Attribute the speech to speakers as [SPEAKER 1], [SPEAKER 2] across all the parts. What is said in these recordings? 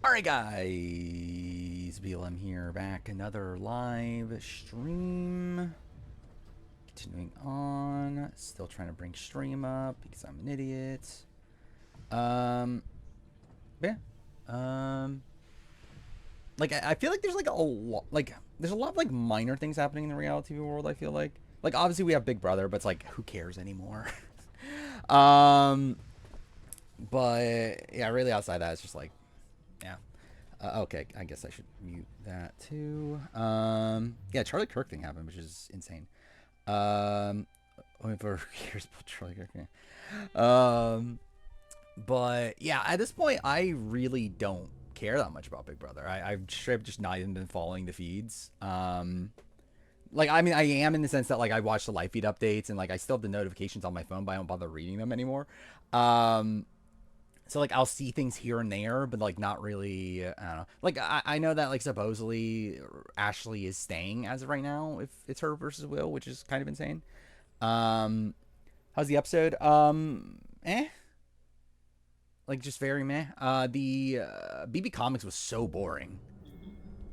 [SPEAKER 1] Alright guys, BLM here, back another live stream. Continuing on, still trying to bring stream up because I'm an idiot. Yeah. Um, I feel like there's like a lot, there's a lot of like minor things happening in the reality TV world. I feel like obviously we have Big Brother, but it's like who cares anymore? um, but yeah, really outside that, it's just like, yeah. Okay, I guess I should mute that too. Yeah, Charlie Kirk thing happened, which is insane. Whoever cares about Charlie Kirk. But yeah, at this point, I really don't care that much about Big Brother. I've straight up just not even been following the feeds. I mean, I am in the sense that like I watch the live feed updates and like I still have the notifications on my phone, but I don't bother reading them anymore. Um, so like I'll see things here and there, but like not really. I don't know. Like I know that like supposedly Ashley is staying as of right now if it's her versus Will, which is kind of insane. Um, how's the episode? Like just very meh. The BB Comics was so boring.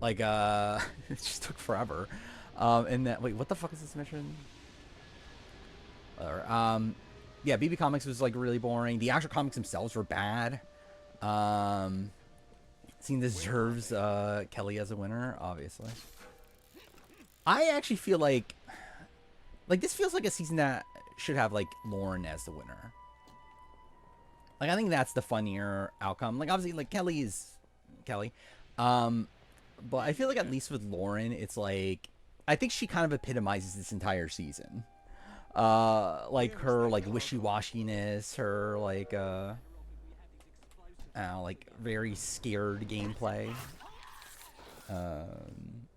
[SPEAKER 1] Like it just took forever. And that wait, what the fuck is this mission? Or yeah, BB Comics was like really boring. The actual comics themselves were bad. Um, Scene deserves Kelly as a winner, obviously. I actually feel like this feels like a season that should have like Lauren as the winner. Like I think that's the funnier outcome. Like obviously like Kelly is Kelly. Um, but I feel like at least with Lauren, it's like I think she kind of epitomizes this entire season. Like her like wishy-washiness, her like very scared gameplay. Um,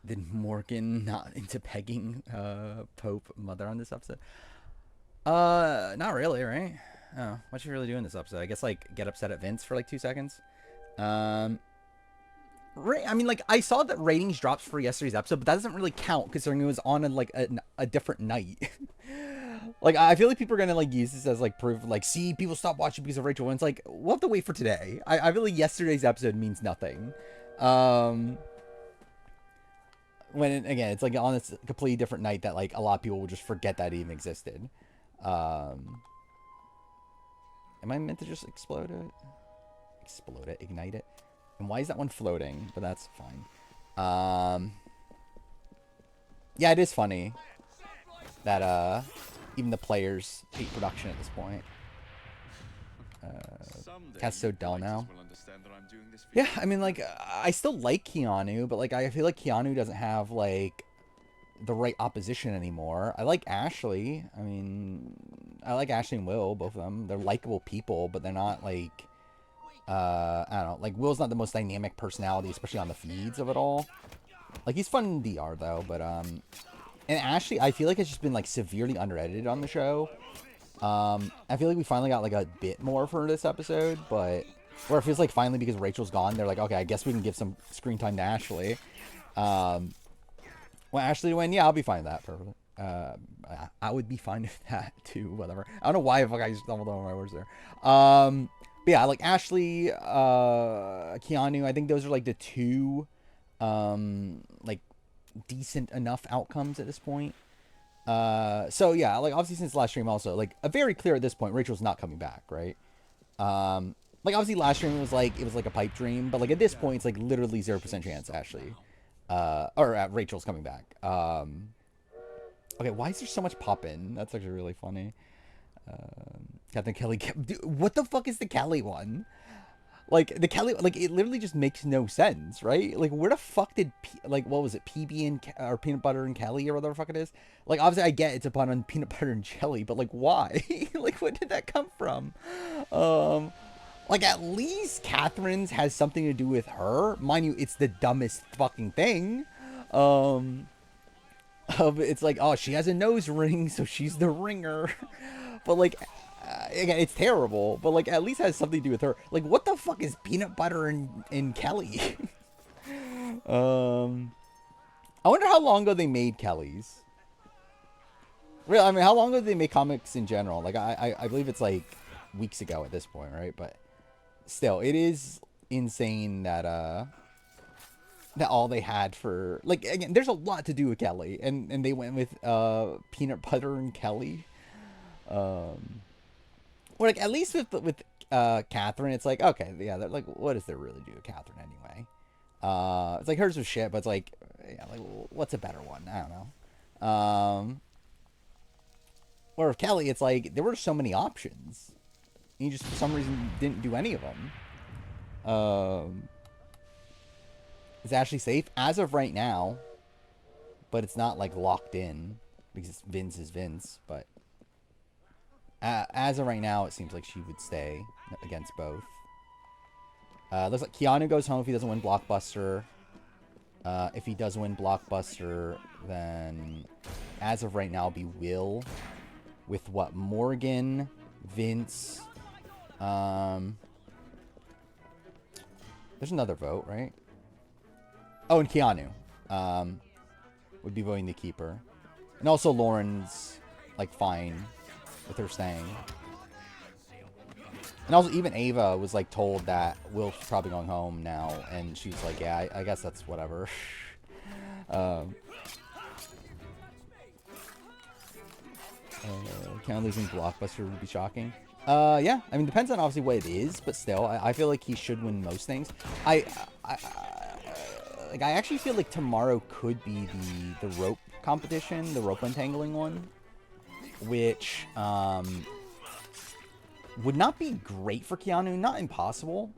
[SPEAKER 1] then Morgan not into pegging Pope Mother on this episode. Not really, right? Oh, what's she really doing this episode? I guess like get upset at Vince for like 2 seconds. Um, I mean, like I saw that ratings dropped for yesterday's episode, but that doesn't really count considering it was on a different night. Like I feel like people are gonna like use this as like proof. Like, see, people stop watching because of Rachel, and it's like we'll have to wait for today. I feel like yesterday's episode means nothing. Um, when again, it's like on a completely different night that like a lot of people will just forget that it even existed. Um, am I meant to just explode it? Explode it, ignite it. And why is that one floating? But that's fine. Yeah, it is funny that even the players hate production at this point. Cat's so dull now. Yeah, I mean, like, I still like Keanu, but, like, I feel like Keanu doesn't have, like, the right opposition anymore. I like Ashley. I mean, I like Ashley and Will, both of them. They're likable people, but they're not, like, I don't know. Like, Will's not the most dynamic personality, especially on the feeds of it all. Like, he's fun in DR, though, but, and Ashley, I feel like it's just been, like, severely under-edited on the show. I feel like we finally got, like, a bit more for this episode, but... Or it feels like finally because Rachel's gone, they're like, okay, I guess we can give some screen time to Ashley. Well, Ashley to win, yeah, I'll be fine with that. Perfect. I would be fine with that, too, whatever. I don't know why the fuck I just stumbled over my words there. But yeah, like, Ashley, Keanu, I think those are, like, the two, like, decent enough outcomes at this point. So yeah, like obviously since last stream also, like very clear at this point, Rachel's not coming back, right? Like obviously last stream was like it was like a pipe dream, but like at this point it's like literally 0% chance Ashley, Rachel's coming back. Okay, why is there so much poppin'? That's actually really funny. Captain Kelly, dude, what the fuck is the Kelly one? Like the Kelly, like it literally just makes no sense, right? Like where the fuck did like what was it, PB and or peanut butter and Kelly or whatever the fuck it is? Like obviously I get it's a pun on peanut butter and jelly, but like why? Like where did that come from? Like at least Catherine's has something to do with her, mind you. It's the dumbest fucking thing. It's like oh she has a nose ring, so she's the ringer, but like again, it's terrible, but like at least has something to do with her. Like, what the fuck is peanut butter and Kelly? I wonder how long ago they made Kelly's. Really, I mean, how long ago did they make comics in general? Like, I believe it's like weeks ago at this point, right? But still, it is insane that that all they had for, like, again, there's a lot to do with Kelly, and they went with Peanut Butter and Kelly. Um, or like at least with Catherine, it's like, okay, yeah, like, what does there really do with Catherine anyway? It's like hers was shit, but it's like, yeah, like, what's a better one? I don't know. Or with Kelly, it's like there were so many options. You just for some reason didn't do any of them. Is Ashley safe as of right now? But it's not like locked in because Vince is Vince. But as of right now, it seems like she would stay against both. Looks like Keanu goes home if he doesn't win Blockbuster. If he does win Blockbuster, then as of right now, it'll be Will with what? Morgan, Vince. There's another vote, right? Oh, and Keanu would be voting to keep her. And also Lauren's, like, fine with her staying. And also even Ava was, like, told that Will's probably going home now. And she was like, yeah, I guess that's whatever. Keanu losing Blockbuster would be shocking. Yeah, I mean, depends on obviously what it is, but still, I feel like he should win most things. Like, I actually feel like tomorrow could be the rope competition, the rope untangling one, which would not be great for Keanu, not impossible,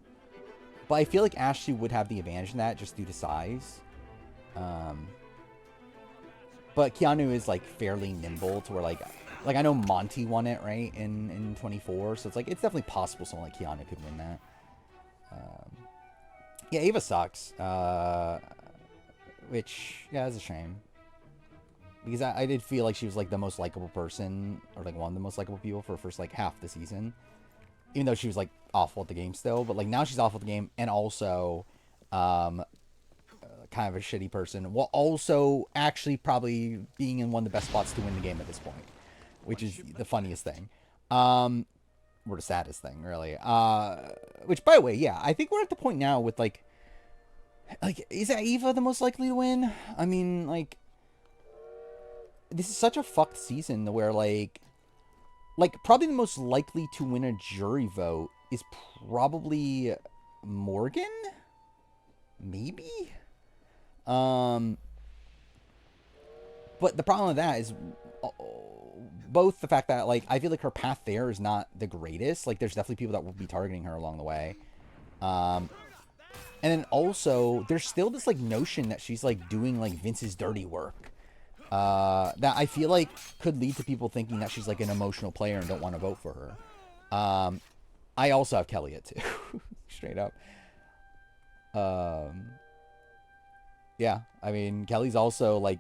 [SPEAKER 1] but I feel like Ashley would have the advantage in that just due to size. But Keanu is like fairly nimble to where like I know Monty won it, right, in 24, so it's like it's definitely possible someone like Keanu could win that. Yeah, Ava sucks. Which, yeah, is a shame. Because I did feel like she was, like, the most likable person, or, like, one of the most likable people for the first, like, half the season. Even though she was, like, awful at the game still. But, like, now she's awful at the game, and also, kind of a shitty person, while also actually probably being in one of the best spots to win the game at this point. Which is the funniest thing. Or the saddest thing, really. Which, by the way, yeah, I think we're at the point now with, like, is Eva the most likely to win? I mean, like, this is such a fucked season where, like, probably the most likely to win a jury vote is probably Morgan? Maybe? But the problem with that is both the fact that, like, I feel like her path there is not the greatest. Like, there's definitely people that will be targeting her along the way. And then also, there's still this, like, notion that she's, like, doing, like, Vince's dirty work. That I feel like could lead to people thinking that she's, like, an emotional player and don't want to vote for her. I also have Kelly at 2. Straight up. Yeah, I mean, Kelly's also, like,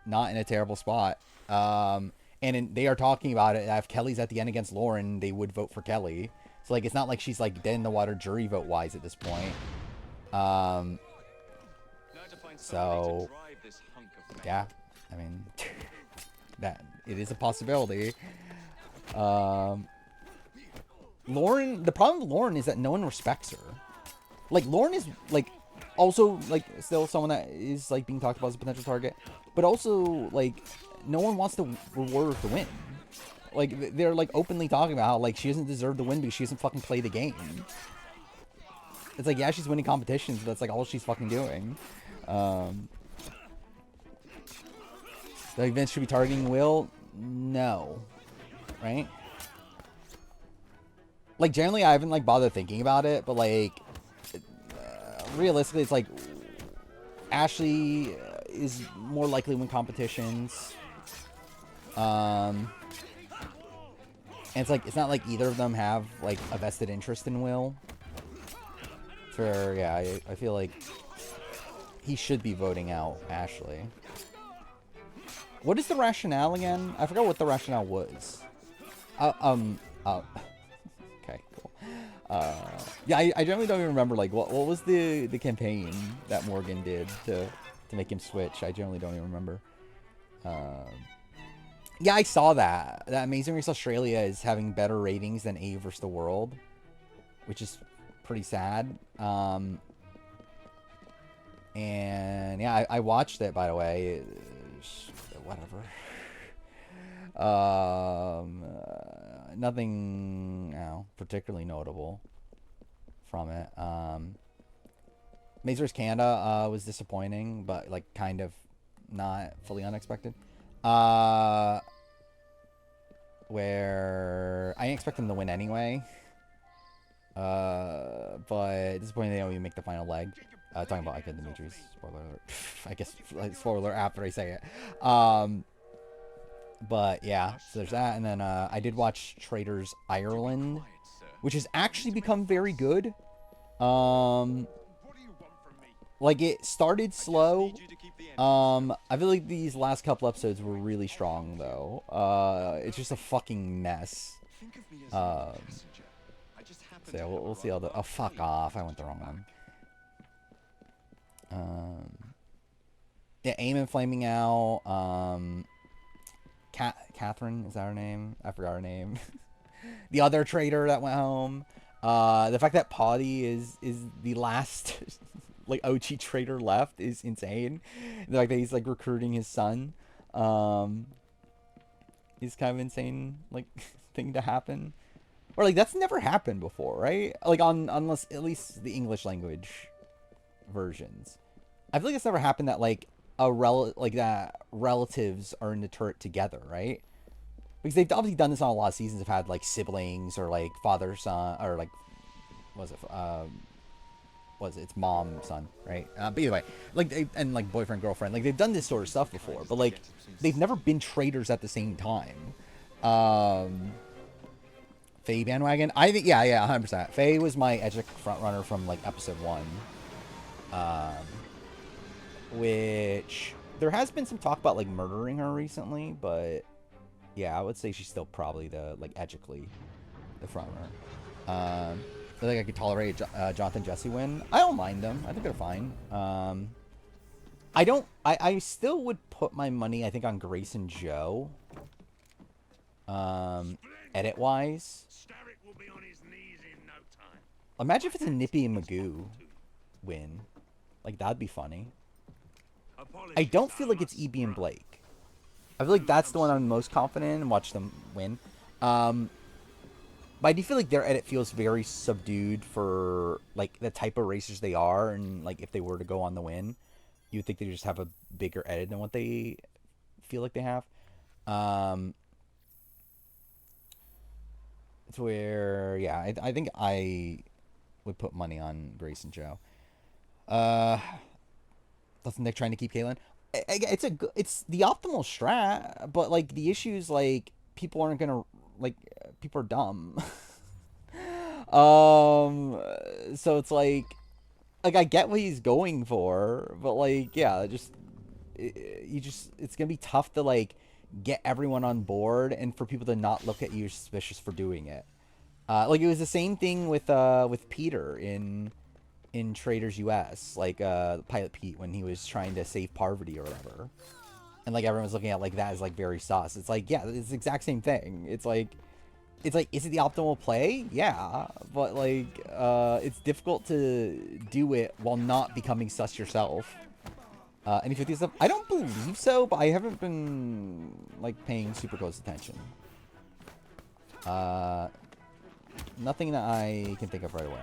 [SPEAKER 1] not in a terrible spot. They are talking about it. If Kelly's at the end against Lauren, they would vote for Kelly. So, like, it's not like she's, like, dead in the water jury vote-wise at this point. So, yeah, I mean, that it is a possibility. Lauren, the problem with Lauren is that no one respects her. Like, Lauren is, like, also, like, still someone that is, like, being talked about as a potential target. But also, like, no one wants to reward her to win. Like, they're, like, openly talking about how, like, she doesn't deserve to win because she doesn't fucking play the game. It's like, yeah, she's winning competitions, but that's, like, all she's fucking doing. Like, Vince should be targeting Will? No. Right? Like, generally, I haven't, like, bothered thinking about it, but, like, realistically, it's like, Ashley is more likely to win competitions. And it's like, it's not like either of them have, like, a vested interest in Will. Yeah, I feel like he should be voting out Ashley. What is the rationale again? I forgot what the rationale was. Okay, cool. Yeah, I generally don't even remember, like, what was the campaign that Morgan did to make him switch. I generally don't even remember. Yeah, I saw that. That Amazing Race Australia is having better ratings than A vs. the World, which is pretty sad. And yeah, I watched it, by the way. Whatever. Nothing, particularly notable from it. Mazer's Canada was disappointing, but like kind of not fully unexpected. Where I didn't expect them to win anyway. But disappointing they don't even make the final leg. Talking about Ika Dimitri's, spoiler alert. I guess spoiler alert after I say it. But yeah, so there's that, and then I did watch Traders Ireland, which has actually become very good. Like it started slow. I feel like these last couple episodes were really strong though. It's just a fucking mess. So yeah, we'll see how the. Oh, fuck off! I went the wrong one. Yeah, Eamon flaming out. Catherine, is that her name? I forgot her name. The other trader that went home. The fact that Potty is the last like OG trader left is insane. The fact that he's like recruiting his son is kind of insane, like thing to happen. Or like that's never happened before, right? Like unless at least the English language versions. I feel like it's never happened that like that relatives are in the turret together, right? Because they've obviously done this on a lot of seasons. Have had like siblings or like father son or like it's mom son, right? But either way, like and like boyfriend girlfriend, like they've done this sort of stuff before, but like they've never been traders at the same time. Faye bandwagon, I think yeah 100%. Faye was my Edgic front runner from like episode 1. Which there has been some talk about like murdering her recently, but yeah, I would say she's still probably the like ethically the front runner. I think I could tolerate Jonathan Jesse win. I don't mind them. I think they're fine. I still would put my money I think on Grace and Joe. Edit wise. Imagine if it's a Nippy and Magoo win. Like that'd be funny. I don't feel like it's EB and Blake. I feel like that's the one I'm most confident in and watch them win. But I do feel like their edit feels very subdued for like the type of racers they are, and like if they were to go on the win, you would think they just have a bigger edit than what they feel like they have. It's where yeah, I think I would put money on Grace and Joe. Doesn't Nick trying to keep Caitlyn? It's the optimal strat, but like the issue is like people aren't gonna like people are dumb. So it's like I get what he's going for, but like yeah, it's gonna be tough to like get everyone on board and for people to not look at you suspicious for doing it. Like it was the same thing with Peter in Traders US, like Pilot Pete when he was trying to save Parvati or whatever, and like everyone was looking at like that as like very sus. It's like yeah, it's the exact same thing. It's like is it the optimal play? Yeah, but like it's difficult to do it while not becoming sus yourself. Any 50 stuff? I don't believe so, but I haven't been like paying super close attention. Nothing that I can think of right away.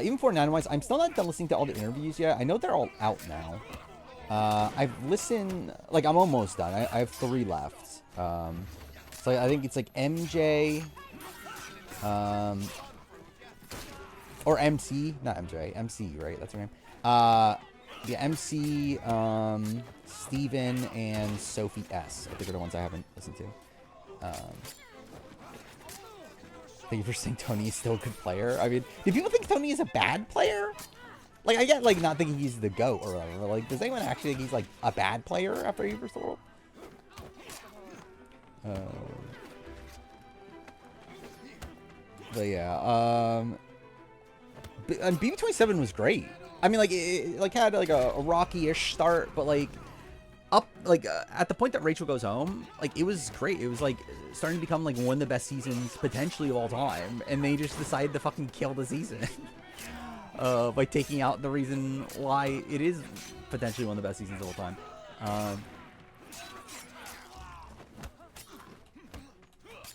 [SPEAKER 1] Even for Nine-Wise, I'm still not done listening to all the interviews yet. I know they're all out now. I've listened, like, I'm almost done. I have 3 left. So I think it's like MJ, or MC, not MJ, MC, right? That's her name. Yeah, MC, Steven, and Sophie S. I think are the ones I haven't listened to. Thank you for saying Tony is still a good player. I mean, do people think Tony is a bad player? Like, I get, like, not thinking he's the GOAT or whatever, but, like, does anyone actually think he's, like, a bad player after he versus the world? But, yeah, and BB27 was great. I mean, like, it like, had, like, a rocky-ish start, but, like, up like at the point that Rachel goes home, like it was great. It was like starting to become like one of the best seasons potentially of all time, and they just decided to fucking kill the season by taking out the reason why it is potentially one of the best seasons of all time.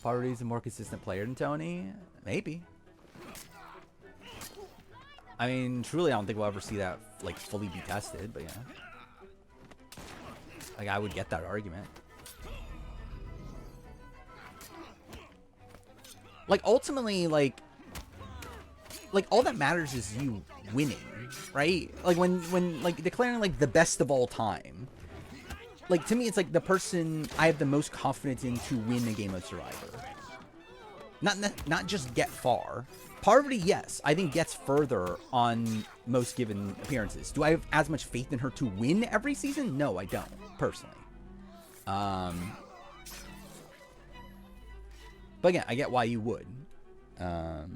[SPEAKER 1] Parvati's a more consistent player than Tony, maybe. I mean, truly, I don't think we'll ever see that like fully be tested, but yeah. Like, I would get that argument. Like, ultimately, like all that matters is you winning, right? Like, when like, declaring, like, the best of all time. Like, to me, it's like the person I have the most confidence in to win a game of Survivor. Not just get far. Parvati, yes, I think gets further on most given appearances. Do I have as much faith in her to win every season? No, I don't, personally. But again, I get why you would. Or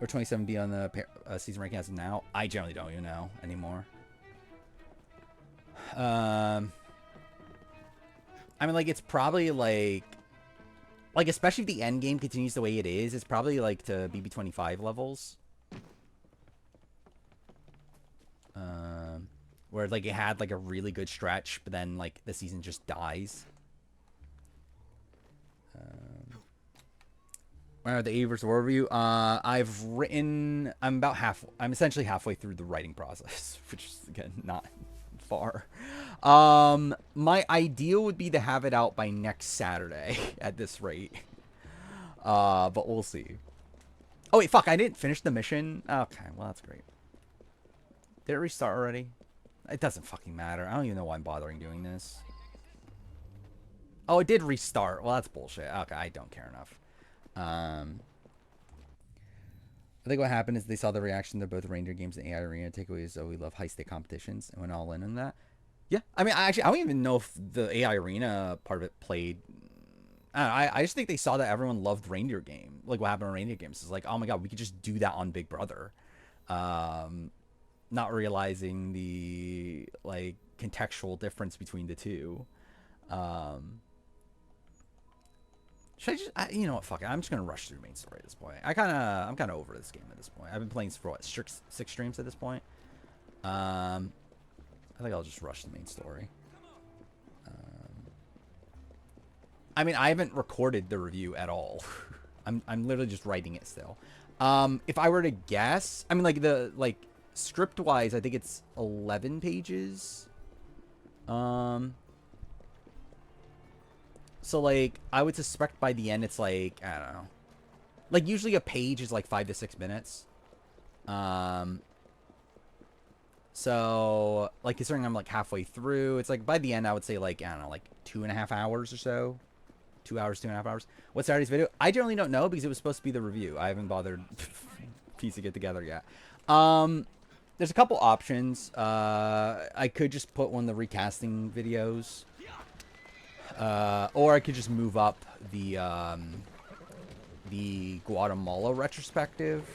[SPEAKER 1] 27B on the season ranking as of now. I generally don't even know anymore. I mean, like, it's probably like, especially if the end game continues the way it is, it's probably like to BB25 levels. Where like it had like a really good stretch, but then like the season just dies. The Avers overview. I've written. I'm essentially halfway through the writing process, which is again not far. My ideal would be to have it out by next Saturday at this rate. But we'll see. Oh wait, fuck! I didn't finish the mission. Okay, well that's great. Did it restart already? It doesn't fucking matter. I don't even know why I'm bothering doing this. Oh, it did restart. Well, that's bullshit. Okay, I don't care enough. I think what happened is they saw the reaction to both reindeer games and AI Arena. Takeaways, we love high-stake competitions and went all in on that. Yeah, I mean, I don't even know if the AI Arena part of it played. I just think they saw that everyone loved reindeer game. Like what happened on reindeer games is like, oh my god, we could just do that on Big Brother. Not realizing the like contextual difference between the two. Should I just, you know what, fuck it. I'm just going to rush through main story at this point. I'm kind of over this game at this point. I've been playing for, what, 6 streams at this point? I think I'll just rush the main story. I mean, I haven't recorded the review at all. I'm literally just writing it still. If I were to guess, I mean, like, script-wise, I think it's 11 pages. So, like, I would suspect by the end it's, like, I don't know. Like, usually a page is, like, 5 to 6 minutes. So, like, considering I'm, like, halfway through, it's, like, by the end, I would say, like, I don't know, like, 2.5 hours or so. 2 hours, 2.5 hours. What's Saturday's video? I generally don't know because it was supposed to be the review. I haven't bothered piecing it together yet. There's a couple options. I could just put one of the recasting videos. Or I could just move up the Guatemala retrospective,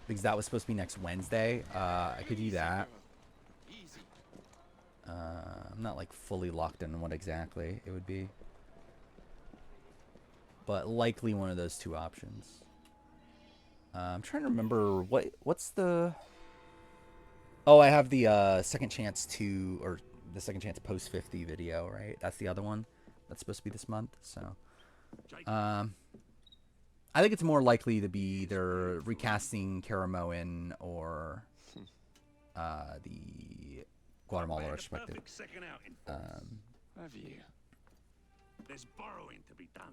[SPEAKER 1] because that was supposed to be next Wednesday. I could do that. I'm not like fully locked in on what exactly it would be, but likely one of those two options. I'm trying to remember what's the. Oh, I have the second chance to, or the second chance post 50 video, right? That's the other one that's supposed to be this month. So, I think it's more likely to be either recasting Karamoan or the Guatemala retrospective.
[SPEAKER 2] There's borrowing to be done.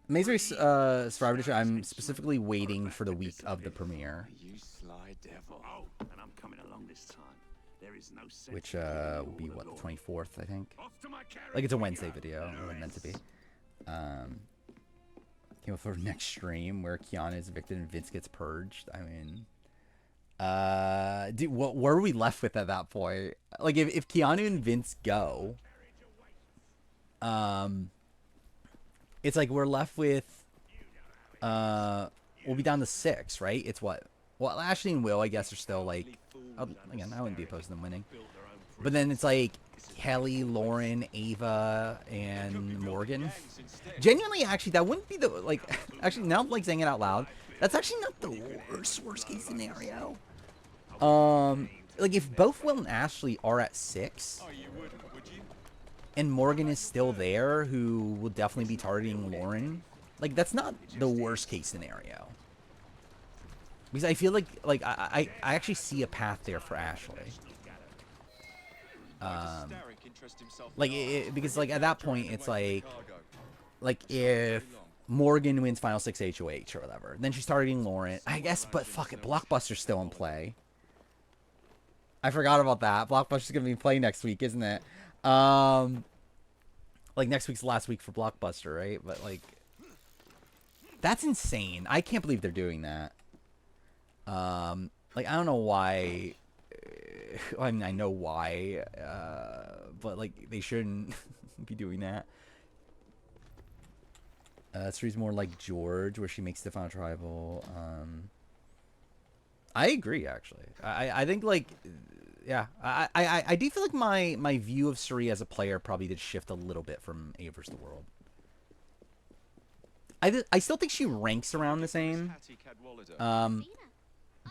[SPEAKER 1] Amazing Survivor Edition. I'm specifically waiting for the week of the premiere.
[SPEAKER 2] You sly devil. Oh, and I'm coming along this time. There is no sense,
[SPEAKER 1] which will be what, the 24th, I think. Like it's a Wednesday video, it was meant to be. Came up for next stream where Keanu is evicted and Vince gets purged. I mean, dude, what were we left with at that point? Like if Keanu and Vince go, it's like we're left with, we'll be down to 6, right? It's what? Well, Ashley and Will, I guess, are still like Again, I wouldn't be opposed to them winning. But then it's like Kelly, Lauren, Ava, and Morgan. Genuinely, actually, that wouldn't be the like. Actually, now I'm like saying it out loud. That's actually not the worst case scenario. Like if both Will and Ashley are at 6, and Morgan is still there, who will definitely be targeting Lauren. Like that's not the worst case scenario. Because I feel like I actually see a path there for Ashley. Because like at that point it's like if Morgan wins Final 6 HOH or whatever, then she's targeting Lauren, I guess. But fuck it, Blockbuster's still in play. I forgot about that. Blockbuster's gonna be in play next week, isn't it? Like next week's the last week for Blockbuster, right? But like that's insane. I can't believe they're doing that. Like I don't know why. I mean, I know why, but like they shouldn't be doing that. Series more like George, where she makes the final tribal. I agree, actually. I think like, yeah, I do feel like my view of Suri as a player probably did shift a little bit from A vs. the World. I still think she ranks around the same.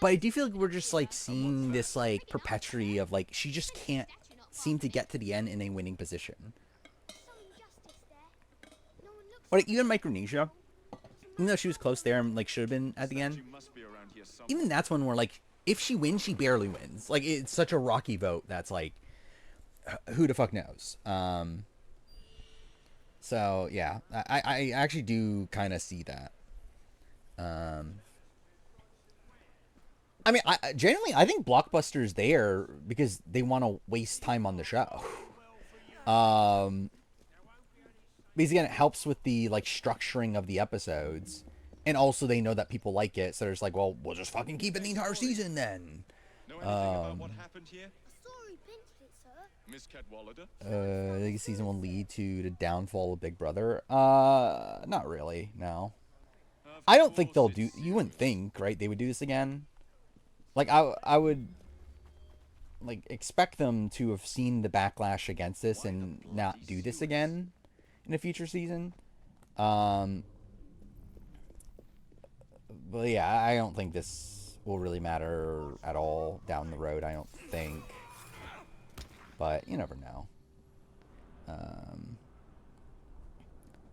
[SPEAKER 1] But I do feel like we're just like seeing this like perpetuity of like she just can't seem to get to the end in a winning position. Or like, even Micronesia, even though she was close there and like should have been at the end, even that's one where like if she wins, she barely wins. Like it's such a rocky vote that's like who the fuck knows. So yeah, I actually do kind of see that. I mean, genuinely, I think Blockbuster's there because they want to waste time on the show. Because again, it helps with the like structuring of the episodes, and also they know that people like it, so they're just like, well, we'll just fucking keep it the entire season then. I think season 1 lead to the downfall of Big Brother. Not really. No, I don't think they'll do. You wouldn't think, right? They would do this again. Like I would like expect them to have seen the backlash against this and not do this again in a future season. But yeah, I don't think this will really matter at all down the road. I don't think, but you never know.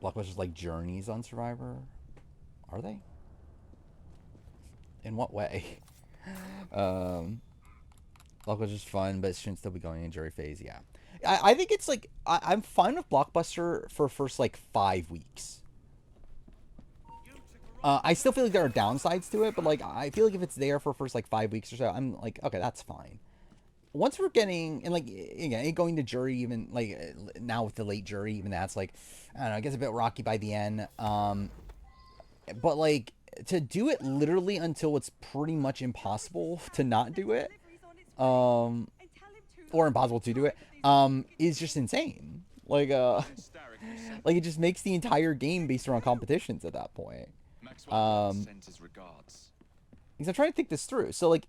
[SPEAKER 1] Blockbuster's like journeys on Survivor, are they? In what way? Blockbuster's fun, but it shouldn't still be going in jury phase. Yeah, I think it's like I'm fine with Blockbuster for first like 5 weeks. I still feel like there are downsides to it, but like I feel like if it's there for first like 5 weeks or so, I'm like, okay, that's fine. Once we're getting and like again, going to jury, even like now with the late jury, even that's like I don't know, it gets a bit rocky by the end. But like to do it literally until it's pretty much impossible to not do it, or impossible to do it, is just insane. Like like it just makes the entire game based around competitions at that point. Because I'm trying to think this through. So like,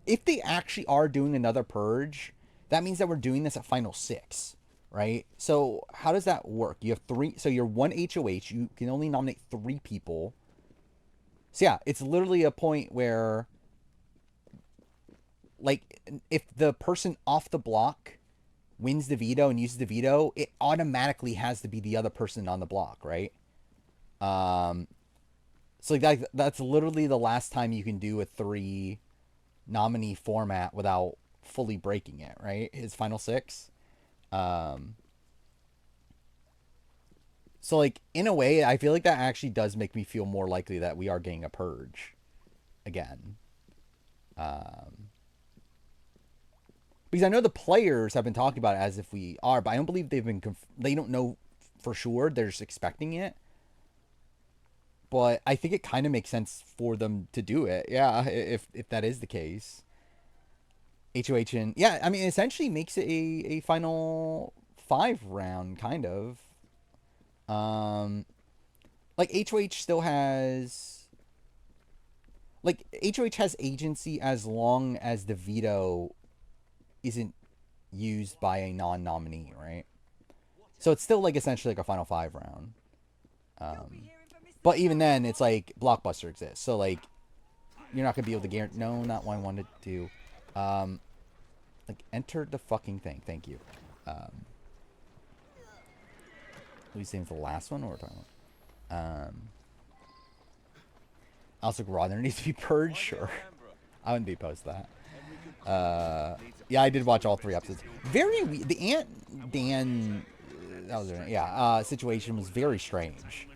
[SPEAKER 1] if they actually are doing another purge, that means that we're doing this at Final 6, right? So how does that work? You have 3. So you're 1 HOH. You can only nominate 3 people. So yeah, it's literally a point where, like, if the person off the block wins the veto and uses the veto, it automatically has to be the other person on the block, right? So like that's literally the last time you can do a 3 nominee format without fully breaking it, right? His Final 6. So like in a way, I feel like that actually does make me feel more likely that we are getting a purge again. Because I know the players have been talking about it as if we are, but I don't believe they've been. They don't know for sure. They're just expecting it. But I think it kind of makes sense for them to do it. Yeah, if that is the case. HOH and yeah, I mean, it essentially makes it a final 5 round kind of. Like HOH still has. like HOH has agency as long as the veto isn't used by a non-nominee, right? So it's still like essentially like a final five round. But even then, it's like Blockbuster exists, so like you're not gonna be able to guarantee. No, not what I wanted to do. Like enter the fucking thing. Thank you. Are we saying the last one or we're talking about? Also, Rodner needs to be purged. Sure, I wouldn't be opposed to that. Yeah, I did watch all 3 episodes. Very the Aunt Dan, that was it. Yeah, situation was very strange.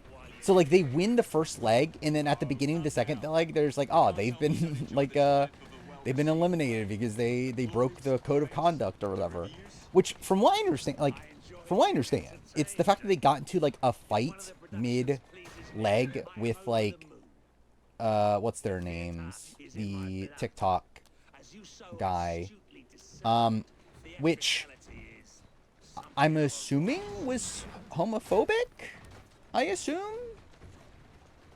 [SPEAKER 1] So like they win the first leg, and then at the beginning of the second leg, there's like, oh, they've been like they've been eliminated because they broke the code of conduct or whatever. Which, from what I understand, it's the fact that they got into like a fight mid leg with like what's their names, the TikTok guy, which I'm assuming was homophobic. I assume.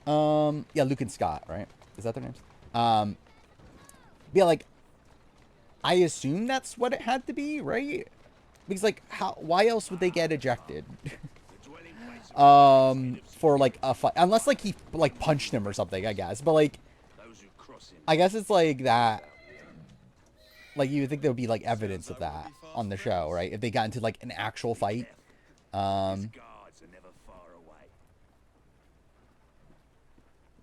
[SPEAKER 1] Yeah, Luke and Scott, right? Is that their names? Yeah, like, I assume that's what it had to be, right? Because, like, why else would they get ejected? For, like, a fight. Unless, like, he, like, punched him or something, I guess. But, like, I guess it's, like, that. Like, you would think there would be, like, evidence of that on the show, right? If they got into, like, an actual fight.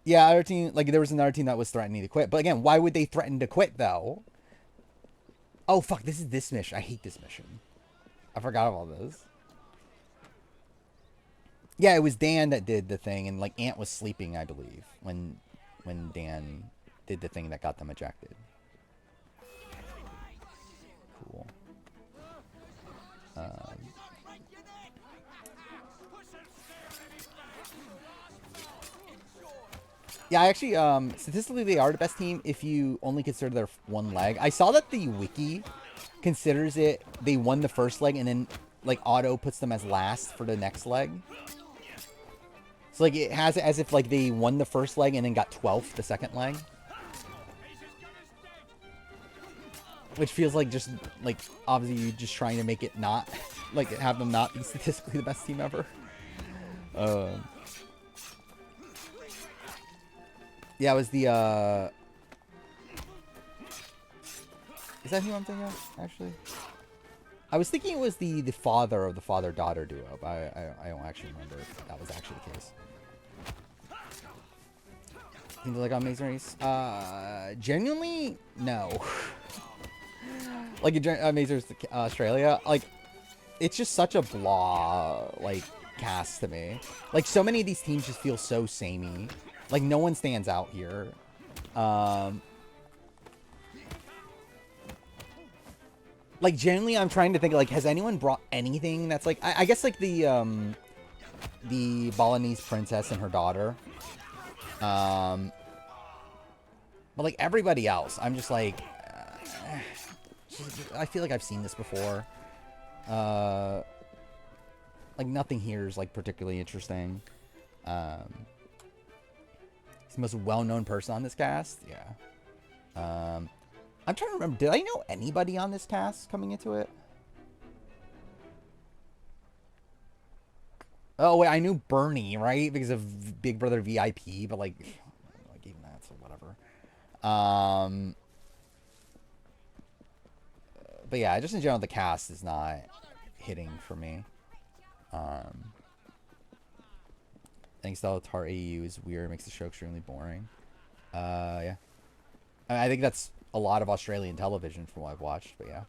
[SPEAKER 1] Yeah, other team, like, there was another team that was threatening to quit. But, again, why would they threaten to quit, though? Oh, fuck, this is this mission. I hate this mission. I forgot about this. Yeah, it was Dan that did the thing, and, like, Ant was sleeping, I believe, when Dan did the thing that got them ejected. Cool. Yeah, actually, statistically, they are the best team if you only consider their one leg. I saw that the wiki considers it, they won the first leg, and then, like, auto puts them as last for the next leg. So, like, it has it as if, like, they won the first leg and then got 12th the second leg. Which feels like just, like, obviously you just trying to make it not, like, have them not be statistically the best team ever. Yeah, it was the, is that who I'm thinking of, actually? I was thinking it was the father of the father-daughter duo, but I don't actually remember if that was actually the case. Think like on Amazing Race? Genuinely, no. Like, Amazing Race Australia, like, it's just such a blah, like, cast to me. Like, so many of these teams just feel so samey. Like, no one stands out here. Like, generally, I'm trying to think, like, has anyone brought anything that's, like, I guess, like, the Balinese princess and her daughter. But, like, everybody else, I'm just, like, I feel like I've seen this before. Like, nothing here is, like, particularly interesting. He's the most well-known person on this cast. Yeah. I'm trying to remember. Did I know anybody on this cast coming into it? Oh, wait. I knew Bernie, right? Because of Big Brother VIP. But, like even that, so whatever. But, yeah. Just in general, the cast is not hitting for me. I think Stellatar AU is weird. Makes the show extremely boring. Yeah. I think that's a lot of Australian television from what I've watched, but yeah.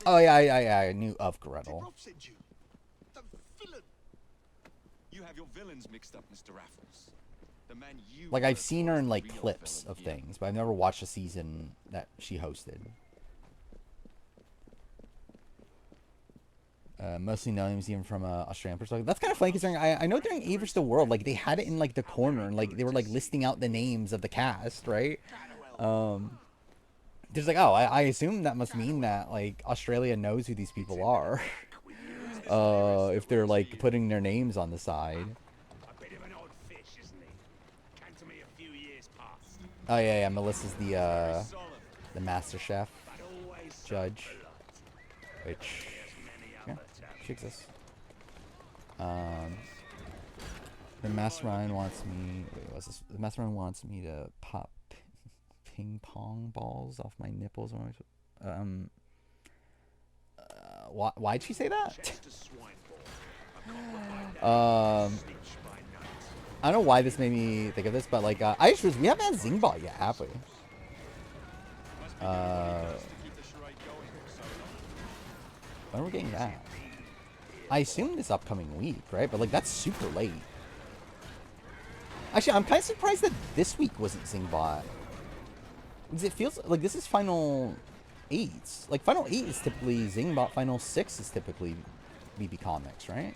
[SPEAKER 1] Oh, yeah, I knew of Gretel.
[SPEAKER 3] You have your villains mixed up, Mr. Raffles. The man you
[SPEAKER 1] like, I've seen her in, like, clips of things, but I've never watched a season that she hosted. Mostly names even from Australian perspective. That's kind of funny considering I know during Eve vs. the World, like, they had it in, like, the corner, and, like, they were, like, listing out the names of the cast, right? There's, like, oh, I assume that must mean that, like, Australia knows who these people are. If they're, like, putting their names on the side. Oh yeah, Melissa's the Master Chef judge, which yeah, she exists. The Mastermind wants me. Wait, what's this? The Mastermind wants me to pop ping pong balls off my nipples. Why'd she say that? I don't know why this made me think of this, but like, I just was, we haven't had Zingbot yet, have we? When are we getting that? I assume this upcoming week, right? But like, that's super late. Actually, I'm kind of surprised that this week wasn't Zingbot. Because it feels like this is Final 8. Like, Final 8 is typically Zingbot, Final 6 is typically BB Comics, right?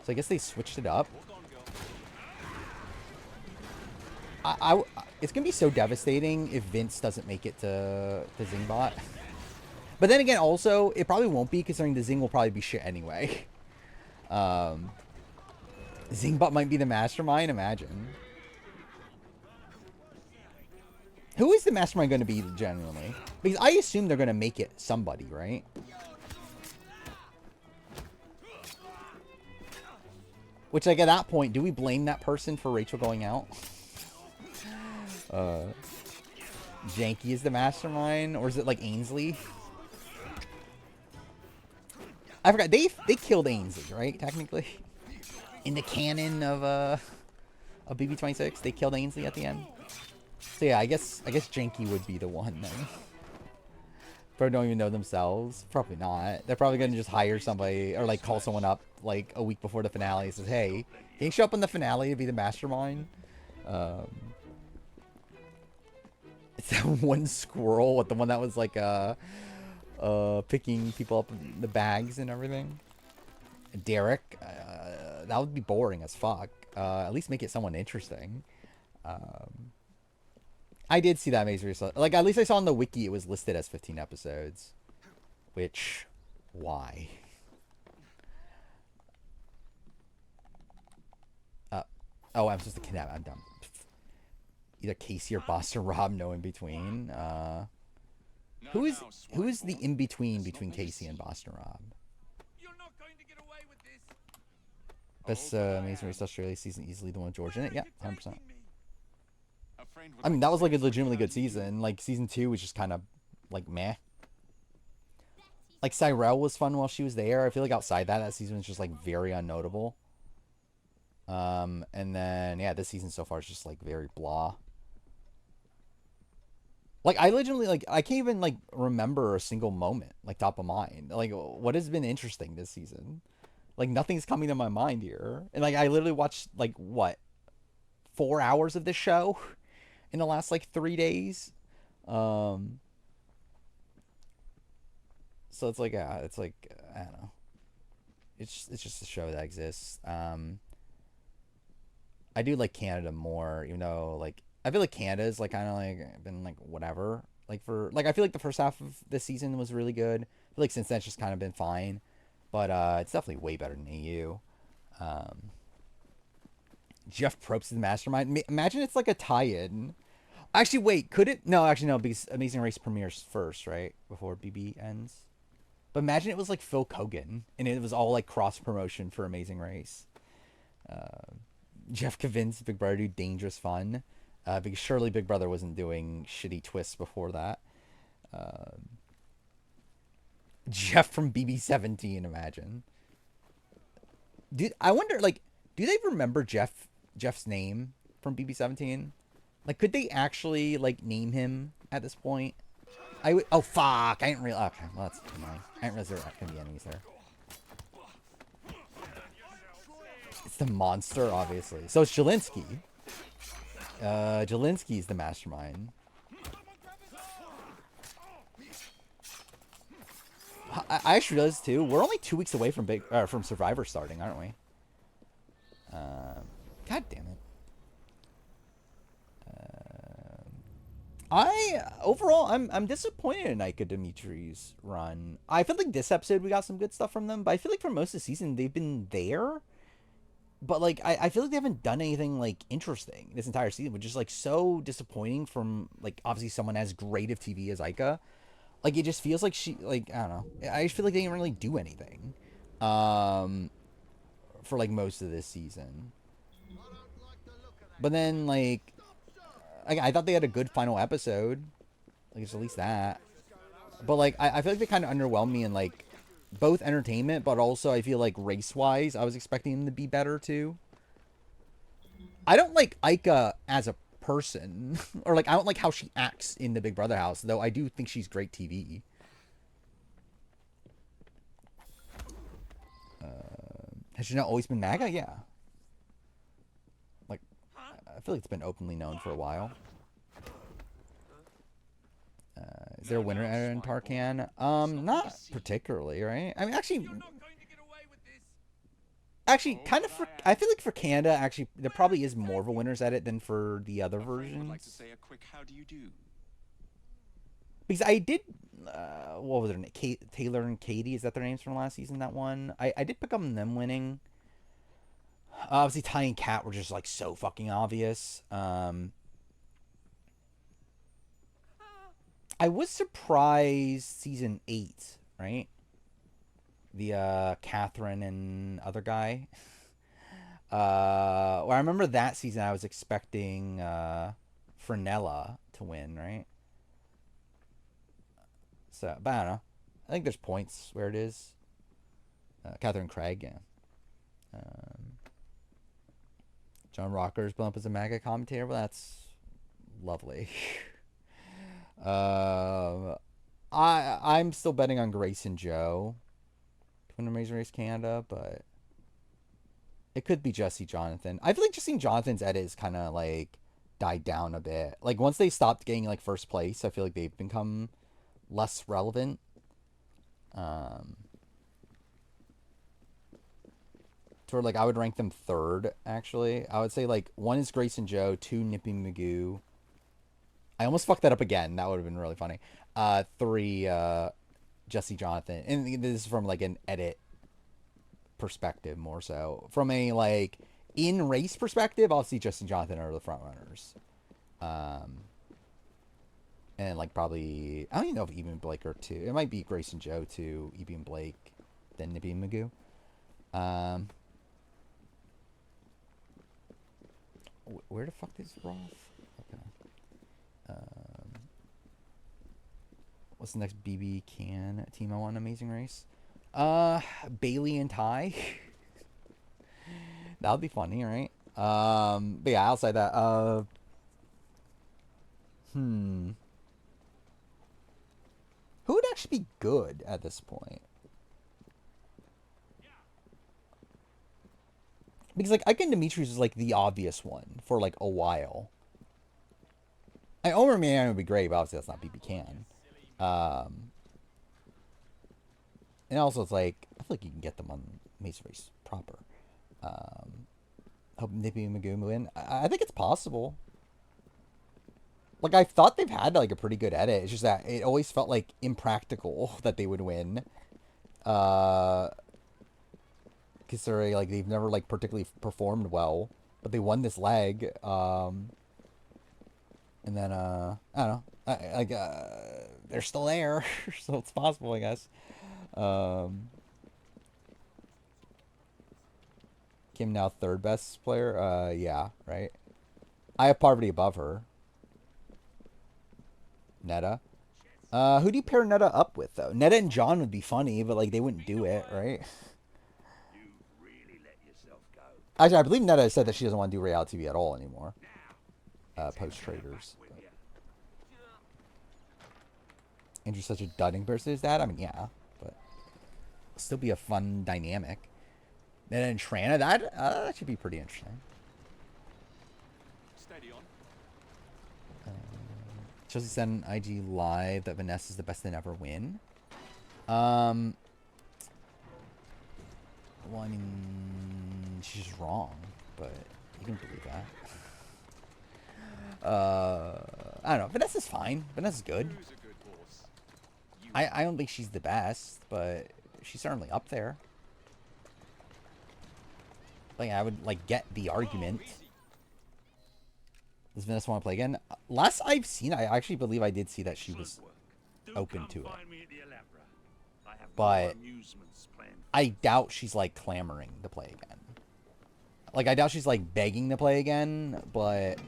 [SPEAKER 1] So I guess they switched it up. It's gonna be so devastating if Vince doesn't make it to Zingbot. But then again, also it probably won't be, considering the Zing will probably be shit anyway. Zingbot might be the mastermind. Imagine. Who is the mastermind going to be genuinely? Because I assume they're going to make it somebody, right? Which, like, at that point, do we blame that person for Rachel going out? Janky is the mastermind, or is it like Ainsley? I forgot they killed Ainsley, right? Technically, in the canon of BB-26, they killed Ainsley at the end. So yeah, I guess Janky would be the one then. Probably don't even know themselves. Probably not. They're probably gonna just hire somebody or like call someone up like a week before the finale and says, "Hey, can you show up on the finale to be the mastermind?" It's that one squirrel with the one that was like picking people up in the bags and everything. Derek, that would be boring as fuck. At least make it someone interesting. I did see that Amazing Race. Like, at least I saw on the wiki it was listed as 15 episodes. Which, why? Oh, I'm supposed to kidnap. I'm dumb. Either Casey or Boss or Rob, no in between. Who is the in between Casey and Boston Rob? Best Amazing Race Australia season, easily the one with George in it. Yeah, 100%. I mean, that was like a legitimately good season. Like, season 2 was just kind of like meh. Like, Cyrell was fun while she was there. I feel like outside that season was just like very unnotable. And then yeah, this season so far is just like very blah. Like, I legitimately, like, I can't even like remember a single moment like top of mind. Like, what has been interesting this season? Like, nothing's coming to my mind here. And like, I literally watched like what, 4 hours of this show in the last like 3 days. So it's like, it's like, I don't know. It's just a show that exists. I do like Canada more, even though like I feel like Canada's like kind of like been like whatever. Like for like I feel like the first half of this season was really good. I feel like since then it's just kind of been fine, but it's definitely way better than AU. Jeff Probst is the mastermind. Imagine it's like a tie-in. Actually, wait, could it? No, actually no, because Amazing Race premieres first, right, before BB ends. But imagine it was like Phil Kogan, and it was all like cross promotion for Amazing Race. Jeff convinced Big Brother to do Dangerous Fun, because surely Big Brother wasn't doing shitty twists before that. Jeff from BB-17, imagine. Dude, I wonder, like, do they remember Jeff's name from BB-17? Like, could they actually like name him at this point? Oh fuck! I didn't realize. Okay, well that's annoying. I didn't realize there were gonna be enemies there. It's the monster, obviously. So it's Jelinski. Jelinski's the mastermind. I actually realized too. We're only 2 weeks away from from Survivor starting, aren't we? God damn it. Overall I'm disappointed in Nika Dimitri's run. I feel like this episode we got some good stuff from them, but I feel like for most of the season they've been there, But like I feel like they haven't done anything like interesting this entire season, which is like so disappointing from like obviously someone as great of TV as Aika. Like it just feels like she like I don't know. I just feel like they didn't really do anything, um, for like most of this season. But then like I thought they had a good final episode, like it's at least that. But like I feel like they kind of underwhelmed me in like both entertainment, but also I feel like race wise, I was expecting them to be better too. I don't like Aika as a person, or like I don't like how she acts in the Big Brother house, though I do think she's great TV. Has she not always been MAGA? Yeah. Like, I feel like it's been openly known for a while. Is there a winner in Tarkan? Not particularly, right? I mean, actually, kind of for I feel like for Canada, actually, there probably is more of a winner's edit than for the other versions.
[SPEAKER 3] Like to say a quick how do you do?
[SPEAKER 1] Because I did, what was their name? Taylor and Katie, is that their names from last season? That one, I did pick up on them winning. Obviously, Ty and Kat were just like so fucking obvious. I was surprised season 8, right? The Catherine and other guy. Well, I remember that season I was expecting Frenella to win, right? So, but I don't know. I think there's points where it is. Catherine Craig, yeah. John Rocker's blown up as a MAGA commentator. Well, that's lovely. I'm still betting on Grace and Joe to win Amazing Race Canada, but it could be Jesse Jonathan. I feel like Jesse Jonathan's edit is kind of like died down a bit. Like once they stopped getting like first place, I feel like they've become less relevant. To where like I would rank them third. Actually, I would say like 1 is Grace and Joe, 2 Nippy Magoo. I almost fucked that up again. That would have been really funny. 3 Jesse Jonathan, and this is from like an edit perspective more so. From a like in race perspective, I'll see Justin Jonathan are the front runners. And like probably I don't even know if Evie and Blake are 2. It might be Grace and Joe 2, Evie and Blake, then Nippy and Magoo. Where the fuck is Rolf? Okay. What's the next BB Can team I want Amazing Race? Bailey and Ty. That would be funny, right? But yeah, outside that, who would actually be good at this point? Because like Ike and Demetrius is like the obvious one for like a while. Omer Man would be great, but obviously that's not BB Can. And also it's like I feel like you can get them on Mace Race proper. Hope Nippy and Magoo win. I think it's possible. Like I thought they've had like a pretty good edit. It's just that it always felt like impractical that they would win. Considering like they've never like particularly performed well, but they won this leg. And then I don't know. They're still there, so it's possible, I guess. Kim now third best player. Yeah, right. I have Parvati above her. Netta. Who do you pair Netta up with though? Netta and John would be funny, but like they wouldn't do it, right? Actually, I believe Netta said that she doesn't want to do reality TV at all anymore. Post traders. Andrew's such a dudding person as that. I mean, yeah, but still be a fun dynamic. Netta and Trana, that should be pretty interesting.
[SPEAKER 3] Steady on.
[SPEAKER 1] Chelsea said on IG Live that Vanessa's the best to never win. Well, I mean, she's just wrong, but you can believe that. I don't know. Vanessa's fine. Vanessa's good.
[SPEAKER 3] Who's a good horse?
[SPEAKER 1] I don't think she's the best, but she's certainly up there. Like, I would, like, get the argument. Does Vanessa want to play again? Last I've seen, I actually believe I did see that she was open to it. But I doubt she's, like, clamoring to play again. Like, I doubt she's, like, begging to play again, but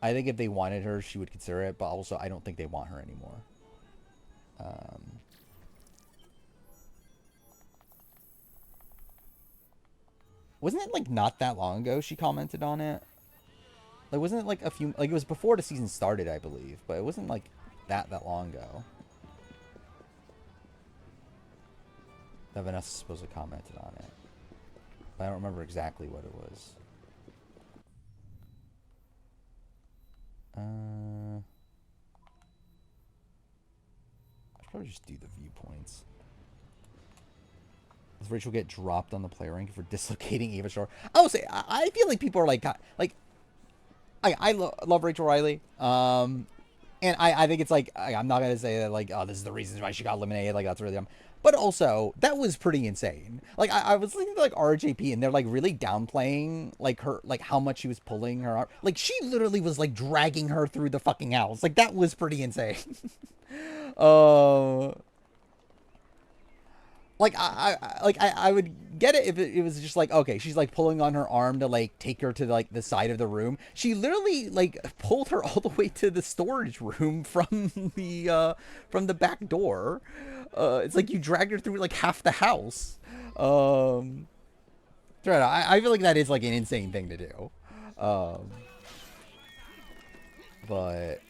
[SPEAKER 1] I think if they wanted her, she would consider it, but also I don't think they want her anymore. Wasn't it, like, not that long ago she commented on it? Like, wasn't it, like, a few... Like, it was before the season started, I believe, but it wasn't, like, that long ago that Vanessa supposedly commented on it. But I don't remember exactly what it was. I should probably just do the viewpoints. Does Rachel get dropped on the player rank for dislocating Ava Shore? I will say, I feel like people are like I love Rachel Riley. And I think it's like, I'm not going to say that, like, oh, this is the reason why she got eliminated. Like, that's really dumb. But also, that was pretty insane. Like, I was listening to, like, RJP, and they're, like, really downplaying, like, her, like, how much she was pulling her arm. Like, she literally was, like, dragging her through the fucking house. Like, that was pretty insane. Like, I would get it if it was just like, okay, she's like pulling on her arm to like take her to like the side of the room. She literally like pulled her all the way to the storage room from the back door. It's like you dragged her through like half the house. I feel like that is like an insane thing to do. But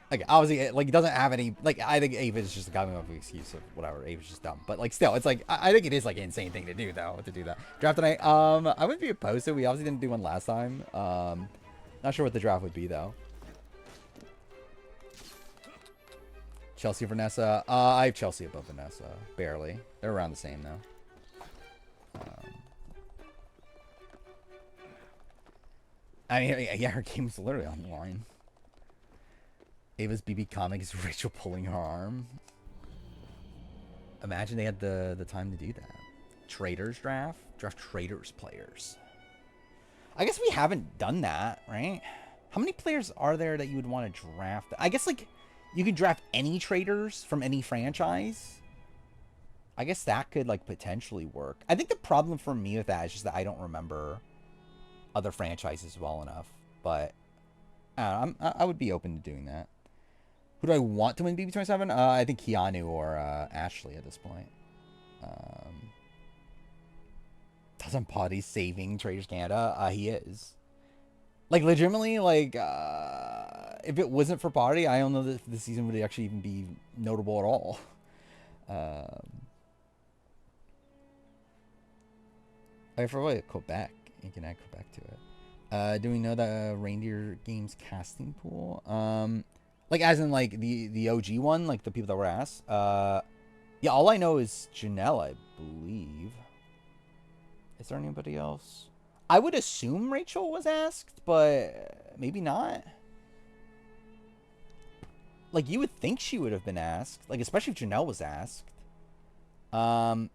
[SPEAKER 1] like, obviously, like, it doesn't have any, like, I think Ava's just coming up with an excuse of whatever. Ava's just dumb. But, like, still, it's like, I think it is, like, an insane thing to do, though, to do that. Draft tonight, I wouldn't be opposed to it. We obviously didn't do one last time. Not sure what the draft would be, though. Chelsea or Vanessa? I have Chelsea above Vanessa. Barely. They're around the same, though. I mean, yeah, her game's literally on the line. Ava's BB comic is Rachel pulling her arm. Imagine they had the time to do that. Traders draft? Draft traders players. I guess we haven't done that, right? How many players are there that you would want to draft? I guess, like, you could draft any traders from any franchise. I guess that could, like, potentially work. I think the problem for me with that is just that I don't remember other franchises well enough. But I would be open to doing that. Who do I want to win BB27? I think Keanu or Ashley at this point. Doesn't Potty saving Traders Canada? He is. Like, legitimately, like, if it wasn't for Potty, I don't know that the season would actually even be notable at all. I forgot Quebec. You can add Quebec to it. Do we know the Reindeer Games casting pool? Like, as in, like, the OG one, like, the people that were asked. Yeah, all I know is Janelle, I believe. Is there anybody else? I would assume Rachel was asked, but maybe not. Like, you would think she would have been asked. Like, especially if Janelle was asked. But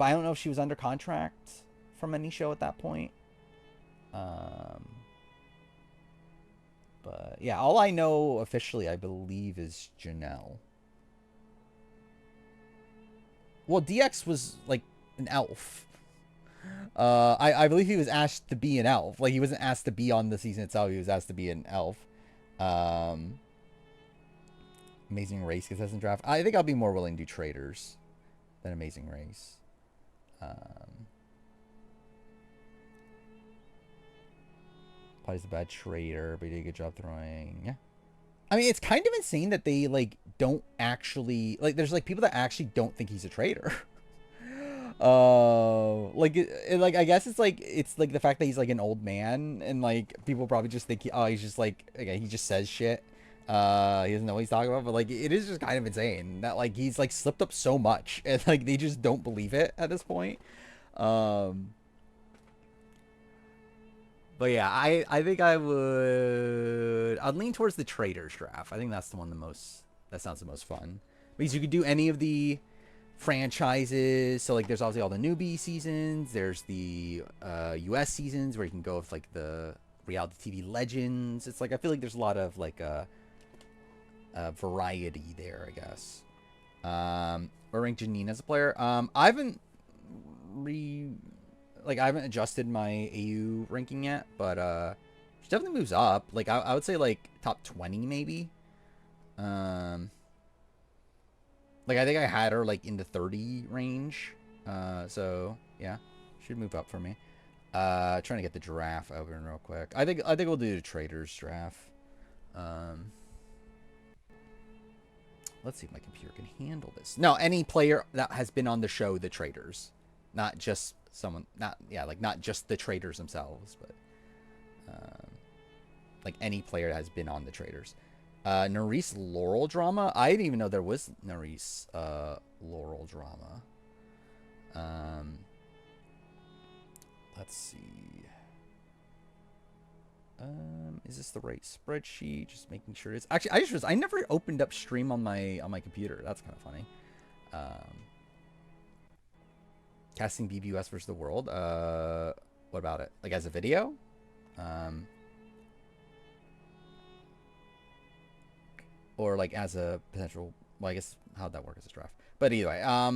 [SPEAKER 1] I don't know if she was under contract from any show at that point. But yeah, all I know officially, I believe, is Janelle. Well, DX was like an elf. I believe he was asked to be an elf. Like, he wasn't asked to be on the season itself. He was asked to be an elf. Amazing Race contestant draft. I think I'll be more willing to do traders than Amazing Race. Potty's a bad trader, but he did a good job throwing. Yeah. I mean, it's kind of insane that they, like, don't actually... Like, there's, like, people that actually don't think he's a traitor. Like, I guess it's, like, the fact that he's, like, an old man, and, like, people probably just think, he's just, like, okay, he just says shit. He doesn't know what he's talking about, but, like, it is just kind of insane that, like, he's, like, slipped up so much, and, like, they just don't believe it at this point. But yeah, I think I'd lean towards the traders draft. I think that's the one that sounds the most fun. Because you could do any of the franchises. So like there's obviously all the newbie seasons. There's the US seasons where you can go with like the reality TV legends. It's like I feel like there's a lot of like a variety there, I guess. Or rank Janine as a player. I haven't I haven't adjusted my AU ranking yet, but she definitely moves up. Like I would say like top 20 maybe. Like I think I had her like in the 30 range. So yeah, should move up for me. Trying to get the giraffe open real quick. I think we'll do the traders draft. Let's see if my computer can handle this. No, any player that has been on the show, the traders, not just someone, not just the traders themselves, but like any player that has been on the traders. Nerys Laurel drama. I didn't even know there was Nerys Laurel drama. Let's see. Is this the right spreadsheet? Just making sure it is. Actually, I never opened up stream on my computer. That's kind of funny. Casting BBUS versus the world. What about it? Like as a video? Or like as a potential. Well, I guess how'd that work as a draft? But either way, I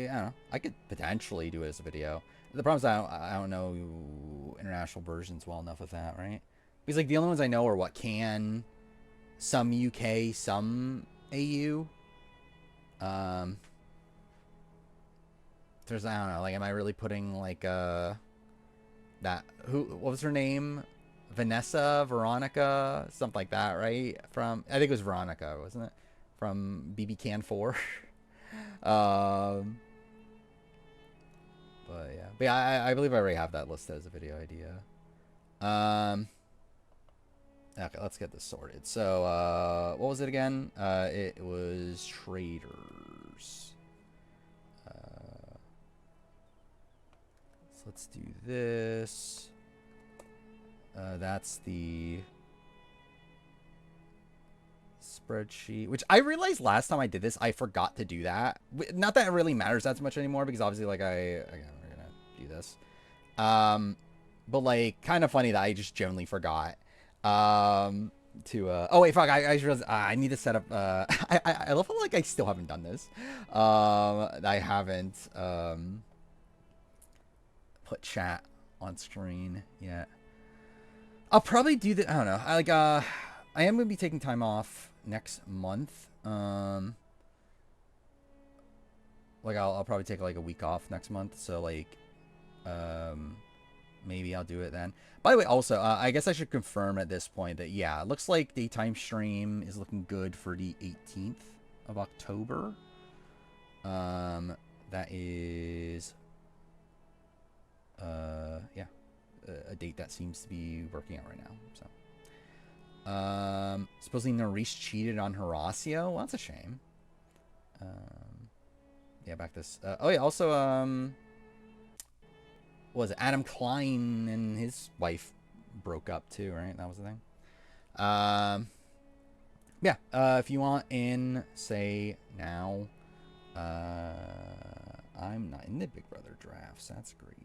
[SPEAKER 1] don't know. I could potentially do it as a video. The problem is I don't know international versions well enough of that, right? Because like the only ones I know are what can, some UK, some AU. There's I don't know. Like, am I really putting like that? What was her name? Vanessa, Veronica, something like that, right? From I think it was Veronica, wasn't it? From BB Can 4. But yeah, I believe I already have that listed as a video idea. Okay, let's get this sorted. So, what was it again? It was traders. So let's do this. That's the spreadsheet, which I realized last time I did this, I forgot to do that. Not that it really matters that much anymore, because obviously, like, again, we're gonna do this. But like, kind of funny that I just generally forgot. Oh wait, fuck! I just realized I need to set up. I love how like I still haven't done this. I haven't put chat on screen yet. I'll probably do that. I don't know. I am gonna be taking time off next month. Like I'll probably take like a week off next month. So like, maybe I'll do it then. By the way, also, I guess I should confirm at this point that yeah, it looks like daytime stream is looking good for the 18th of October. That is, yeah. A date that seems to be working out right now. So, supposedly Nerys cheated on Horacio. Well, that's a shame. Yeah, back this. Oh yeah, also, what was it? Adam Klein and his wife broke up too, right? That was the thing. Yeah. If you want in, say now. I'm not in the Big Brother drafts. That's great.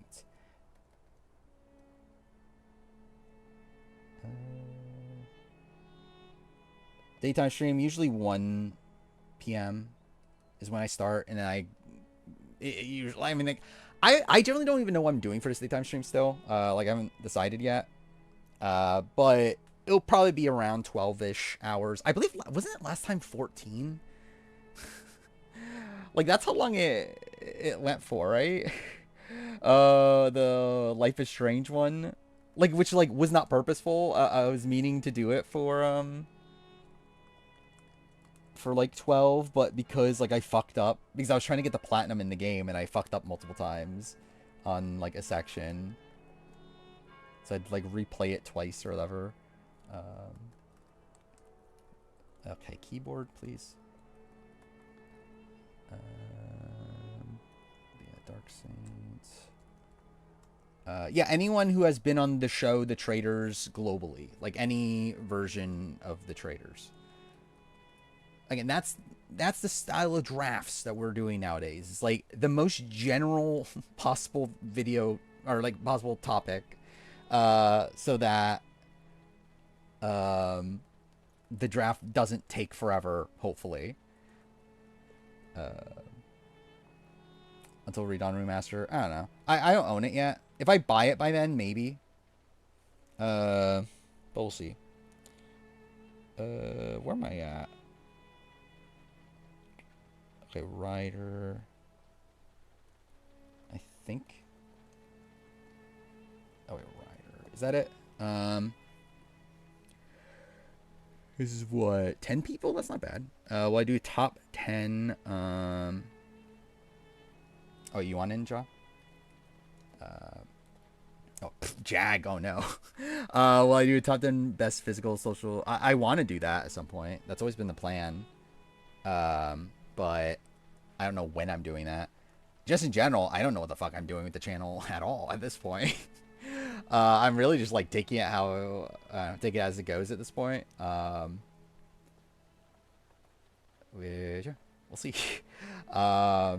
[SPEAKER 1] Daytime stream usually 1 p.m. is when I start, and then I mean, like, I generally don't even know what I'm doing for this daytime stream still. Like I haven't decided yet. But it'll probably be around 12-ish hours. I believe, wasn't it last time 14? Like that's how long it went for, right? The Life is Strange one. Like, which, like, was not purposeful. I was meaning to do it for like, 12, but because, like, I fucked up. Because I was trying to get the platinum in the game, and I fucked up multiple times on, like, a section. So I'd, like, replay it twice or whatever. Okay, keyboard, please. Yeah, Dark Saints. Yeah, anyone who has been on the show, The Traders, globally. Like, any version of The Traders. Again, that's that's the style of drafts that we're doing nowadays. It's like the most general possible video or like possible topic, so that um, the draft doesn't take forever. Hopefully, until Redone Remaster. I don't know. I don't own it yet. If I buy it by then, maybe. But we'll see. Where am I at? Okay, Rider. I think. Oh wait, Rider. Is that it? This is what, 10 people? That's not bad. Well, I do top 10. Oh, you want Ninja? Oh, Jag. Oh no. Well, I do top 10 best physical social. I want to do that at some point. That's always been the plan. But I don't know when I'm doing that. Just in general, I don't know what the fuck I'm doing with the channel at all at this point. I'm really just like taking it take it as it goes at this point. We'll see. I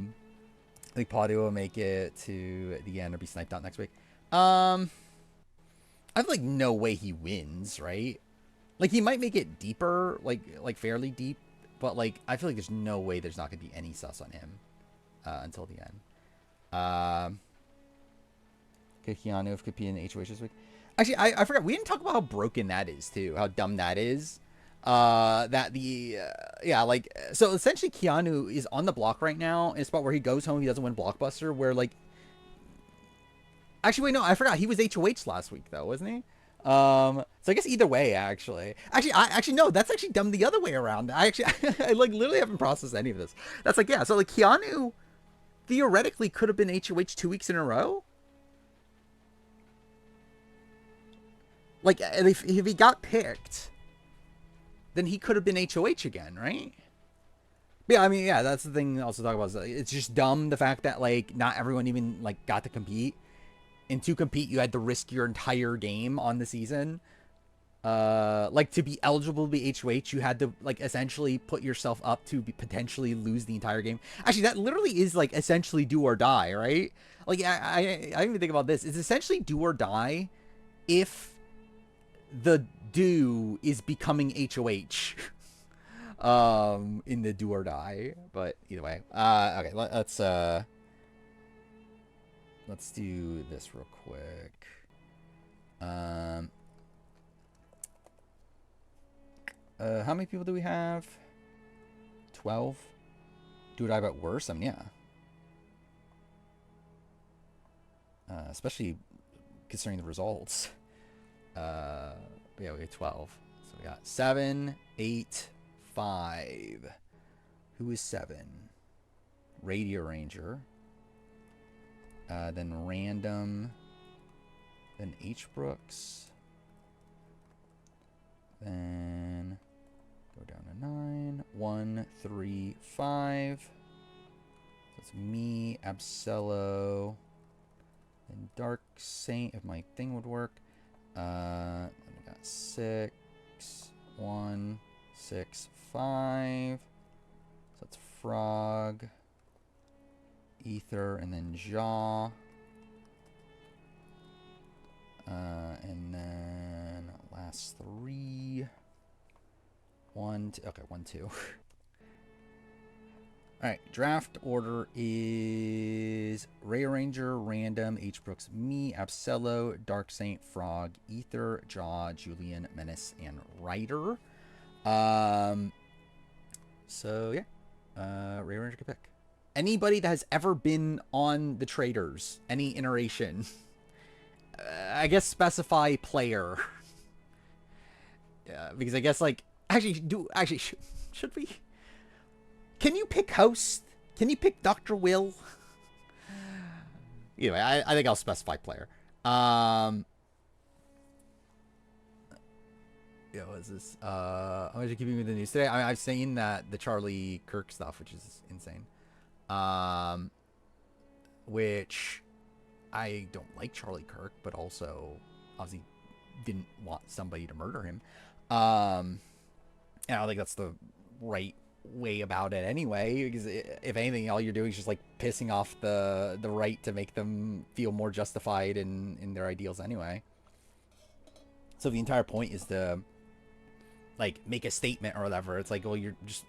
[SPEAKER 1] think Pawdy will make it to the end or be sniped out next week. I have like no way he wins, right? Like he might make it deeper, like fairly deep, but like I feel like there's no way there's not gonna be any sus on him until the end. Could Keanu could be in HOH this week? Actually, I forgot. We didn't talk about how broken that is too. How dumb that is. That the yeah, like so essentially Keanu is on the block right now in a spot where he goes home, he doesn't win Blockbuster. Where like, actually wait, no, I forgot. He was HOH last week though, wasn't he? So I guess either way, actually, no, that's actually dumb the other way around. I like literally haven't processed any of this. That's like, yeah, so like Keanu theoretically could have been HOH 2 weeks in a row. Like if he got picked, then he could have been HOH again, right? Yeah, I mean, yeah, that's the thing. Also talk about it's just dumb the fact that like not everyone even like got to compete. And to compete, you had to risk your entire game on the season. Like to be eligible to be HOH, you had to like essentially put yourself up to potentially lose the entire game. Actually, that literally is like essentially do or die, right? Like I didn't even think about this. It's essentially do or die if the do is becoming HOH. In the do or die. But either way, okay, let's do this real quick. How many people do we have? 12. Do or die but worse? I mean, yeah. Especially considering the results. Yeah, we have 12. So we got 7, 8, 5. Who is 7? Radio Ranger. Then Random. Then H. Brooks. Then go down to 9. 1, 3, 5. So it's me, Absello, and Dark Saint, if my thing would work. Then we got 6, 1, 6, 5. So that's Frog, Ether, and then Jaw. And then last 3. 1, 2. Okay, 1, 2. Alright, draft order is Ray Ranger, Random, H. Brooks, me, Absello, Dark Saint, Frog, Ether, Jaw, Julian, Menace, and Ryder. So yeah, Ray Ranger can pick. Anybody that has ever been on the traders, any iteration, I guess specify player. Yeah, because I guess like should we? Can you pick host? Can you pick Dr. Will? Anyway, I think I'll specify player. Yeah, what is this? I'm going to keep you with the news today. I've seen that the Charlie Kirk stuff, which is insane. Which I don't like Charlie Kirk, but also obviously didn't want somebody to murder him. And I don't think that's the right way about it anyway, because if anything, all you're doing is just like pissing off the right to make them feel more justified in their ideals anyway. So the entire point is to like make a statement or whatever. It's like, well, you're just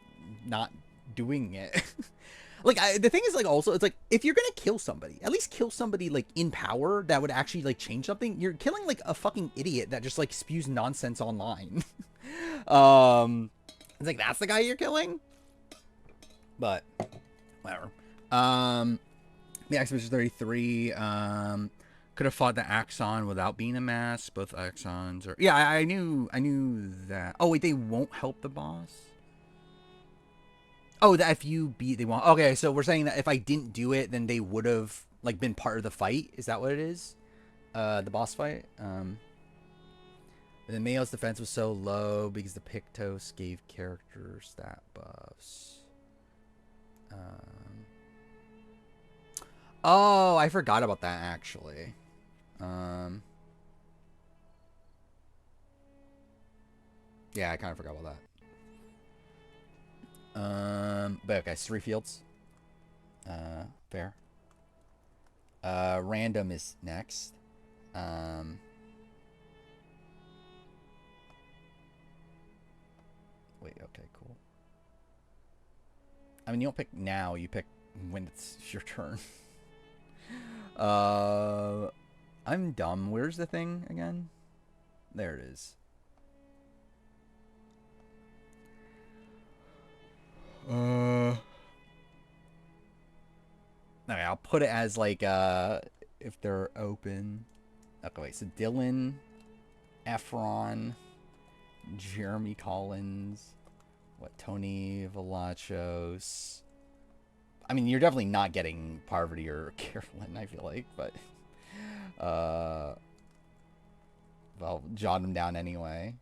[SPEAKER 1] not doing it. Like the thing is, like, also, it's like, if you're gonna kill somebody, at least kill somebody like in power that would actually like change something. You're killing like a fucking idiot that just like spews nonsense online. It's like, that's the guy you're killing. But whatever. The Expedition 33 could have fought the Axon without being a mask. Both Axons are, yeah, I knew that. Oh wait, they won't help the boss. Oh, that if you beat, they won't. Okay, so we're saying that if I didn't do it, then they would have like been part of the fight. Is that what it is? The boss fight. The Mayo's defense was so low because the Pictos gave character stat buffs. Oh, I forgot about that actually. Yeah, I kind of forgot about that. But okay, 3 fields. Fair. Random is next. Wait, okay, cool. I mean, you don't pick now, you pick when it's your turn. I'm dumb. Where's the thing again? There it is. Okay, I'll put it as like if they're open. Okay, wait. So Dylan, Efron, Jeremy Collins, what, Tony Velachos. I mean, you're definitely not getting Parvati or Carolyn, I feel like, but I'll jot them down anyway.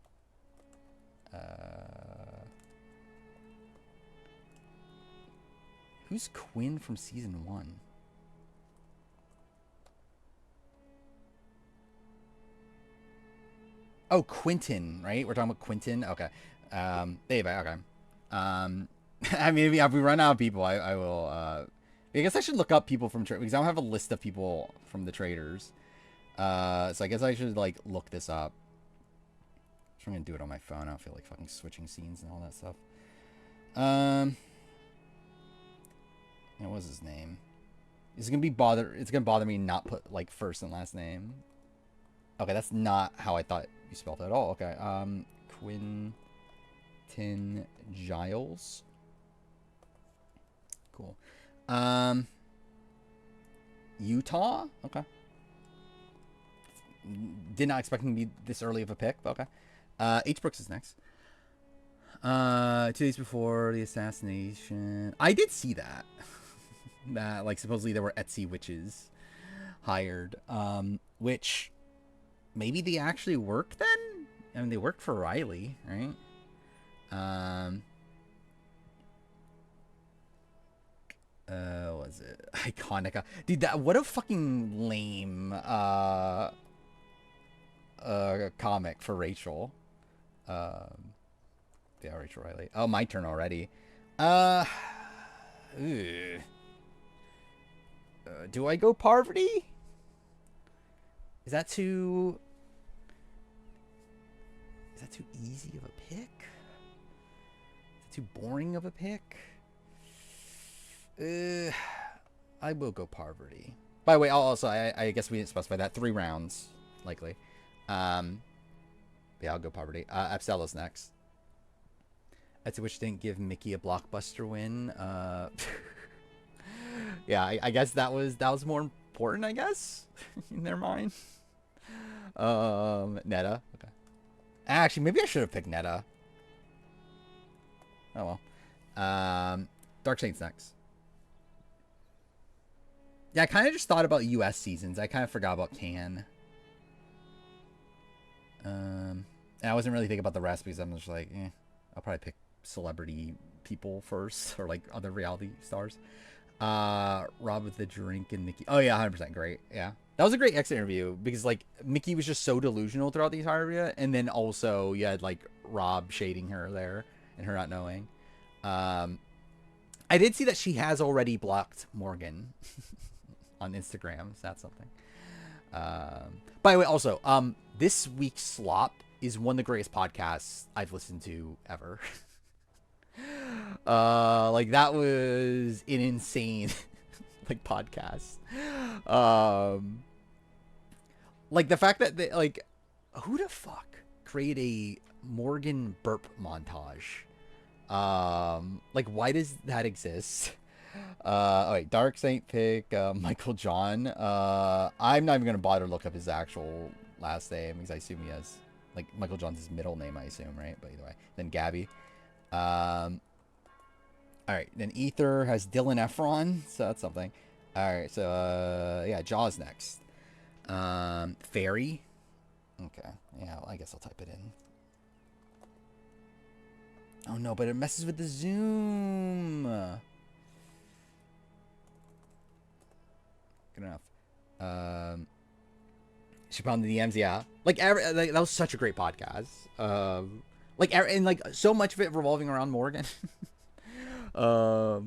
[SPEAKER 1] Who's Quinn from season 1? Oh, Quentin, right? We're talking about Quentin. Okay. Anyway, okay. I mean, if we run out of people, I will. I guess I should look up people from because I don't have a list of people from the traders. So I guess I should like look this up. I'm gonna do it on my phone. I don't feel like fucking switching scenes and all that stuff. What was his name? It's gonna bother me not put like first and last name. Okay, that's not how I thought you spelled it at all. Okay, Quintin Giles. Cool. Utah. Okay. Did not expect him to be this early of a pick, but okay. H. Brooks is next. 2 days before the assassination, I did see that. That like supposedly there were Etsy witches hired, which maybe they actually worked then. I mean, they worked for Riley, right? Was it Iconica? Dude, that what a fucking lame comic for Rachel. Yeah, Rachel Riley. Oh, my turn already. Do I go Parvati? Is that too easy of a pick? Is that too boring of a pick? I will go Parvati. By the way, also I guess we didn't specify that. 3 rounds, likely. Yeah, I'll go Parvati. Abstella's next. That's which didn't give Mickey a blockbuster win. Yeah, I guess that was more important, I guess, in their mind. Netta. Okay. Actually, maybe I should have picked Netta. Oh well. Dark Saints next. Yeah, I kind of just thought about US seasons. I kind of forgot about Can. And I wasn't really thinking about the rest because I'm just like, I'll probably pick celebrity people first or like other reality stars. Rob with the drink and Mickey. Oh yeah, 100% great. Yeah, that was a great exit interview because like Mickey was just so delusional throughout the entire interview, and then also you had like Rob shading her there and her not knowing. I did see that she has already blocked Morgan on Instagram. Is that something? By the way, also, this week's Slop is one of the greatest podcasts I've listened to ever. Like that was an insane like podcast. Like the fact that they, like, who the fuck create a Morgan burp montage? Like why does that exist? Oh wait, Dark Saint pick Michael John. I'm not even gonna bother to look up his actual last name because I assume he has like Michael John's his middle name, I assume, right? But either way, then Gabby. All right, then Ether has Dylan Efron, so that's something. All right, so yeah, Jaws next. Fairy. Okay, yeah, well, I guess I'll type it in. Oh no, but it messes with the zoom. Good enough. She found the DMs, yeah. Like, like that was such a great podcast. Like, and like so much of it revolving around Morgan. Or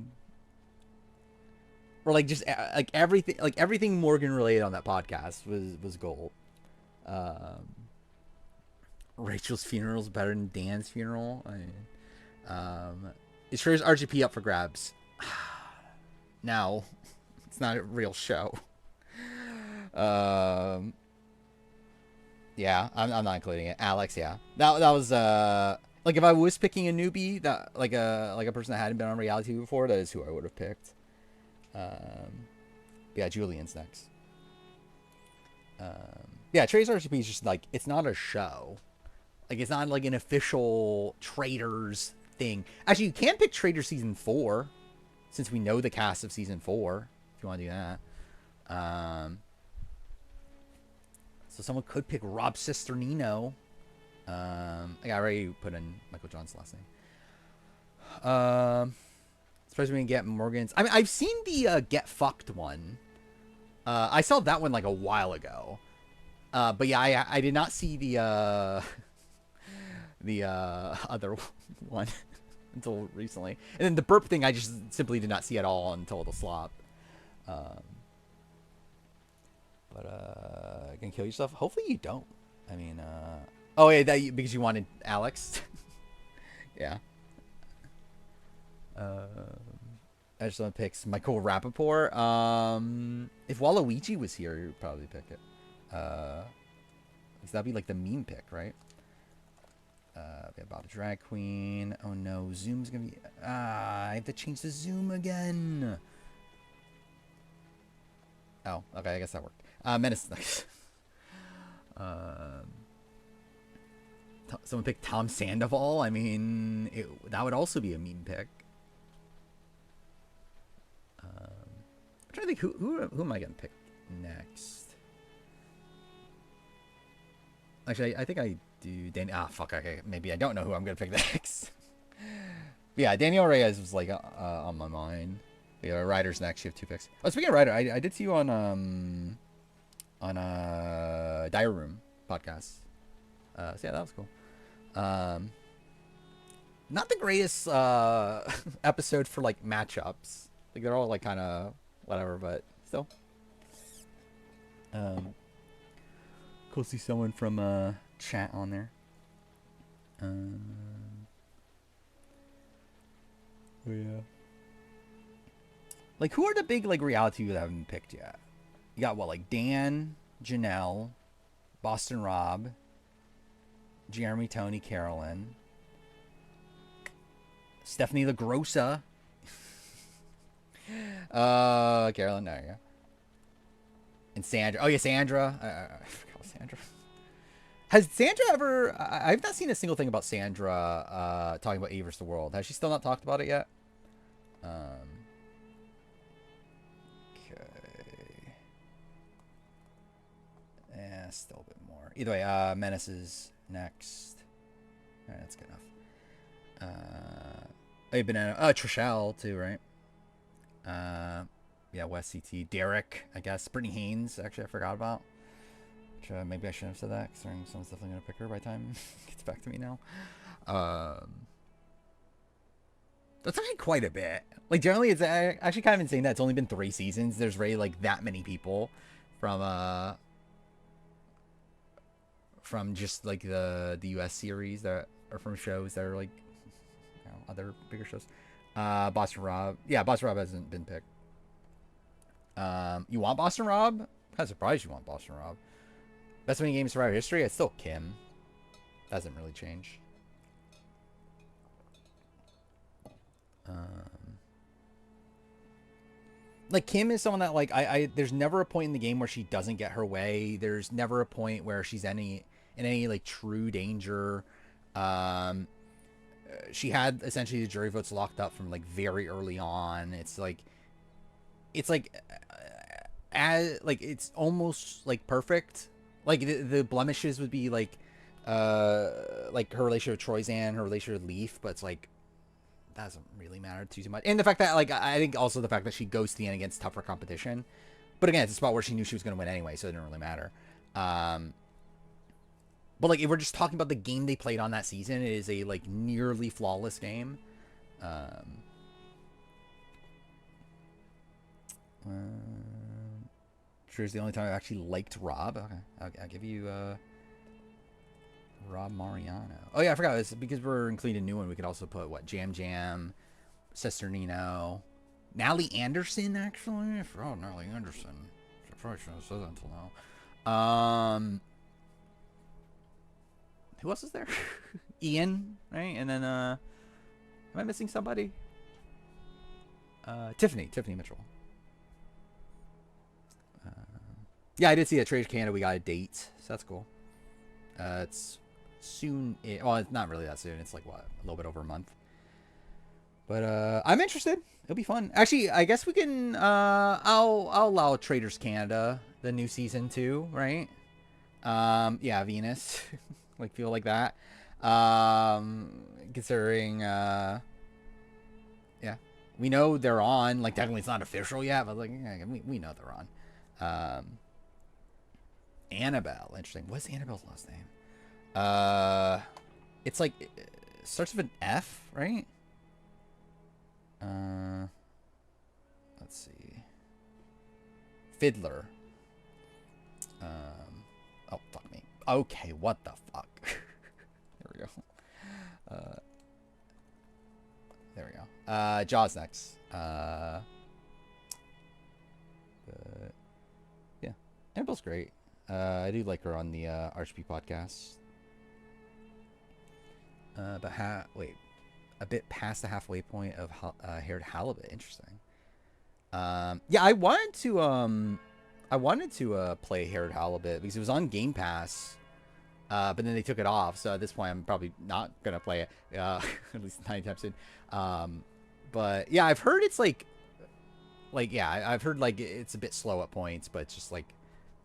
[SPEAKER 1] like just like everything Morgan related on that podcast was gold. Rachel's funeral is better than Dan's funeral. Is Shredder's RGP up for grabs? No, it's not a real show. Yeah, I'm not including it. Alex, yeah, that was like if I was picking a newbie that like a person that hadn't been on reality TV before, that is who I would have picked. Yeah, Julian's next. Yeah, Trader's RGP is just like, it's not a show. Like, it's not like an official Traders thing. Actually, you can pick Trader Season 4, since we know the cast of Season 4, if you want to do that. So someone could pick Rob Cisternino. I already put in Michael John's last name. Especially when you get Morgan's. I mean, I've seen the Get Fucked one. I saw that one like a while ago. But yeah, I did not see the other one until recently. And then the burp thing, I just simply did not see at all until the slop. But gonna kill yourself? Hopefully you don't. I mean, oh yeah, because you wanted Alex. Yeah. I just want to pick Michael Rappaport. If Waluigi was here, you'd probably pick it. Because that'd be like the meme pick, right? We have Bob the Drag Queen. Oh no, Zoom's gonna be. I have to change the Zoom again. Oh, okay, I guess that worked. Menace next. Someone picked Tom Sandoval. I mean, that would also be a meme pick. I'm trying to think who am I gonna pick next? Actually, I think I do. Fuck. Okay, maybe I don't know who I'm gonna pick next. Yeah, Daniel Reyes was like on my mind. Yeah, Ryder's next. You have 2 picks. Oh, speaking of Ryder, I did see you on Dire Room podcast. So yeah, that was cool. Not the greatest episode for like matchups. Like they're all like kind of whatever, but still. Cool to see someone from chat on there. Oh yeah. Like, who are the big like reality that haven't been picked yet? You got what, like Dan, Janelle, Boston Rob, Jeremy, Tony, Carolyn, Stephanie LaGrossa. Carolyn, there you go. And Sandra. Oh yeah, Sandra. I forgot Sandra. Has Sandra ever? I've not seen a single thing about Sandra talking about Avers the World. Has she still not talked about it yet? Okay. Yeah, still a bit more. Either way, Menace is next. All right, that's good enough. Hey, Banana. Trishelle too, right? Yeah, West CT. Derek, I guess. Brittany Haynes, actually, I forgot about. Which, maybe I shouldn't have said that, considering someone's definitely going to pick her by the time it gets back to me now. That's actually quite a bit. Like generally, it's actually kind of insane that it's only been 3 seasons. There's already like that many people from just like the U.S. series that are from shows that are like other bigger shows. Boston Rob, yeah, Boston Rob hasn't been picked. You want Boston Rob? I'm kind of surprised you want Boston Rob. Best winning game in Survivor history? It's still Kim. Doesn't really change. Like Kim is someone that like I there's never a point in the game where she doesn't get her way. There's never a point where she's in any like true danger. She had essentially the jury votes locked up from like very early on. It's like as like it's almost like perfect. Like the blemishes would be like her relationship with Troyzan, her relationship with Leaf, but it's like that doesn't really matter too much. And the fact that like I think also the fact that she goes to the end against tougher competition. But again, it's a spot where she knew she was going to win anyway, so it didn't really matter. But like if we're just talking about the game they played on that season, it is a like nearly flawless game. Sure is the only time I've actually liked Rob. Okay, I'll give you Rob Mariano. Oh yeah, I forgot. It's because we're including a new one. We could also put what Jam Jam, Sister Nino, Nally Anderson. Actually, I forgot Nally Anderson. I probably shouldn't have said that until now. Who else is there? Ian, right? And then am I missing somebody? Tiffany Mitchell. Yeah, I did see that Trader Canada. We got a date, so that's cool. It's soon. Well, it's not really that soon. It's like what, a little bit over a month. But I'm interested. It'll be fun. Actually, I guess we can. I'll allow Traders Canada the new season too, right? Yeah, Venus, like feel like that. Considering, yeah, we know they're on. Like technically, it's not official yet, but like yeah, we know they're on. Annabelle, interesting. What's Annabelle's last name? It's like it starts with an F, right? Let's see. Fiddler. Oh fuck me. Okay, what the fuck? There we go. There we go. Jaws next. But yeah, Annabelle's great. I do like her on the RHP podcast. But a bit past the halfway point of haired halibut. Interesting. Yeah, I wanted to play haired halibut because it was on Game Pass. But then they took it off, so at this point I'm probably not gonna play it. At least 9 times soon. But yeah, I've heard it's like yeah, I've heard like it's a bit slow at points, but it's just like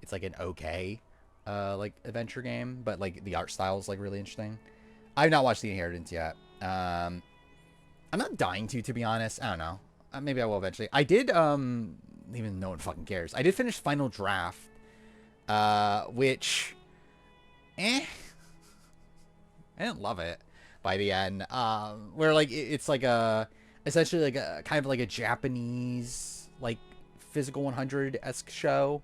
[SPEAKER 1] it's like an okay like adventure game, but like the art style is like really interesting. I've not watched The Inheritance yet. I'm not dying to be honest. I don't know. Maybe I will eventually. I did even no one fucking cares. I did finish Final Draft, which I didn't love it by the end. Where like it's like a essentially like a kind of like a Japanese like Physical 100-esque show.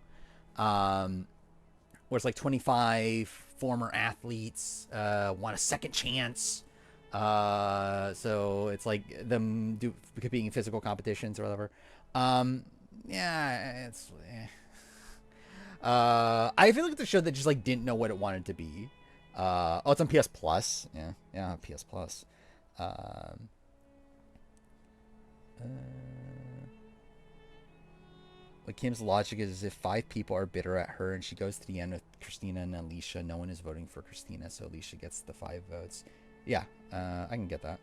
[SPEAKER 1] Where it's like 25 former athletes want a second chance. So it's like them competing in physical competitions or whatever. Yeah, it's. I feel like it's a show that just like didn't know what it wanted to be. Oh, it's on PS Plus. Yeah, PS Plus. What Kim's logic is if 5 people are bitter at her and she goes to the end with Christina and Alicia, no one is voting for Christina, so Alicia gets the 5 votes. Yeah, I can get that.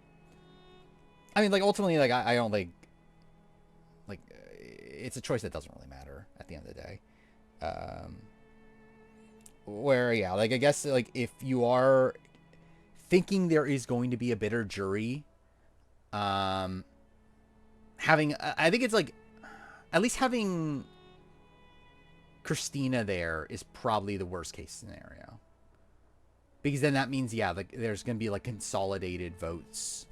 [SPEAKER 1] I mean, like, ultimately, like, I don't, like, it's a choice that doesn't really matter at the end of the day. Where, yeah, like, I guess, like, if you are thinking there is going to be a bitter jury, I think it's, like, at least having Christina there is probably the worst case scenario. Because then that means, yeah, like, there's going to be, like, consolidated votes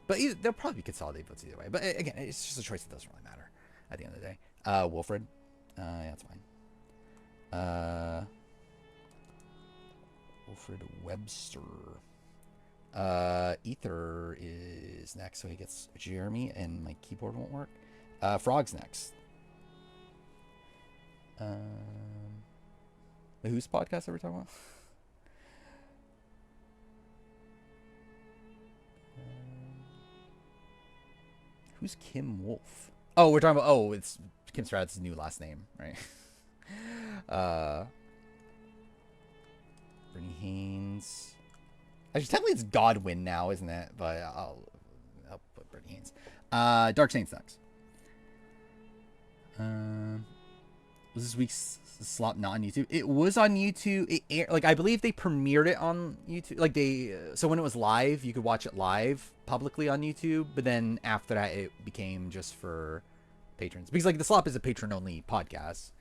[SPEAKER 1] But they'll probably be consolidated votes either way. But again, it's just a choice that doesn't really matter at the end of the day. Wilfred. Yeah, that's fine. Wilfred Webster. Ether is next, so he gets Jeremy, and my keyboard won't work. Frog's next. Whose podcast are we talking about? Who's Kim Wolf? Oh, we're talking about. Oh, it's Kim Stratton's new last name, right? Brittany Haynes. Actually, technically it's Godwin now, isn't it? But I'll put Brittany Haynes. Dark Saints next. Was this week's slot not on YouTube? It was on YouTube. Like I believe they premiered it on YouTube. Like so when it was live, you could watch it live publicly on YouTube. But then after that, it became just for patrons because like the Slop is a patron only podcast.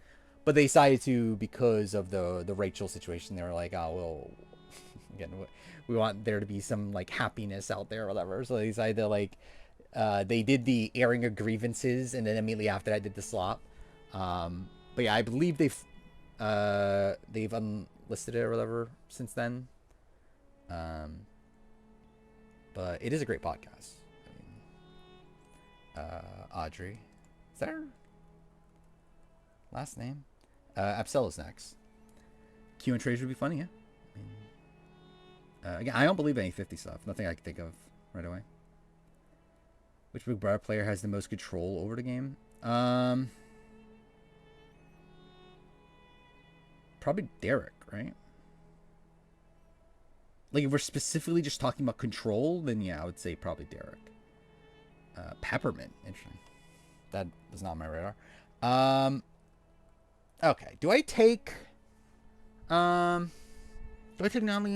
[SPEAKER 1] But they decided to, because of the Rachel situation, they were like, oh well, again, we want there to be some like happiness out there or whatever. So they decided to like they did the airing of grievances, and then immediately after that did the Slop. But yeah, I believe they've unlisted it or whatever since then. But it is a great podcast. I mean, Audrey, is that her last name? Absella's next. Q and trades would be funny, yeah. I mean, again, I don't believe any 50 stuff. Nothing I can think of right away. Which Big Brother player has the most control over the game? Probably Derek, right? Like, if we're specifically just talking about control, then yeah, I would say probably Derek. Peppermint, interesting. That was not on my radar. Okay, do I take Natalie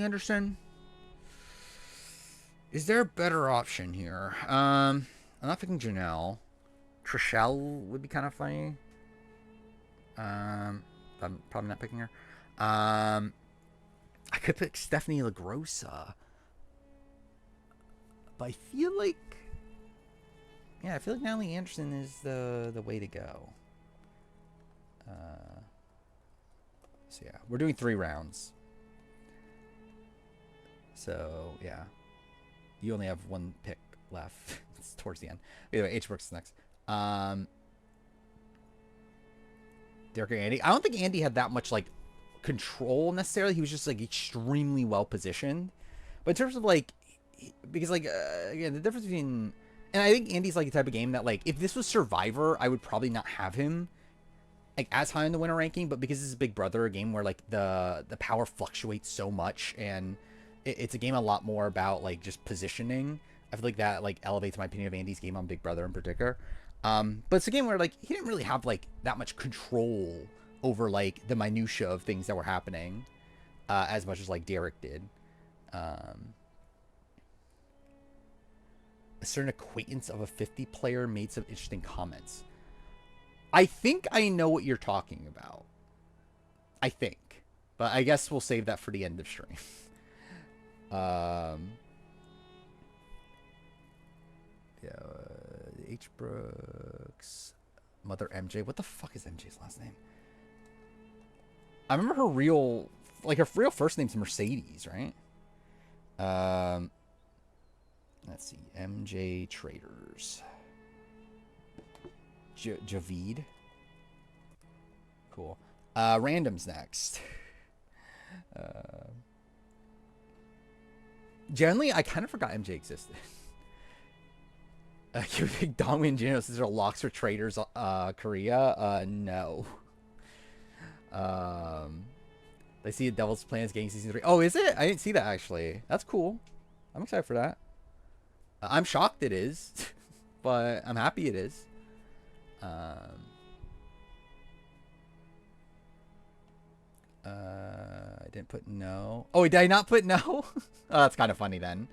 [SPEAKER 1] Anderson? Is there a better option here? I'm not thinking Janelle. Trishelle would be kind of funny. I'm probably not picking her. I could pick Stephanie LaGrossa. But I feel like Natalie Anderson is the way to go. So yeah, we're doing 3 rounds. So yeah, you only have 1 pick left. It's towards the end. Either way, H Brooks next. Derek or Andy. I don't think Andy had that much like control necessarily. He was just like extremely well positioned. But in terms of like, because like again, the difference between, and I think Andy's like the type of game that like if this was Survivor, I would probably not have him like as high in the winner ranking. But because this is Big Brother, a game where like the power fluctuates so much, and it's a game a lot more about like just positioning. I feel like that like elevates my opinion of Andy's game on Big Brother in particular. But it's a game where like he didn't really have like that much control over like the minutia of things that were happening, as much as like Derek did. A certain acquaintance of a 50 player made some interesting comments. I think I know what you're talking about. I think, but I guess we'll save that for the end of stream. Yeah, H Brooks, Mother MJ. What the fuck is MJ's last name? I remember her real first name's Mercedes, right? Let's see, MJ Traders. Javid. Cool. Randoms next. Generally, I kind of forgot MJ existed. You think Dongwon Jin is there locks for traders Korea? No. They see the Devil's Plans getting season 3. Oh, is it? I didn't see that actually. That's cool. I'm excited for that. I'm shocked it is, but I'm happy it is. I didn't put no. Oh, did I not put no? Oh, that's kind of funny then.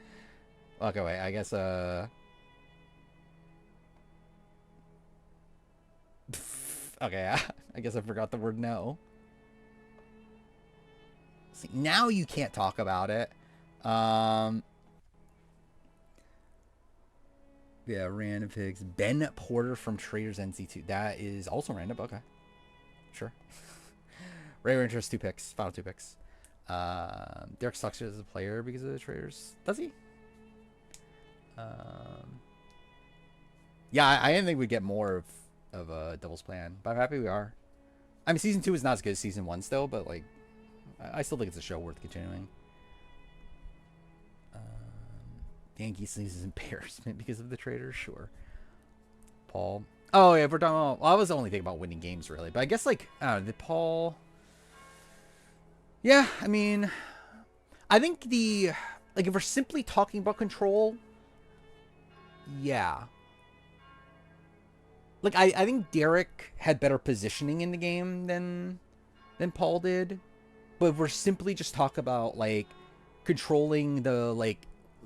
[SPEAKER 1] Okay, wait. I guess okay, I guess I forgot the word no. See, now you can't talk about it. Yeah, random picks. Ben Porter from Traders NC2. That is also random. Okay. Sure. Ray interest 2 picks. Final 2 picks. Derek sucks as a player because of the Traders. Does he? Yeah, I didn't think we'd get more of a doubles plan, but I'm happy we are. I mean, season 2 is not as good as season 1 still, but like, I still think it's a show worth continuing. Yankees is embarrassment because of the Traders, sure. Paul. Oh yeah, if we're talking about, well, I was only thinking about winning games really, but I guess like, I don't know, the Paul. Yeah, I mean, I think like if we're simply talking about control, yeah. Like I think Derek had better positioning in the game than Paul did, but if we're simply just talk about like controlling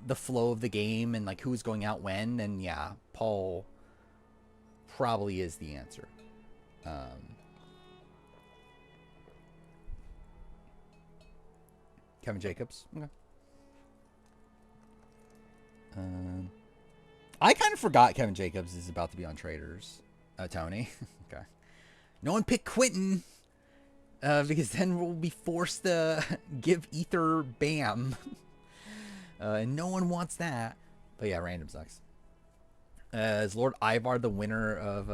[SPEAKER 1] the flow of the game and like who's going out when, then yeah, Paul probably is the answer. Kevin Jacobs. Okay. I kind of forgot Kevin Jacobs is about to be on Traders. Tony. Okay. No one picked Quentin. Because then we'll be forced to give Ether Bam. And no one wants that. But yeah, random sucks. Is Lord Ivar the winner of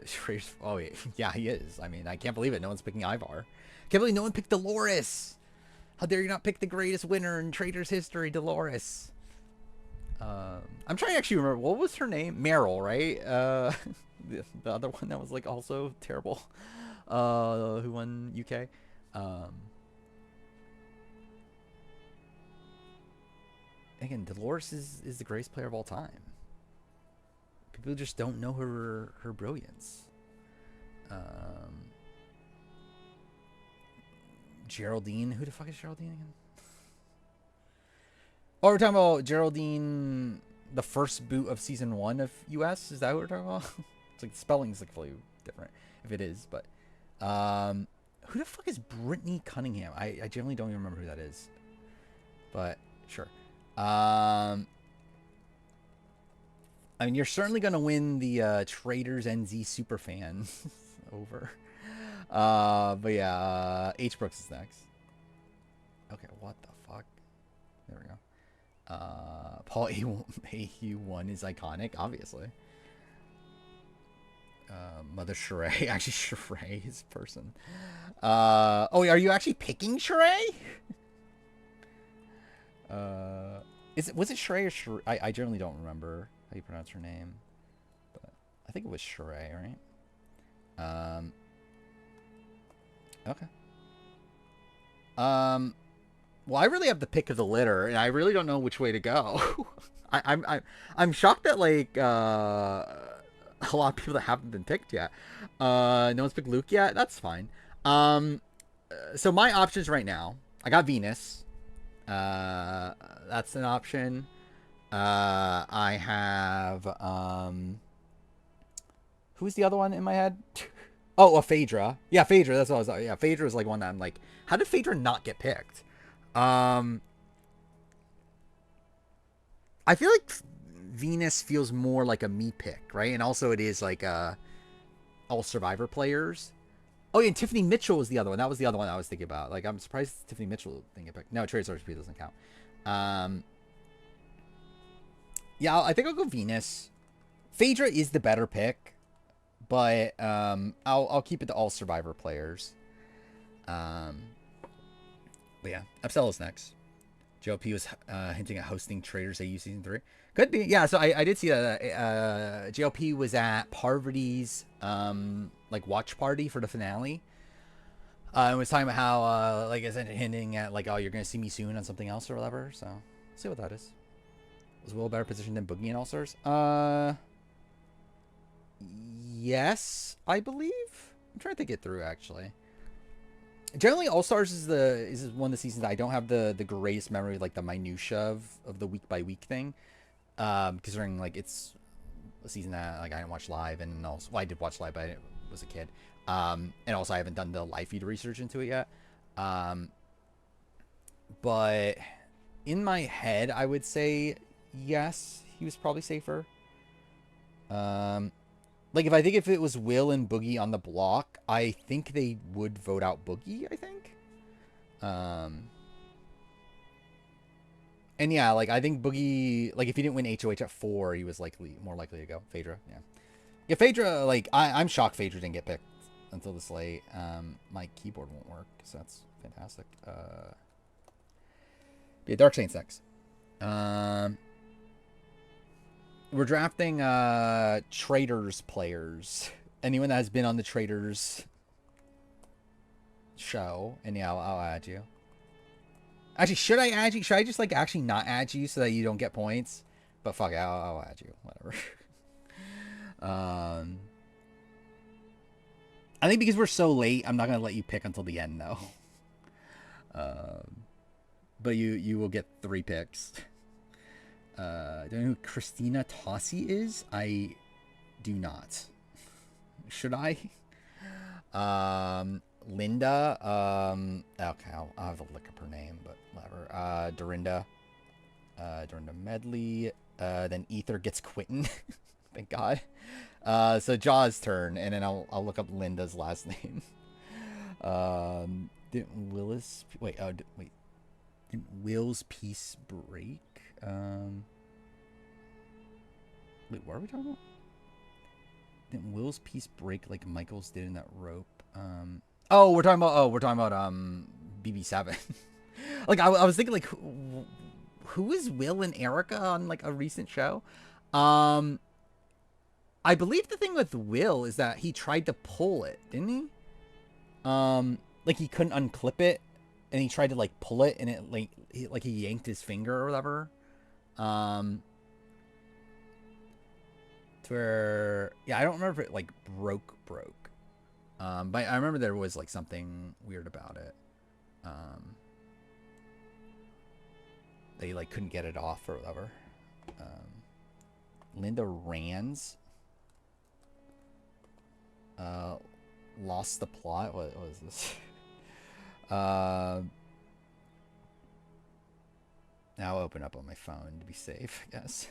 [SPEAKER 1] Traders? Oh yeah, he is. I mean, I can't believe it. No one's picking Ivar. Can't believe no one picked Dolores. How dare you not pick the greatest winner in Traders history, Dolores? I'm trying to actually remember, what was her name? Meryl, right? The other one that was like also terrible. Who won UK? Again, Dolores is the greatest player of all time. People just don't know her brilliance. Geraldine. Who the fuck is Geraldine again? Oh, we're talking about Geraldine, the first boot of season 1 of US. Is that what we're talking about? It's like the spelling's like fully different if it is, but who the fuck is Brittany Cunningham? I generally don't even remember who that is, but sure. I mean, you're certainly gonna win the Traders NZ Superfan over. But yeah, H Brooks is next. Okay, what the fuck? There we go. Paul AU1 is iconic, obviously. Mother Sheree. Actually, Sheree is a person. Oh, are you actually picking Sheree? Was it Sheree or Sheree? I generally don't remember how you pronounce her name, but I think it was Sheree, right? Okay. Well, I really have the pick of the litter, and I really don't know which way to go. I'm shocked that like a lot of people that haven't been picked yet. No one's picked Luke yet. That's fine. So my options right now, I got Venus. That's an option. I have who's the other one in my head? Oh, a Phaedra. Yeah, Phaedra. That's what I was. Yeah, Phaedra is like one that I'm like, how did Phaedra not get picked? I feel like Venus feels more like a me pick, right? And also it is like all Survivor players. Oh, yeah, and Tiffany Mitchell was the other one. That was the other one I was thinking about. Like, I'm surprised Tiffany Mitchell didn't get picked. No, Trace RSP doesn't count. Yeah, I think I'll go Venus. Phaedra is the better pick, but I'll keep it to all Survivor players. But yeah, Upsella's next. Joe P was hinting at hosting Traders AU Season 3. Could be. Yeah, so I did see that JLP was at Parvati's like watch party for the finale. And was talking about how like is hinting at like, oh, you're gonna see me soon on something else or whatever. So see what that is. Was Will better positioned than Boogie and All Stars? Yes, I believe. I'm trying to think it through actually. Generally, All Stars is one of the seasons that I don't have the greatest memory, like the minutia of the week by week thing. Considering like it's a season that like I didn't watch live, and also I did watch live, but I was a kid. And also I haven't done the live feed research into it yet. But in my head, I would say yes, he was probably safer. Like, I think if it was Will and Boogie on the block, I think they would vote out Boogie, I think. And yeah, like, I think Boogie, like, if he didn't win HOH at 4, he was more likely to go. Phaedra, yeah. Yeah, Phaedra, like, I'm shocked Phaedra didn't get picked until this late. My keyboard won't work, so that's fantastic. Yeah, Dark Saints next. We're drafting Traders players. Anyone that has been on the Traders show. And yeah, I'll add you. Actually, should I add you? Should I just, like, actually not add you so that you don't get points? But fuck it, I'll add you. Whatever. I think because we're so late, I'm not going to let you pick until the end, though. But you will get 3 picks. Do you know who Christina Tossi is? I do not. Should I? Linda. Okay, I'll have a look up her name, but whatever. Dorinda. Dorinda Medley. Then Ether gets Quentin. Thank God. So Jaw's turn, and then I'll look up Linda's last name. Didn't Willis? Wait. Wait. Didn't Will's piece break? Wait, what are we talking about? Didn't Will's piece break like Michael's did in that rope? We're talking about BB7. Like I was thinking, like, who is Will and Erica on, like, a recent show? I believe the thing with Will is that he tried to pull it, didn't he? Like, he couldn't unclip it, and he tried to, like, pull it, and it, like he yanked his finger or whatever. To where, yeah, I don't remember if it, like, broke. But I remember there was, like, something weird about it. They, like, couldn't get it off or whatever. Linda Rands. Lost the plot. What is this? Now I'll open up on my phone to be safe, I guess.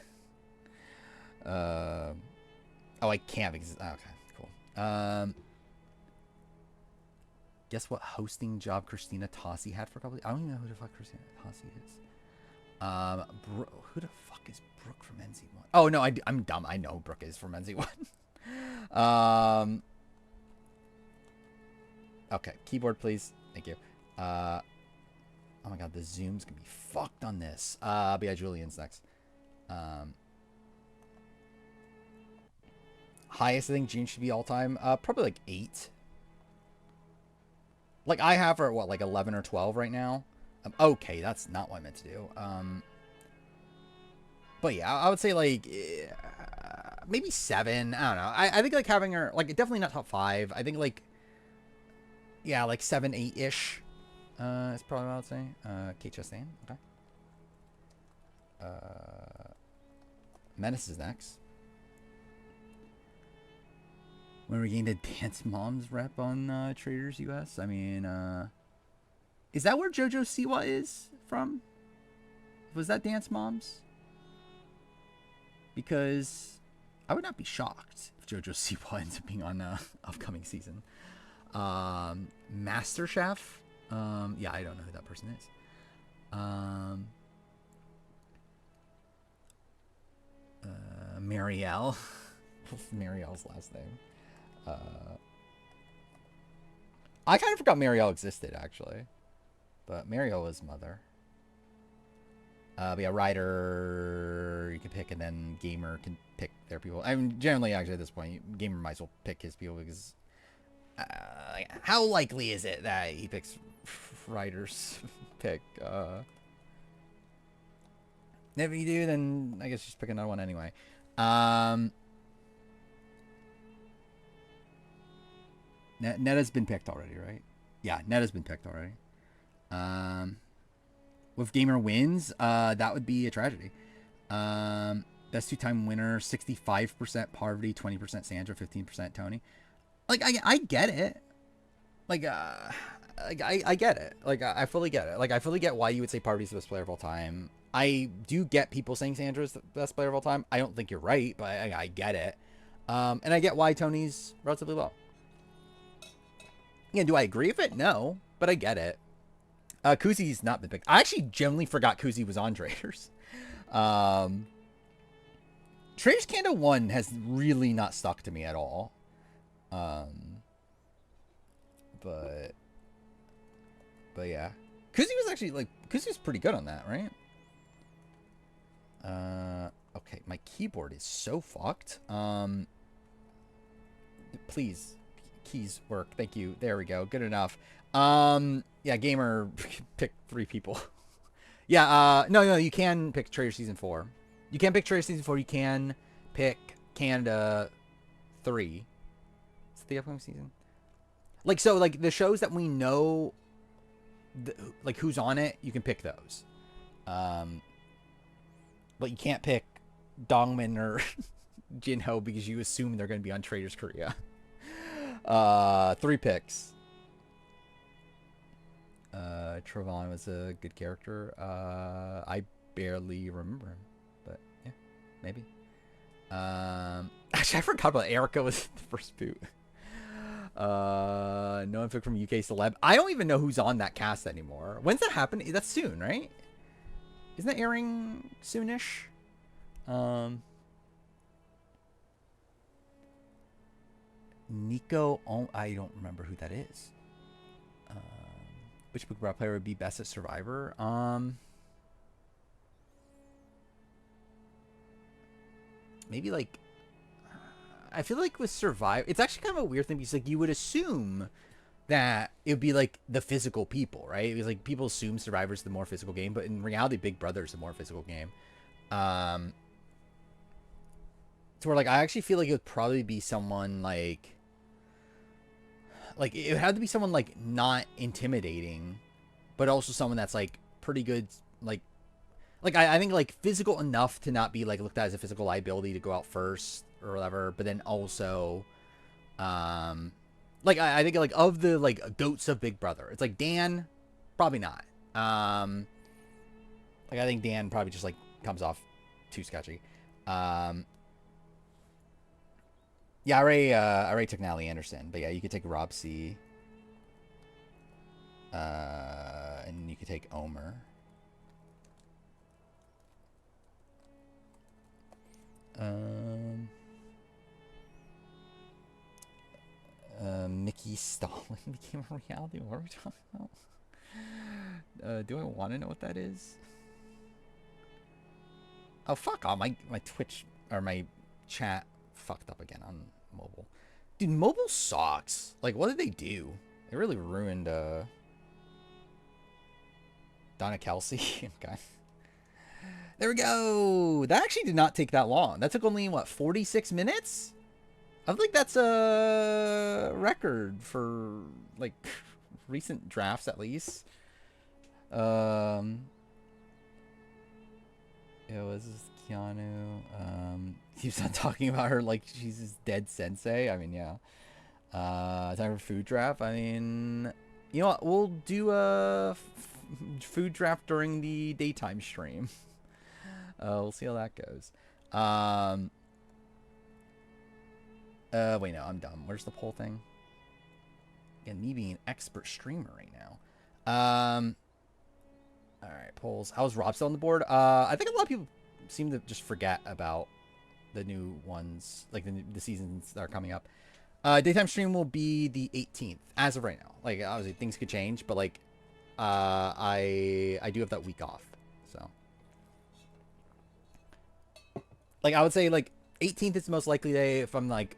[SPEAKER 1] Oh, I can't because... Okay, cool. Guess what hosting job Christina Tossi had for a couple of... I don't even know who the fuck Christina Tossi is. Who the fuck is Brooke from NZ1? Oh, no, I'm dumb. I know who Brooke is from NZ1. Okay, keyboard, please. Thank you. Oh my god, the zoom's gonna be fucked on this. But yeah, Julian's next. Highest I think June should be all time. Probably like 8. Like, I have her at what, like 11 or 12 right now. Okay, that's not what I meant to do. But yeah, I would say like maybe 7. I don't know. I think like having her, like, definitely not top 5. I think like, yeah, like 7, 8-ish. Is probably what I would say. Kate Chastain. Okay. Menace is next. When we gained a Dance Moms rep on Traders US. I mean, is that where JoJo Siwa is from? Was that Dance Moms? Because I would not be shocked if JoJo Siwa ends up being on upcoming season. Master Chef. Yeah, I don't know who that person is. Marielle. Marielle's last name. I kind of forgot Marielle existed, actually. But Marielle was mother. But yeah, Ryder you can pick, and then Gamer can pick their people. I mean, generally, actually, at this point, Gamer might as well pick his people, because how likely is it that he picks Ryder's pick? If you do, then I guess just pick another one anyway. Netta's been picked already, right? Yeah, Netta's been picked already. If Gamer wins, that would be a tragedy. Best 2-time winner, 65% Parvati, 20% Sandra, 15% Tony. Like, I get it. Like, I get it. Like, I fully get it. Like, I fully get why you would say Parvati's the best player of all time. I do get people saying Sandra's the best player of all time. I don't think you're right, but I get it. And I get why Tony's relatively low. Yeah, do I agree with it? No, but I get it. Kuzi's not been picked. I actually genuinely forgot Kuzi was on Traders. Um, Traders Canada 1 has really not stuck to me at all. But yeah. Kuzi was actually, like, Kuzi was pretty good on that, right? Okay, my keyboard is so fucked. Please, keys work. Thank you. There we go. Good enough. Yeah, gamer pick 3 people. Yeah, no, you can pick Trader Season 4. You can pick Trader Season 4. You can pick Canada 3. It's the upcoming season. Like, so, like, the shows that we know, like, who's on it, you can pick those. But you can't pick Dongmin or Jinho because you assume they're going to be on Traders Korea. 3 picks. Trovon was a good character. I barely remember him, but yeah, maybe. Actually, I forgot about Erica was the first boot. No one picked from UK Celeb. I don't even know who's on that cast anymore. When's that happening? That's soon, right? Isn't that airing soonish? Nico, I don't remember who that is. Which Big Brother player would be best at Survivor? Maybe like, I feel like with Survivor, it's actually kind of a weird thing because like you would assume that it would be like the physical people, right? It was like people assume Survivor's the more physical game, but in reality, Big Brother's the more physical game. So where like I actually feel like it would probably be someone like it would have to be someone like not intimidating, but also someone that's like pretty good, like I think like physical enough to not be like looked at as a physical liability to go out first or whatever, but then also like I think like of the like goats of Big Brother, it's like Dan, probably not. Like I think Dan probably just like comes off too sketchy. Yeah, I already took Natalie Anderson, but yeah, you could take Rob C. And you could take Omer. Mickey Stalin became a reality. What are we talking about? Do I want to know what that is? Oh, fuck off. My Twitch, or my chat fucked up again on mobile. Dude, mobile sucks. Like, what did they do? They really ruined, Donna Kelsey. Okay. There we go. That actually did not take that long. That took only, what, 46 minutes? I think that's a record for, like, recent drafts, at least. Yeah, was this Keanu? Keeps on talking about her like she's his dead sensei. I mean, yeah. Time for food draft. I mean, you know what? We'll do a food draft during the daytime stream. We'll see how that goes. Wait, no, I'm dumb. Where's the poll thing? Again, me being an expert streamer right now. All right, polls. How's Rob still on the board? I think a lot of people seem to just forget about the new ones, like the seasons that are coming up. Daytime stream will be the 18th, as of right now. Like, obviously, things could change, but, like, I do have that week off, so. Like, I would say, like, 18th is the most likely day. If I'm, like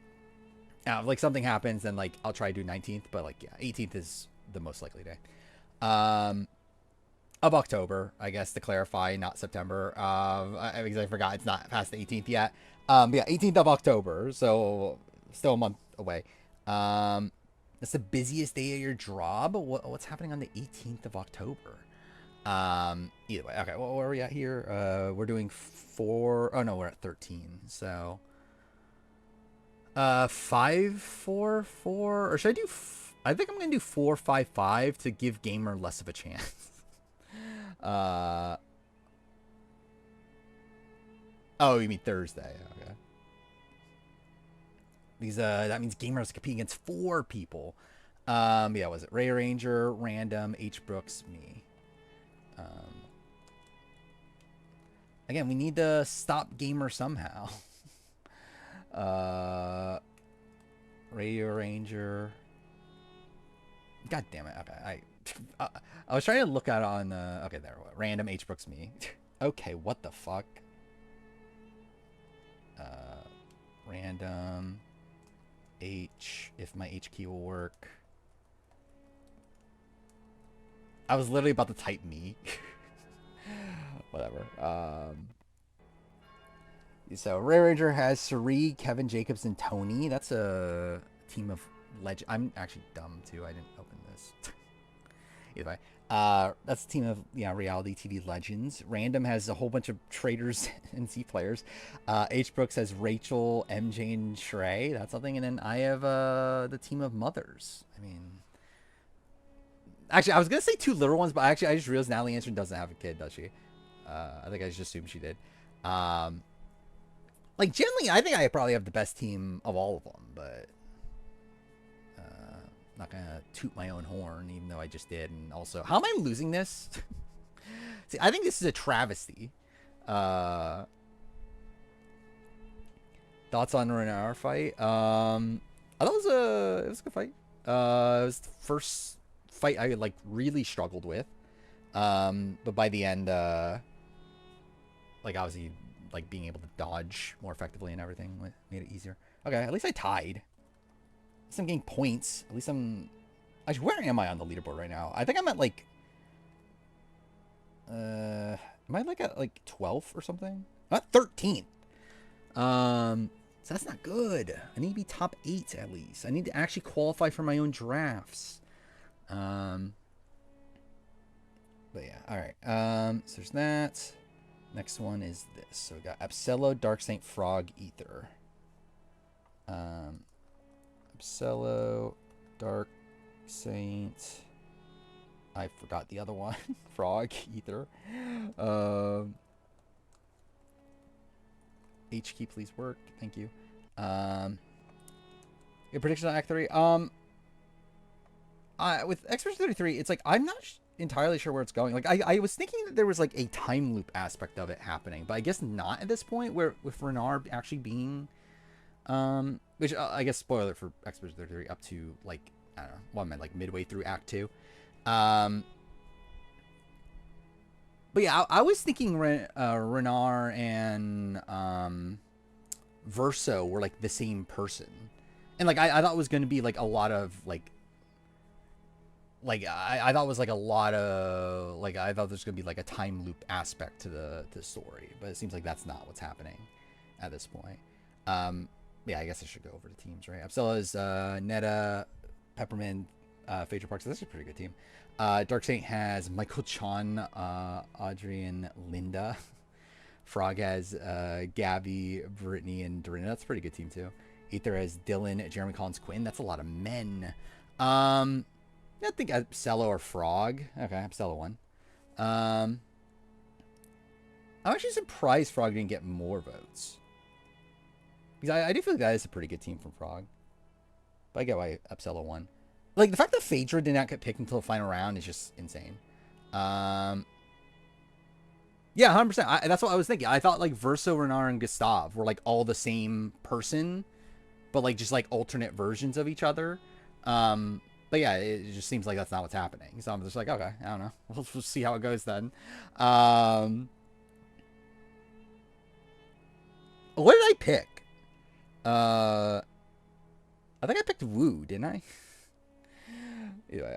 [SPEAKER 1] something happens, then, like, I'll try to do 19th, but, like, yeah, 18th is the most likely day. Of October, I guess, to clarify, not September. Because I forgot it's not past the 18th yet. Yeah, 18th of October, so still a month away. That's the busiest day of your job. What's happening on the 18th of October? Either way, okay. Well, where are we at here? We're doing 4. Oh no, we're at 13. So, 5, 4, 4, or should I do? I think I'm gonna do 4, 5, 5 to give gamer less of a chance. Oh, you mean Thursday? Okay. These that means gamers compete against 4 people. Yeah, was it Ray Ranger, Random, H Brooks, me. Again, we need to stop gamer somehow. Radio Ranger. God damn it. Okay, I was trying to look at it on okay, there. Random H Brooks, me. Okay, what the fuck? Random H, if my H key will work. I was literally about to type me. Whatever. So Ray Ranger has Sari, Kevin Jacobs, and Tony. That's a team of legend. I'm actually dumb too. I didn't open this. Either way. That's a team of reality TV legends. Random has a whole bunch of traders and C players. H Brooks has Rachel, MJ, and Shrey. That's something. And then I have the team of mothers. I mean, actually, I was gonna say 2 little ones, but actually, I just realized Natalie Anderson doesn't have a kid, does she? I think I just assumed she did. Like generally, I think I probably have the best team of all of them, but not gonna toot my own horn, even though I just did. And also, how am I losing this? See, I think this is a travesty. Thoughts on Renar fight? I thought it was a good fight. It was the first fight I like really struggled with. But by the end, like obviously, like being able to dodge more effectively and everything made it easier. Okay, at least I tied. At least I'm getting points. At least I'm... Actually, where am I on the leaderboard right now? I think I'm at like... am I like at like 12th or something? I'm at 13th. So that's not good. I need to be top 8 at least. I need to actually qualify for my own drafts. But yeah, alright. So there's that. Next one is this. So we got Absello, Dark Saint, Frog, Ether. Absello, Dark Saint. I forgot the other one. Frog, Ether. H key, please work. Thank you. Your prediction on Act 3. With Expedition 33, it's like I'm not entirely sure where it's going. Like I was thinking that there was like a time loop aspect of it happening, but I guess not at this point. Where with Renard actually being, which I guess spoiler for Expedition 33 up to like I don't know, what am I like midway through Act 2. But yeah, I was thinking Renard and Verso were like the same person, and like I thought it was going to be like a lot of like I thought it was like a lot of like I thought there's gonna be like a time loop aspect to the story, but it seems like that's not what's happening at this point. Yeah, I guess I should go over the teams, right? Absella's Netta, Peppermint, Phaedra Parks. That's a pretty good team. Dark Saint has Michael Chan, Adrian, Linda. Frog has Gabby, Brittany, and Dorina. That's a pretty good team too. Ether has Dylan, Jeremy Collins, Quinn. That's a lot of men. I think Absello or Frog. Okay, Absello won. I'm actually surprised Frog didn't get more votes. Because I do feel like that is a pretty good team from Frog. But I get why Absello won. Like, the fact that Phaedra did not get picked until the final round is just insane. Yeah, 100%. That's what I was thinking. I thought, like, Verso, Renard, and Gustav were, like, all the same person. But, like, just, like, alternate versions of each other. But yeah, it just seems like that's not what's happening. So I'm just like, okay, I don't know. We'll see how it goes then. What did I pick? I think I picked Wu, didn't I? Anyway,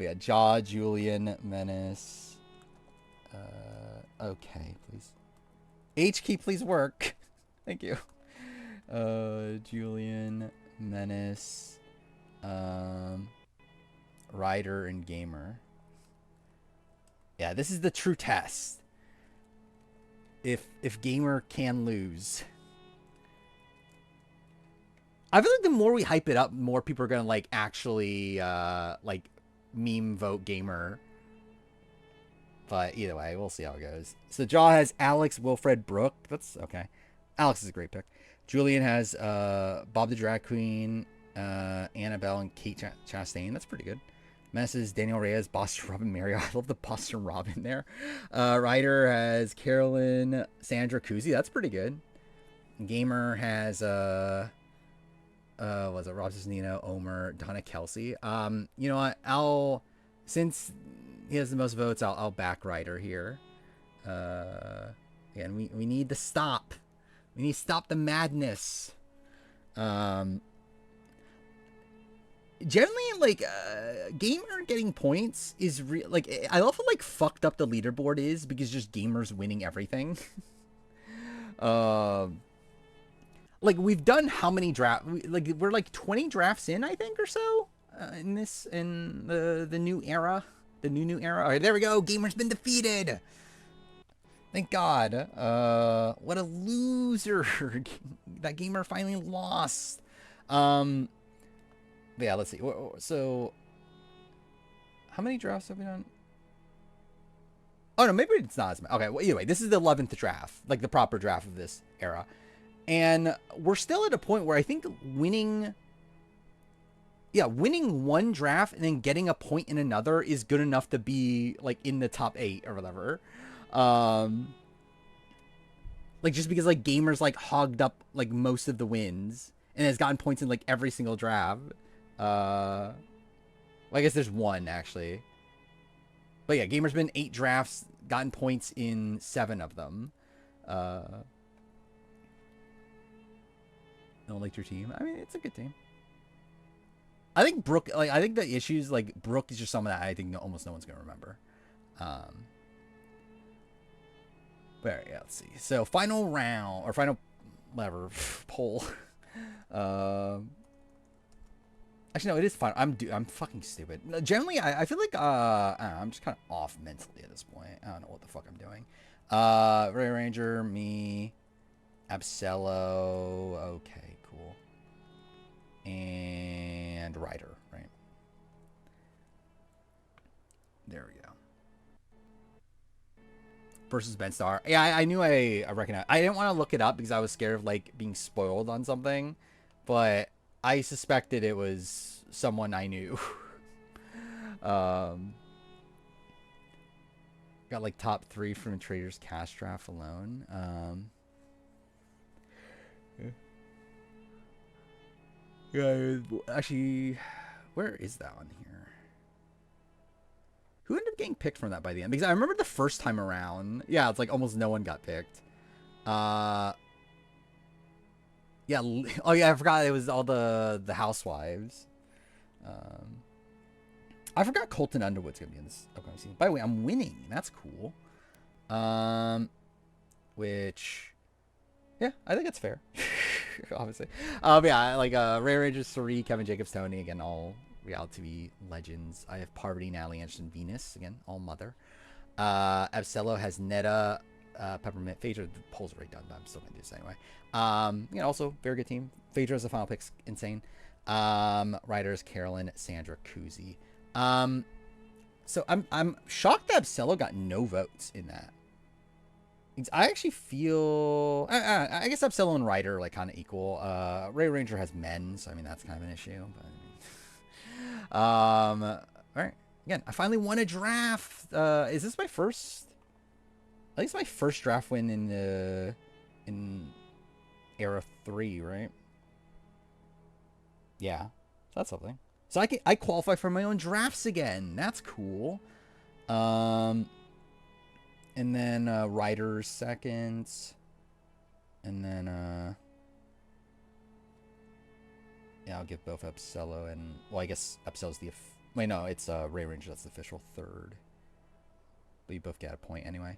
[SPEAKER 1] we got Jaw, Julian, Menace. Okay, please. H key, please work. Thank you. Julian, Menace. Rider and Gamer. Yeah, this is the true test. If Gamer can lose. I feel like the more we hype it up, more people are gonna like actually like meme vote Gamer. But either way, we'll see how it goes. So Jaw has Alex, Wilfred, Brooke. That's okay. Alex is a great pick. Julian has Bob the Drag Queen, Annabelle, and Kate Chastain. That's pretty good. Menaces Daniel Reyes, Boston Robin, Mario. I love the Boston Robin there. Ryder has Carolyn, Sandra Kuzi. That's pretty good. Gamer has was it Rob Nino, Omer, Donna Kelsey. You know what? Since he has the most votes, I'll back Ryder here. Again, we need to stop. We need to stop the madness. Generally, like, gamer getting points is like, I love how like fucked up the leaderboard is because just gamers winning everything. Like, we've done how many drafts? Like, we're like 20 drafts in, I think, or so, in the new era, the new era. All right, there we go. Gamer's been defeated. Thank God. What a loser. That gamer finally lost. Yeah, let's see. So, how many drafts have we done? Oh, no, maybe it's not as many. Okay, well, either way, this is the 11th draft, like the proper draft of this era. And we're still at a point where I think winning one draft and then getting a point in another is good enough to be, like, in the top 8 or whatever. Like, just because, like, gamers, like, hogged up, like, most of the wins and has gotten points in, like, every single draft. Well, I guess there's one, actually. But yeah, gamer's been 8 drafts, gotten points in 7 of them. Don't like your team. I mean, it's a good team. I think Brooke, like, I think the issues, like, Brooke is just someone that I think almost no one's gonna remember. But yeah, let's see. So final round or final whatever poll. Actually, no, it is fine. I'm fucking stupid. Generally, I feel like I don't know, I'm just kind of off mentally at this point. I don't know what the fuck I'm doing. Ray Ranger, me, Absello. Okay, cool. And Ryder, right? There we go. Versus Ben Star. Yeah, I knew I recognized. I didn't want to look it up because I was scared of like being spoiled on something, but I suspected it was someone I knew. Got like top 3 from Trader's Cash Draft alone. Yeah, actually, where is that on here? Who ended up getting picked from that by the end? Because I remember the first time around. Yeah, it's like almost no one got picked. Yeah. Oh yeah, I forgot it was all the housewives. I forgot Colton Underwood's gonna be in this upcoming season. By the way, I'm winning. That's cool. Which, yeah, I think it's fair. Obviously. Yeah, like Ray Ranger, Suri, Kevin Jacobs, Tony, again, all reality TV legends. I have Parvati, Natalie Anderson, Venus, again, all mother. Absello has Netta, Peppermint, Phaedra. The poll's already done, but I'm still gonna do this anyway. You know, also very good team. Phaedra as the final pick's insane. Writers Carolyn, Sandra, Kuzi. So I'm shocked that Absello got no votes in that. I actually feel I guess Absello and Ryder are like kind of equal. Ray Ranger has men, so I mean that's kind of an issue. But all right. Again, I finally won a draft. Is this my first? I think it's my first draft win in era 3, right? Yeah, so that's something. So I qualify for my own drafts again. That's cool. And then Ryder's second. And then yeah, I'll give both Absello and, well, I guess Absello's the wait, no, it's Ray Ranger, that's the official third. But you both get a point anyway.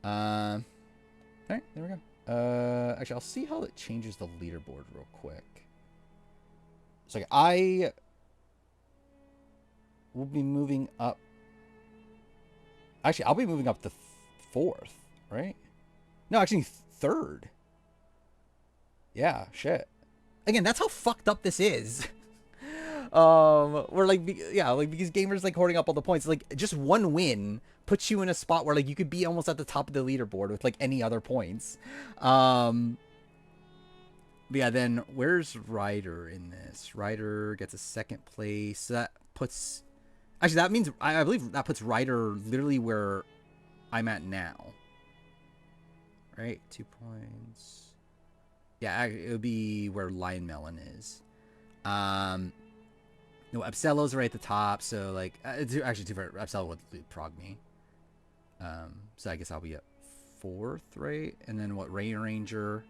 [SPEAKER 1] Alright, there we go. Actually, I'll see how it changes the leaderboard real quick. So I will be moving up. Actually, I'll be moving up to 4th, right? No, actually 3rd. Yeah, shit. Again, that's how fucked up this is. We're like, yeah, like because gamers like hoarding up all the points. Like just one win puts you in a spot where like you could be almost at the top of the leaderboard with like any other points. But yeah, then where's Ryder in this? Ryder gets a second place. So that puts... Actually, that means... I believe that puts Ryder literally where I'm at now. Right? 2 points. Yeah, it would be where Lion Melon is. No, Epsilon's right at the top, so like... It's actually, too far. Epsilon would prog me. So I guess I'll be at 4th, right? And then what? Rain Ranger...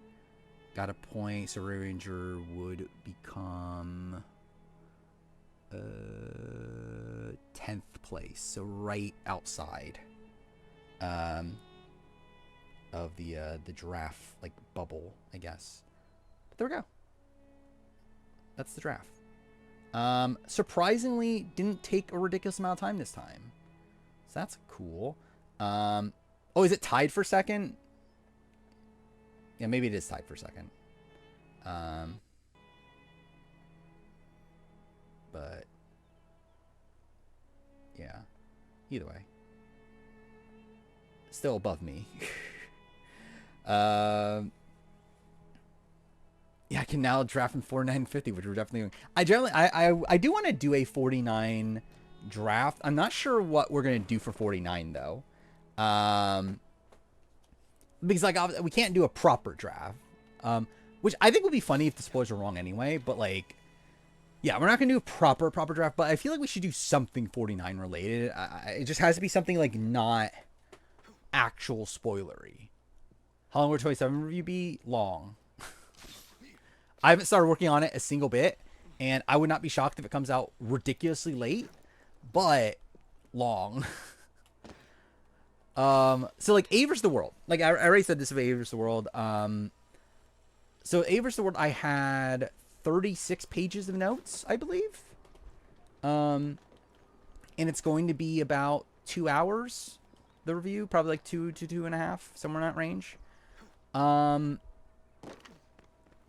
[SPEAKER 1] Got a point, so Ray Ranger would become 10th place, so right outside of the giraffe like bubble, I guess. But there we go. That's the draft. Surprisingly, didn't take a ridiculous amount of time this time, so that's cool. Oh, is it tied for second? Yeah, maybe it is tied for second. But yeah, either way, still above me. Yeah, I can now draft in 4950, which we're definitely doing. I do want to do a 49 draft. I'm not sure what we're gonna do for 49 though. Because like we can't do a proper draft, which I think would be funny if the spoilers are wrong anyway. But like, yeah, we're not gonna do a proper draft. But I feel like we should do something 49 related. It just has to be something like not actual spoilery. How long will 27 review be? Long. I haven't started working on it a single bit, and I would not be shocked if it comes out ridiculously late, but long. So like A vs. the World, like I already said this of A vs. the World. So A vs. the World, I had 36 pages of notes, I believe. And it's going to be about 2 hours, the review, probably like 2 to 2.5, somewhere in that range.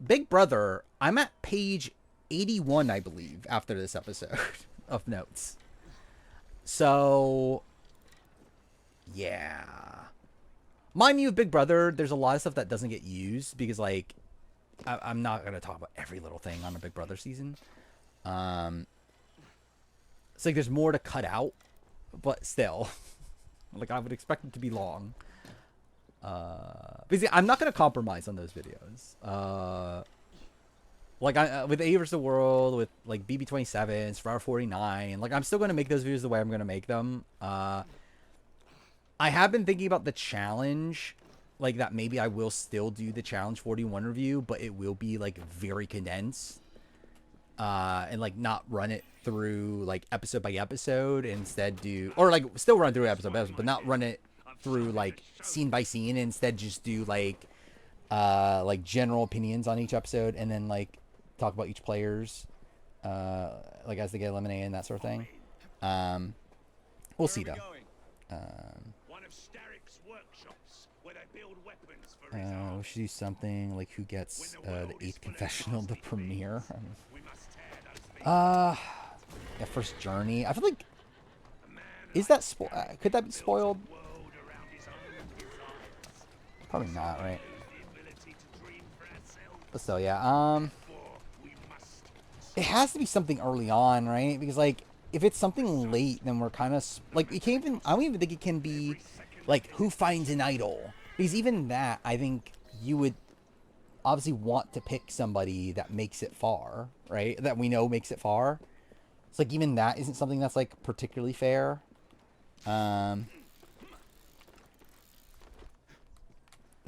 [SPEAKER 1] Big Brother, I'm at page 81, I believe, after this episode of notes. So yeah, mind you, Big Brother, there's a lot of stuff that doesn't get used because like I'm not gonna talk about every little thing on a Big Brother season. It's like there's more to cut out, but still, like I would expect it to be long. Basically, I'm not gonna compromise on those videos. Like with A vs. the World, with like BB27, Survivor 49, like I'm still gonna make those videos the way I'm gonna make them. I have been thinking about the challenge, like that maybe I will still do the challenge 41 review, but it will be like very condensed, and like not run it through like episode by episode, instead do, or like still run through episode by episode, but not run it through like scene by scene, and instead just do like general opinions on each episode, and then like talk about each player's like as they get eliminated and that sort of thing. We'll see though.
[SPEAKER 2] One of Starrick's workshops where they build weapons for
[SPEAKER 1] We should do something like who gets the 8th confessional to premiere. Yeah, first journey. I feel like, is that could that be spoiled? Probably not, right? But still, yeah. It has to be something early on, right? Because like, if it's something late, then we're kind of like, it can't even. I don't even think it can be like who finds an idol, because even that, I think you would obviously want to pick somebody that makes it far, right? That we know makes it far. It's like even that isn't something that's like particularly fair. I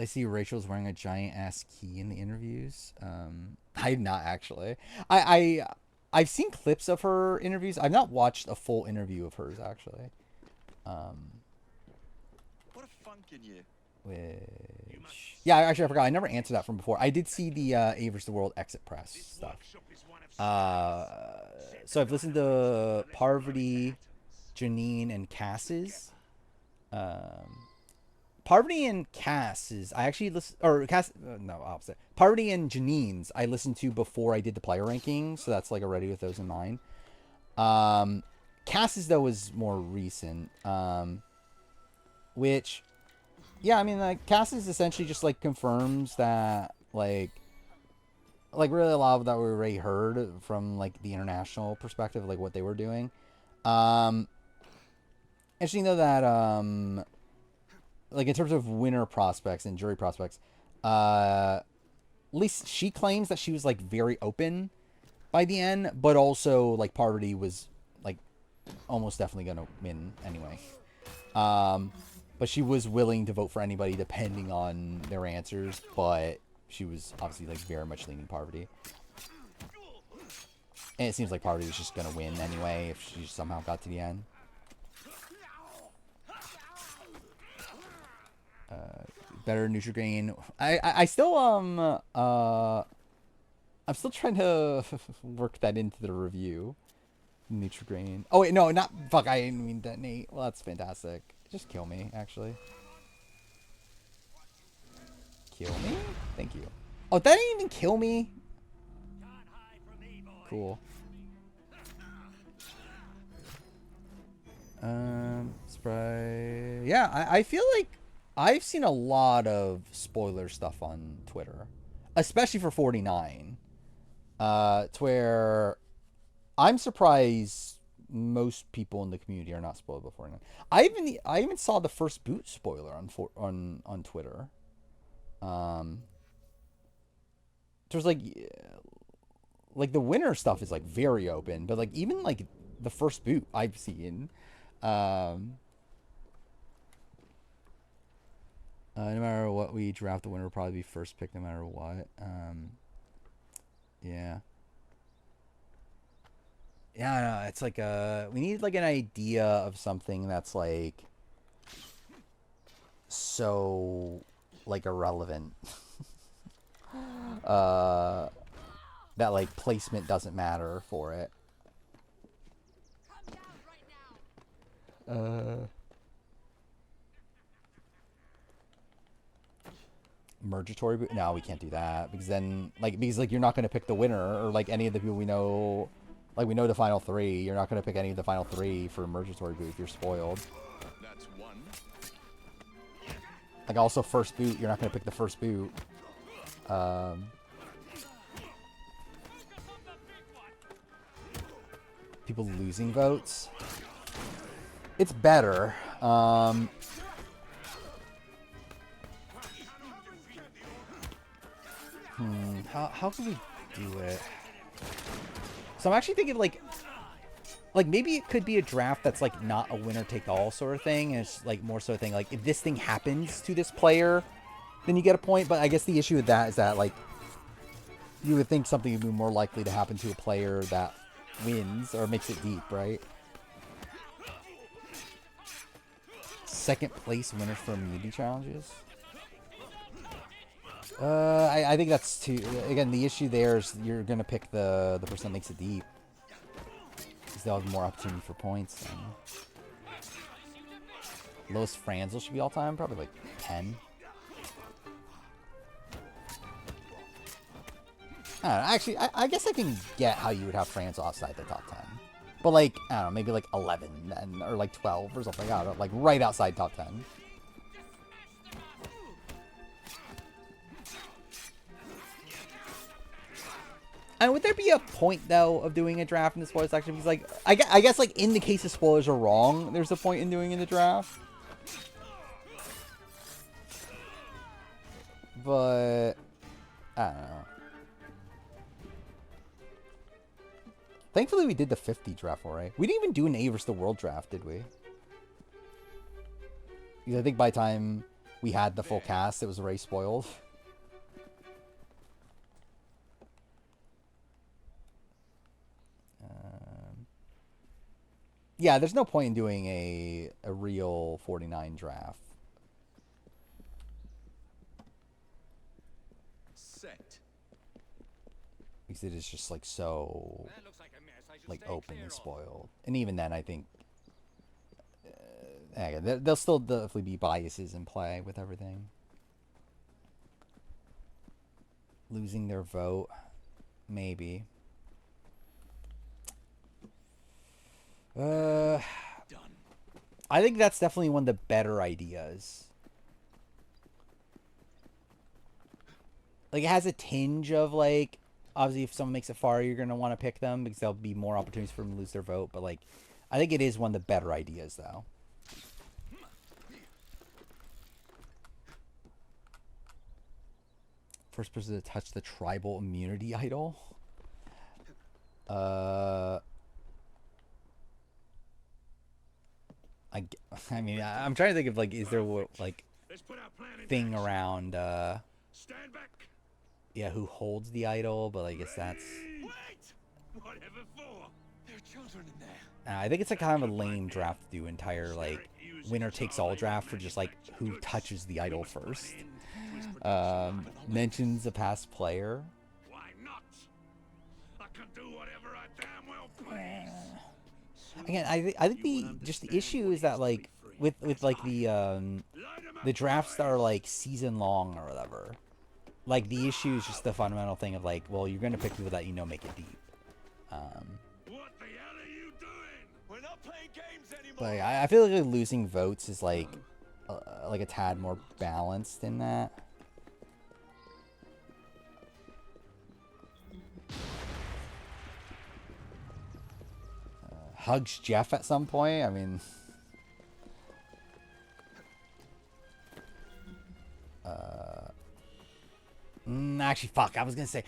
[SPEAKER 1] see Rachel's wearing a giant ass key in the interviews. I'm not actually. I've seen clips of her interviews. I've not watched a full interview of hers actually.
[SPEAKER 3] What a funk in you.
[SPEAKER 1] Which, yeah, actually I forgot. I never answered that from before. I did see the A vs. the World exit press stuff. So I've listened to Parvati, Janine, and Cass's. Parvati and Cass's, I actually listen, or Cass, no, opposite. Parvati and Janine's, I listened to before I did the player ranking, so that's like already with those in mind. Cass's though was more recent, which, yeah, I mean, like Cass's essentially just like confirms that like like really a lot of that we already heard from like the international perspective, like what they were doing. Um, Interesting though that like in terms of winner prospects and jury prospects, at least she claims that she was like very open by the end, but also like Parvati was like almost definitely gonna win anyway. But she was willing to vote for anybody depending on their answers, but she was obviously like very much leaning Parvati. And it seems like Parvati was just gonna win anyway if she somehow got to the end. Better Nutrigrain. I still I'm still trying to work that into the review. Nutrigrain. Oh wait, no, not fuck. I didn't mean detonate. Well, that's fantastic. Just kill me, actually. Kill me? Thank you. Oh, that didn't even kill me. Cool. Spray. Yeah, I feel like I've seen a lot of spoiler stuff on Twitter, especially for 49. To where I'm surprised most people in the community are not spoiled by 49. I even saw the first boot spoiler on Twitter. There's like the winner stuff is like very open, but like even like the first boot I've seen, no matter what we draft, the winner will probably be first pick no matter what. Yeah. Yeah, I know. It's like we need like an idea of something that's like so like irrelevant. That like placement doesn't matter for it. Mergatory boot? No, we can't do that because then because you're not gonna pick the winner or like any of the people we know. Like we know the final three. You're not gonna pick any of the final three for Mergatory boot if you're spoiled.
[SPEAKER 3] That's one.
[SPEAKER 1] Like also first boot, you're not gonna pick the first boot. People losing votes. It's better. How can we do it? So I'm actually thinking like maybe it could be a draft that's like not a winner take all sort of thing. And it's like more so a thing like if this thing happens to this player, then you get a point. But I guess the issue with that is that like you would think something would be more likely to happen to a player that wins or makes it deep, right? Second place winner for immunity challenges. I think that's too. Again, the issue there is you're gonna pick the person that makes it deep, because they'll have more opportunity for points. Lowest Franzel should be all time, probably like 10. I don't know, actually, I guess I can get how you would have Franzel outside the top 10, but like I don't know, maybe like 11 then, or like 12 or something. I don't know, like right outside top 10. And would there be a point though of doing a draft in the spoiler section? Because like I guess like in the case of spoilers are wrong, there's a point in doing in the draft. But I don't know. Thankfully we did the 50 draft already. We didn't even do an A versus the world draft, did we? Because I think by the time we had the full cast, it was already spoiled. Yeah, there's no point in doing a real 49 draft.
[SPEAKER 3] Set.
[SPEAKER 1] Because it is just like so like open and spoiled. And even then I think there'll still definitely be biases in play with everything. Losing their vote, maybe. I think that's definitely one of the better ideas. Like it has a tinge of like obviously if someone makes it far, you're gonna want to pick them because there'll be more opportunities for them to lose their vote. But like, I think it is one of the better ideas though. First person to touch the tribal immunity idol. I mean, I'm trying to think of like, is there like thing around
[SPEAKER 2] Stand back.
[SPEAKER 1] yeah, who holds the idol? But I guess that's.
[SPEAKER 2] Wait! Whatever for?
[SPEAKER 3] There are children in there.
[SPEAKER 1] I think it's a kind of a lame draft to do entire like winner takes all draft for just like who touches the idol first. Mentions a past player.
[SPEAKER 2] Why not? I can do whatever I damn well please.
[SPEAKER 1] Again, I think the issue is that like with like the drafts that are like season long or whatever. Like the issue is just the fundamental thing of like, well, you're gonna pick people that you know make it deep.
[SPEAKER 2] What the hell are you doing?
[SPEAKER 3] We're not playing games anymore.
[SPEAKER 1] But I feel like losing votes is like a tad more balanced in that. Hugs Jeff at some point. I mean, actually, fuck. I was gonna say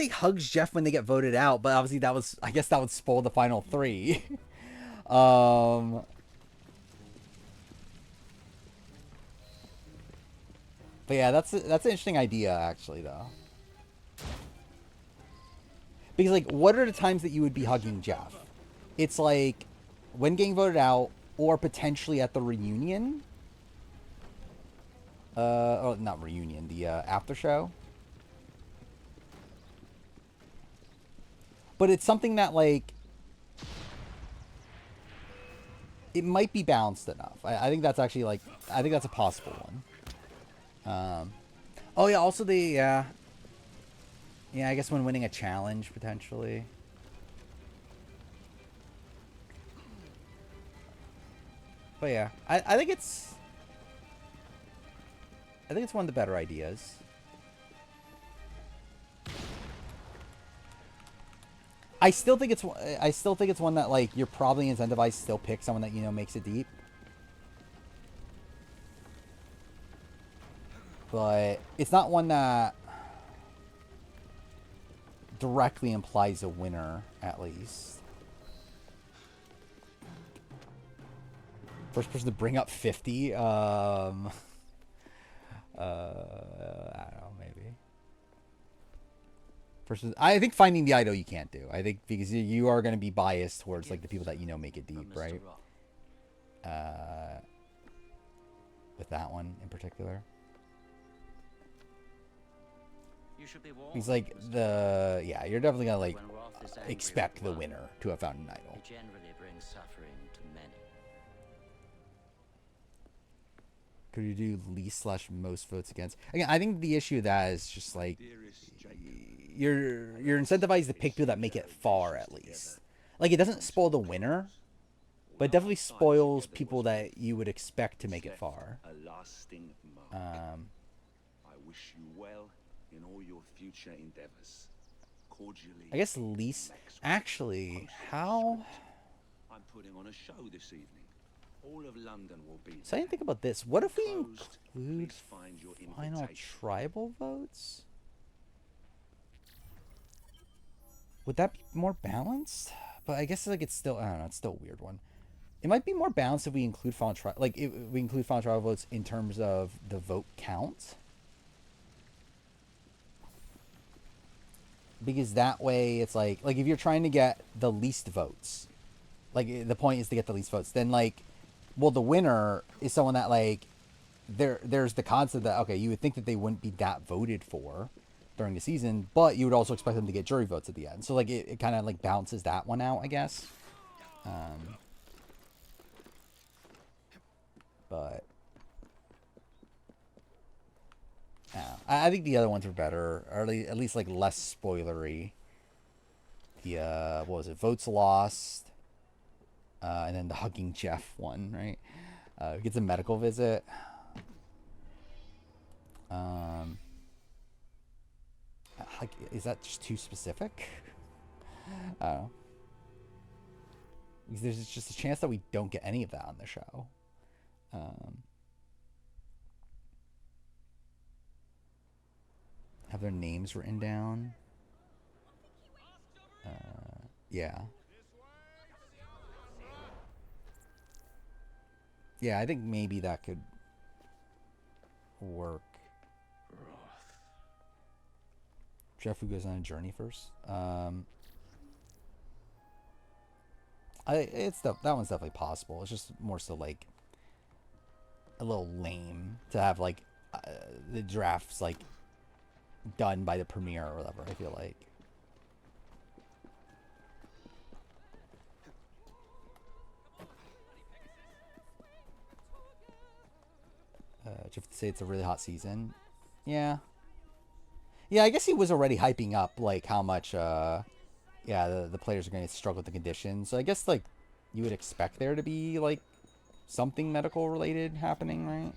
[SPEAKER 1] hugs Jeff when they get voted out, but obviously I guess that would spoil the final three. But yeah, that's an interesting idea actually, though. Because like, what are the times that you would be hugging Jeff? It's like when getting voted out, or potentially at the reunion. Oh, not reunion, the after show. But it's something that like it might be balanced enough. I think that's actually like I think that's a possible one. Oh yeah, also the yeah, I guess when winning a challenge potentially. But yeah, I think it's one of the better ideas. I still think it's one that like you're probably incentivized to still pick someone that you know makes it deep. But it's not one that directly implies a winner, at least. First person to bring up 50. I don't know, maybe. I think finding the idol you can't do. I think because you are going to be biased towards like the people that you know make it deep, right? With that one in particular. He's like yeah, you're definitely gonna like expect the winner to have found an idol.
[SPEAKER 4] It generally brings suffering to many.
[SPEAKER 1] Could you do least/most votes against? Again, I think the issue of that is just like you're incentivized to pick people that make it far at least. Like it doesn't spoil the winner, but it definitely spoils people that you would expect to make it far.
[SPEAKER 2] I wish you well in all your future endeavors. Cordially.
[SPEAKER 1] I guess least. Actually, how?
[SPEAKER 2] I'm putting on a show this evening. All of London will be.
[SPEAKER 1] So I didn't think about this. What if we
[SPEAKER 2] Closed.
[SPEAKER 1] include
[SPEAKER 2] Please find your
[SPEAKER 1] final
[SPEAKER 2] invitation.
[SPEAKER 1] tribal votes? Would that be more balanced? But I guess like it's still, I don't know, it's still a weird one. It might be more balanced if we include final tribal, like if we include final tribal votes in terms of the vote count. Because that way it's like if you're trying to get the least votes, like the point is to get the least votes, then like, well, the winner is someone that like, there's the concept that, okay, you would think that they wouldn't be that voted for during the season, but you would also expect them to get jury votes at the end. So like it kind of like balances that one out, I guess. But I think the other ones are better, or at least like less spoilery. The what was it? Votes lost, and then the hugging Jeff one, right? Gets a medical visit. Like, is that just too specific? I don't know. Because there's just a chance that we don't get any of that on the show. Have their names written down. Yeah. Yeah, I think maybe that could work. Jeff, who goes on a journey first? That one's definitely possible. It's just more so like a little lame to have like the drafts like done by the premiere or whatever. I feel like. Jeff to say it's a really hot season. Yeah. Yeah, I guess he was already hyping up like how much yeah, the players are going to struggle with the conditions. So I guess like you would expect there to be like something medical related happening, right?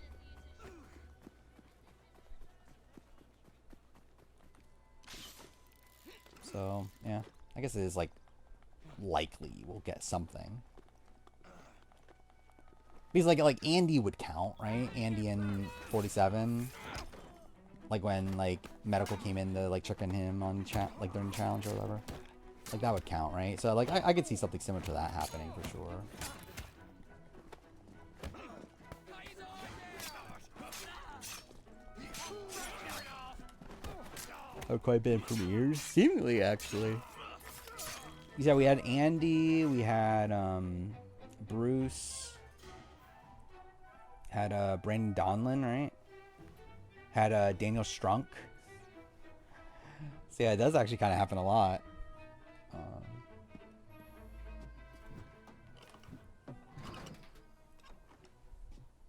[SPEAKER 1] So, yeah. I guess it is like likely we'll get something. Because like Andy would count, right? Andy in 47. Like when like medical came in to like check on him on like during the challenge or whatever. Like that would count, right? So like I could see something similar to that happening for sure. Oh, quite a bit of premieres, seemingly actually. Yeah, we had Andy, we had Bruce, had Brandon Donlin, right? Had Daniel Strunk. So yeah, it does actually kind of happen a lot.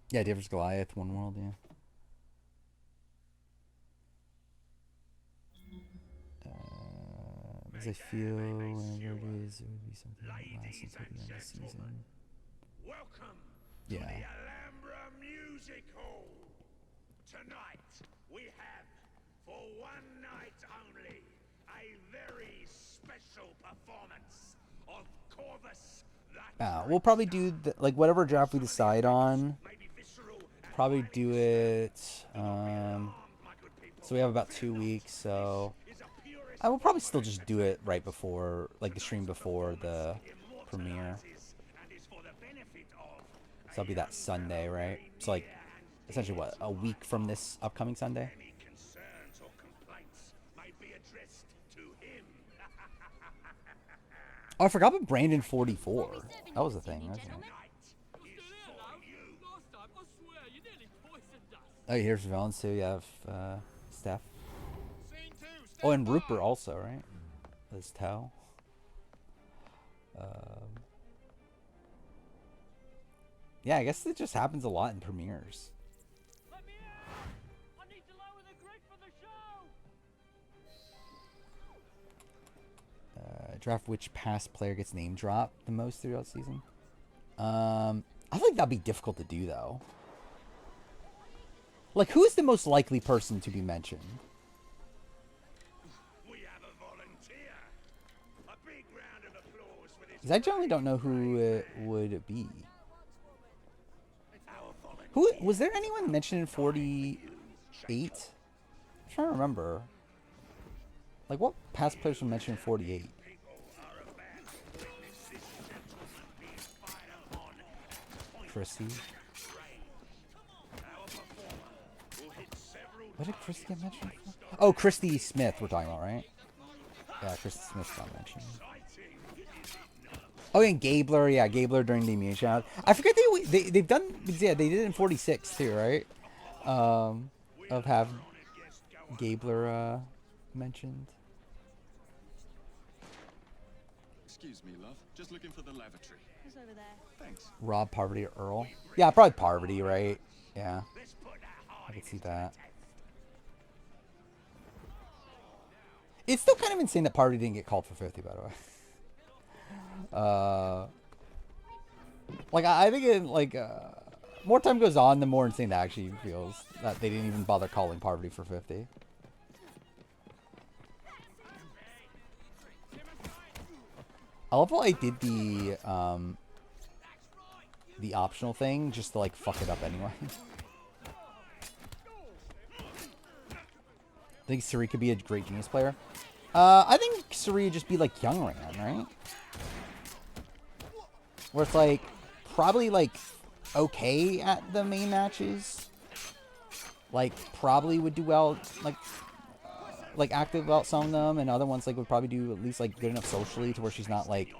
[SPEAKER 1] Yeah, David's Goliath, One World, yeah. Because I feel whenever it is, it would be something that lasts until the end of the season.
[SPEAKER 2] Welcome
[SPEAKER 1] Yeah.
[SPEAKER 2] to the Alhambra Music Hall. Tonight we have, for one night only, a very special performance of Corvus.
[SPEAKER 1] We'll probably do like whatever draft we decide on. Probably do it. So we have about 2 weeks. So I will probably still just do it right before, like the stream before the premiere. So that'll be that Sunday, right? So like essentially what, a week from this upcoming Sunday? Oh, I forgot about Brandon 44. That was the thing, wasn't it? Oh, here's villains too. You have Steph. Oh, and Rupert also, right? As Tao. Yeah, I guess it just happens a lot in premieres. Draft which past player gets name dropped the most throughout the season. I think that'd be difficult to do though. Like, who is the most likely person to be mentioned? Because I generally don't know who it would be. Who was there anyone mentioned in 48? I'm trying to remember. Like, what past players were mentioned in 48? Chrissy. What did Christy get mentioned for? Oh, Christy Smith we're talking about, right? Yeah, Christy Smith got mentioned. Oh, and Gabler, yeah, Gabler during the immune challenge. I forget they've done, yeah, they did it in 46 too, right? Of have Gabler mentioned.
[SPEAKER 3] Excuse me, love. Just looking for the lavatory.
[SPEAKER 5] Who's over there?
[SPEAKER 3] Thanks.
[SPEAKER 1] Rob, Parvati, or Earl. Yeah, probably Parvati, right? Yeah, I can see that. It's still kind of insane that Parvati didn't get called for 50, by the way. Like I think it like more time goes on, the more insane that actually feels that they didn't even bother calling Parvati for 50. I love how I did the optional thing just to like fuck it up anyway. I think Suri could be a great Genius player. I think Suri would just be like Young Ran, right? Where it's like probably like okay at the main matches. Like probably would do well like active about some of them, and other ones like would probably do at least like good enough socially to where she's not like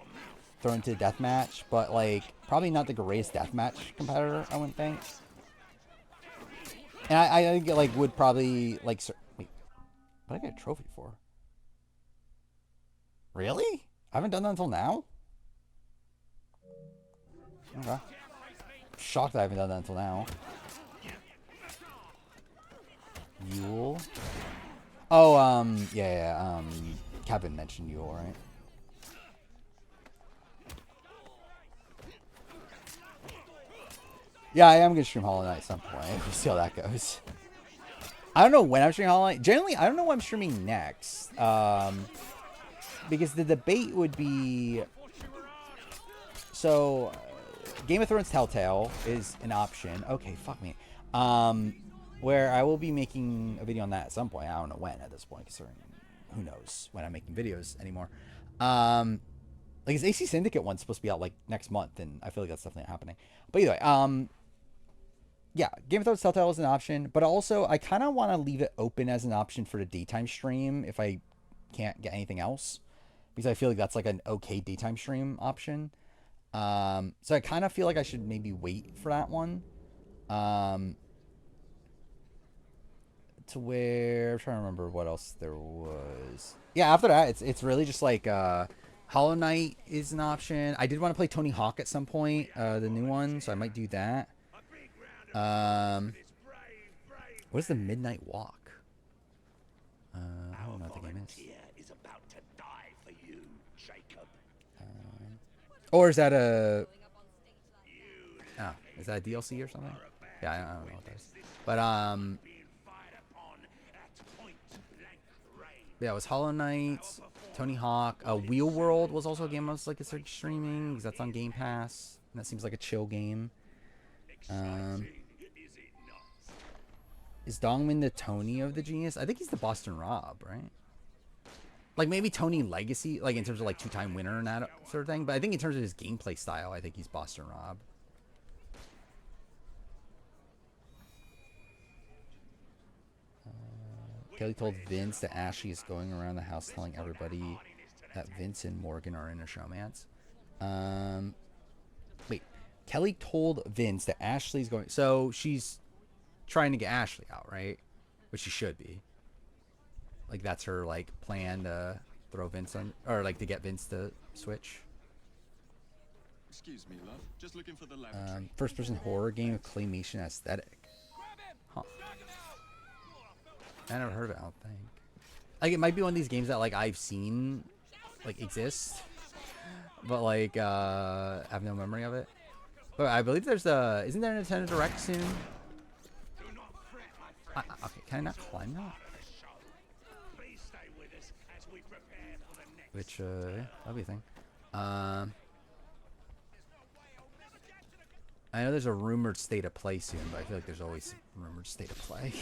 [SPEAKER 1] thrown into a deathmatch, but like probably not the greatest deathmatch competitor, I wouldn't think. And I think it like would probably like wait, what did I get a trophy for? Really? I haven't done that until now? Okay. Shocked that I haven't done that until now. Yule. Oh, yeah, Kevin mentioned Yule, right? Yeah, I am gonna stream Hollow Knight at some point. We'll see how that goes. I don't know when I'm streaming Hollow Knight. Generally, I don't know when I'm streaming next. Because the debate would be... So, Game of Thrones Telltale is an option. Okay, fuck me. Where I will be making a video on that at some point. I don't know when at this point, considering who knows when I'm making videos anymore. Like, his AC Syndicate one's supposed to be out, like, next month, and I feel like that's definitely happening. But either way, yeah, Game of Thrones Telltale is an option, but also I kind of want to leave it open as an option for the daytime stream if I can't get anything else, because I feel like that's like an okay daytime stream option. So I kind of feel like I should maybe wait for that one. To where I'm trying to remember what else there was. Yeah, after that, it's really just like Hollow Knight is an option. I did want to play Tony Hawk at some point, the new one, so I might do that. What is the Midnight Walk? I don't know what the game is. Or is that a... Oh, is that a DLC or something? Yeah, I don't know what that is. But, yeah, it was Hollow Knight, Tony Hawk. Wheel World was also a game I was like considered streaming, because that's on Game Pass. And that seems like a chill game. Is Dongmin the Tony of the Genius? I think he's the Boston Rob, right? Like, maybe Tony Legacy, like, in terms of, like, two-time winner and that sort of thing. But I think in terms of his gameplay style, I think he's Boston Rob. Kelly told Vince that Ashley is going around the house telling everybody that Vince and Morgan are in a showmance. Wait. Kelly told Vince that Ashley's going... So, she's trying to get Ashley out, right? Which she should be. Like, that's her, like, plan to throw Vince on... Or, like, to get Vince to switch.
[SPEAKER 3] Excuse me, love. Just looking for the lavatory.
[SPEAKER 1] First-person horror game with claymation aesthetic. Huh. I never heard of it, I don't think. Like, it might be one of these games that, like, I've seen, like, exist. But, like, I have no memory of it. But I believe there's a... Isn't there a Nintendo Direct soon? Okay, can I not climb that? Which, yeah, that'll be a thing. I know there's a rumored state of play soon, but I feel like there's always rumored state of play.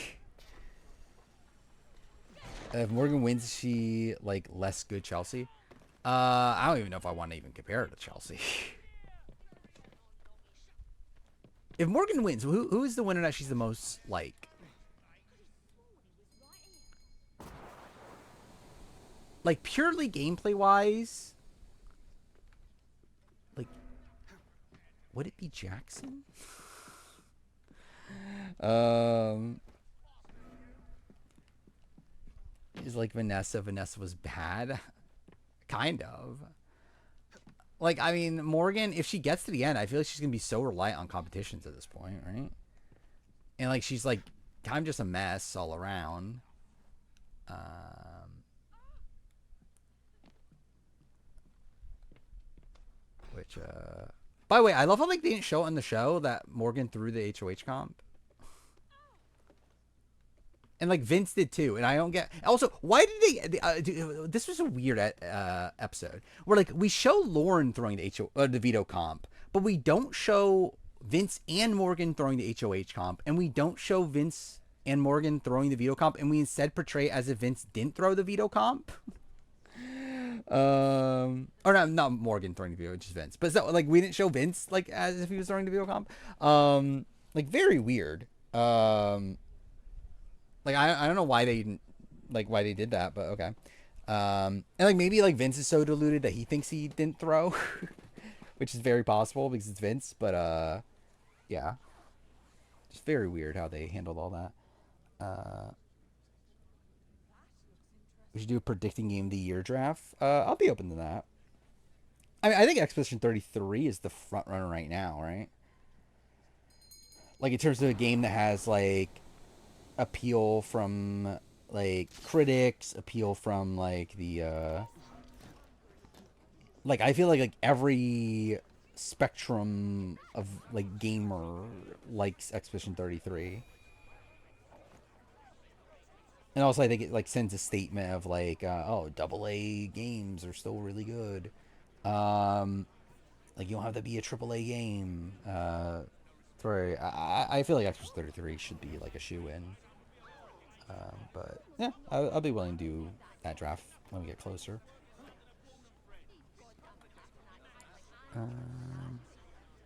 [SPEAKER 1] If Morgan wins, is she, like, less good Chelsea? I don't even know if I want to even compare her to Chelsea. If Morgan wins, who is the winner that she's the most like? Like, purely gameplay-wise, like, would it be Jackson? Is like Vanessa. Vanessa was bad. Kind of. Like, I mean, Morgan, if she gets to the end, I feel like she's going to be so reliant on competitions at this point, right? And, like, she's, like, kind of just a mess all around. Which, by the way, I love how, like, they didn't show it on the show that Morgan threw the HOH comp. And like Vince did too, and I don't get. Also, why did they? This was a weird episode where like we show Lauren throwing the veto comp, but we don't show Vince and Morgan throwing the HOH comp, and we don't show Vince and Morgan throwing the veto comp, and we instead portray as if Vince didn't throw the veto comp. Or not Morgan throwing the veto, just Vince. But so, like we didn't show Vince like as if he was throwing the veto comp. Like very weird. Like I don't know why they didn't why they did that, but okay. And like maybe like Vince is so deluded that he thinks he didn't throw, which is very possible because it's Vince. But yeah, just very weird how they handled all that. We should do a predicting game of the year draft. I'll be open to that. I mean, I think Expedition 33 is the front runner right now, right? Like in terms of a game that has like appeal from like critics, appeal from like the like I feel like every spectrum of like gamer likes Expedition 33. And also I think it like sends a statement of like oh, AA games are still really good. Like you don't have to be a AAA game. I feel like Expedition 33 should be like a shoe-in. But yeah, I'll be willing to do that draft when we get closer.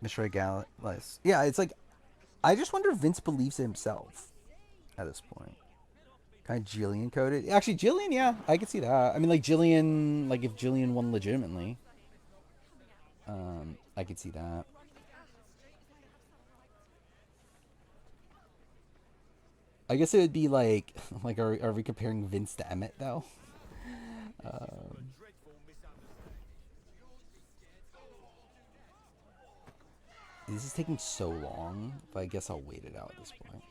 [SPEAKER 1] Metroid Galaxy. Yeah, it's like I just wonder if Vince believes in himself at this point. Kind of Jillian coded. Actually, Jillian, yeah, I could see that. I mean, like Jillian, like if Jillian won legitimately, I could see that. I guess it would be like are we comparing Vince to Emmett though? This is taking so long, but I guess I'll wait it out at this point.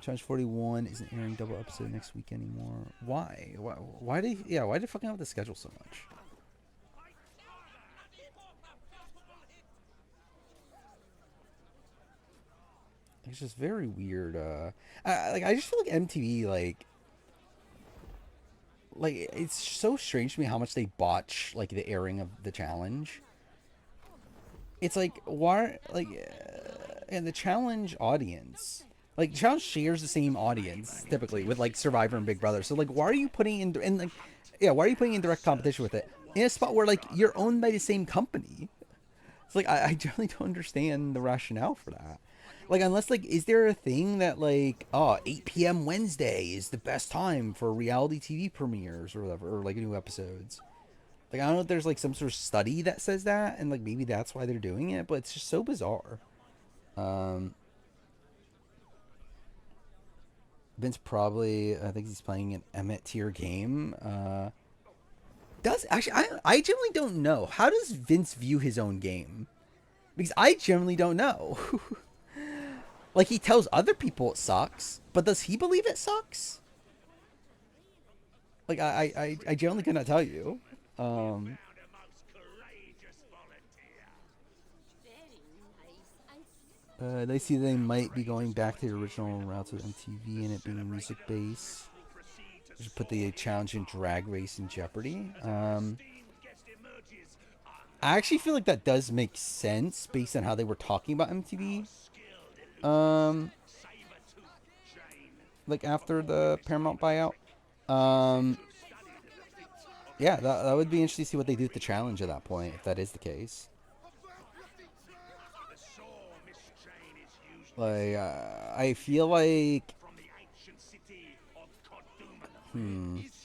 [SPEAKER 1] Challenge 41 isn't airing double episode next week anymore. Why? Why did why did fucking have the schedule so much? It's just very weird. I just feel like MTV like it's so strange to me how much they botch like the airing of the challenge. It's like why and the challenge audience. Like, challenge shares the same audience typically with like Survivor and Big Brother. So like, why are you putting in why are you putting in direct competition with it in a spot where like you're owned by the same company? It's like I generally don't understand the rationale for that. Like, unless like, is there a thing that like 8 p.m. Wednesday is the best time for reality TV premieres or whatever, or like new episodes? Like, I don't know if there's like some sort of study that says that, and like maybe that's why they're doing it, but it's just so bizarre. Vince probably, I think he's playing an Emmett tier game. I generally don't know. How does Vince view his own game? Because I generally don't know. Like, he tells other people it sucks, but does he believe it sucks? Like, I generally cannot tell you. They see they might be going back to the original routes with MTV and it being music based. Just put the challenge in Drag Race in jeopardy. I actually feel like that does make sense based on how they were talking about MTV. Like after the Paramount buyout. Yeah, that would be interesting to see what they do with the challenge at that point, if that is the case. Like, I feel like...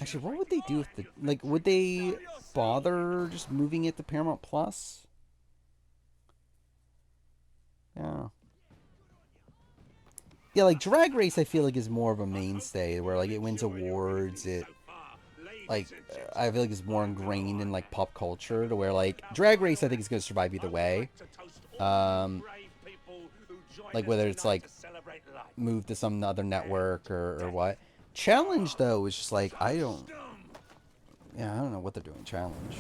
[SPEAKER 1] Actually, what would they do with the... Like, would they bother just moving it to Paramount Plus? Yeah. Yeah, like, Drag Race, I feel like, is more of a mainstay, where, like, it wins awards, it... Like, I feel like it's more ingrained in, like, pop culture, to where, like, Drag Race, I think, is going to survive either way. Like, whether it's, like, moved to some other network or what. Challenge, though, is just, like, I don't know what they're doing, Challenge.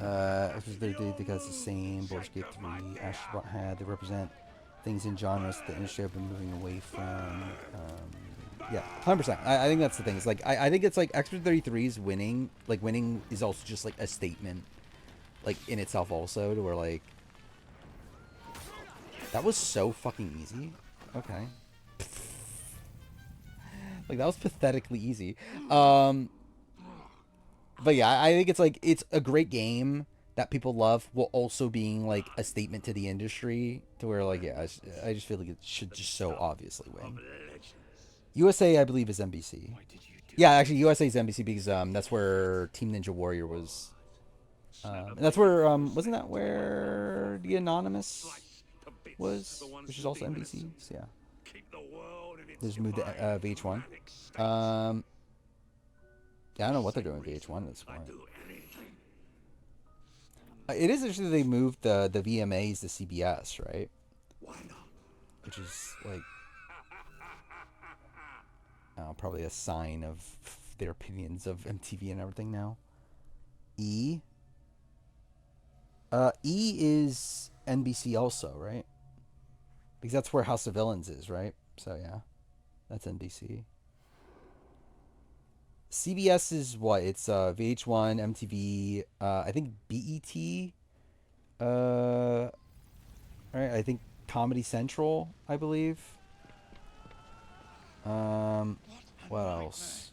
[SPEAKER 1] They do because it's the same, Baldur's Gate 3, Astronaut had, they represent things in genres that the industry have been moving away from. Yeah, 100%. I think that's the thing. It's like I think it's like Expedition 33's winning. Like winning is also just like a statement, like in itself also, to where like that was so fucking easy. Okay. Like that was pathetically easy. But yeah, I think it's like it's a great game that people love, while also being like a statement to the industry, to where like yeah, I just feel like it should just so obviously win. USA, I believe, is NBC. Yeah, actually, USA is NBC because that's where Team Ninja Warrior was. And that's where wasn't that where the Anonymous was, which is also NBC. So yeah, they just moved to VH1. Yeah, I don't know what they're doing with VH1 at this point. It is interesting that they moved the VMAs to CBS, right? Which is like probably a sign of their opinions of MTV and everything now. E. E is NBC also, right? Because that's where House of Villains is, right? So yeah, that's NBC. CBS is what? It's VH1, MTV, I think BET, right? I think Comedy Central, I believe. What else?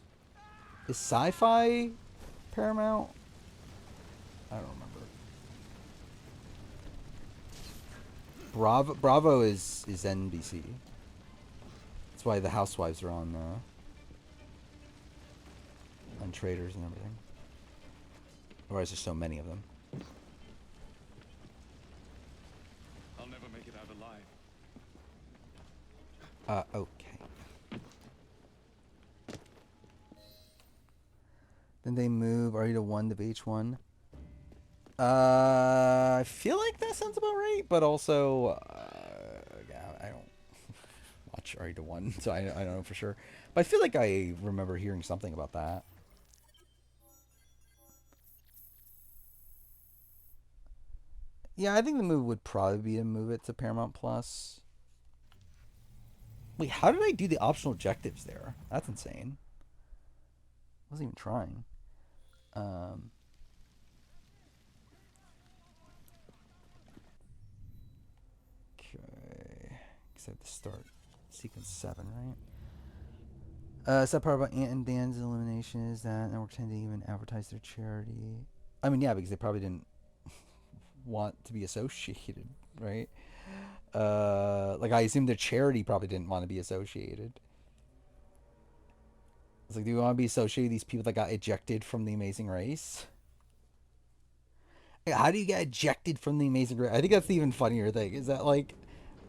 [SPEAKER 1] Is Sci-Fi Paramount? I don't remember. Bravo is NBC. That's why the Housewives are on Traders and everything. Otherwise, there's so many of them.
[SPEAKER 3] I'll never make it out alive.
[SPEAKER 1] Okay. Then they move RE to 1 to VH1. I feel like that sounds about right, but also, yeah, I don't watch RE to 1, so I don't know for sure. But I feel like I remember hearing something about that. Yeah, I think the move would probably be to move it to Paramount Plus. Wait, how did I do the optional objectives there? That's insane. I wasn't even trying. Okay. Except to start sequence 7, right? Sad part about Ant and Dan's elimination is that networks tend to even advertise their charity. I mean, yeah, because they probably didn't want to be associated, right? Like I assume their charity probably didn't want to be associated. It's like, do we want to be associated with these people that got ejected from The Amazing Race? How do you get ejected from The Amazing Race? I think that's the even funnier thing. Is that like,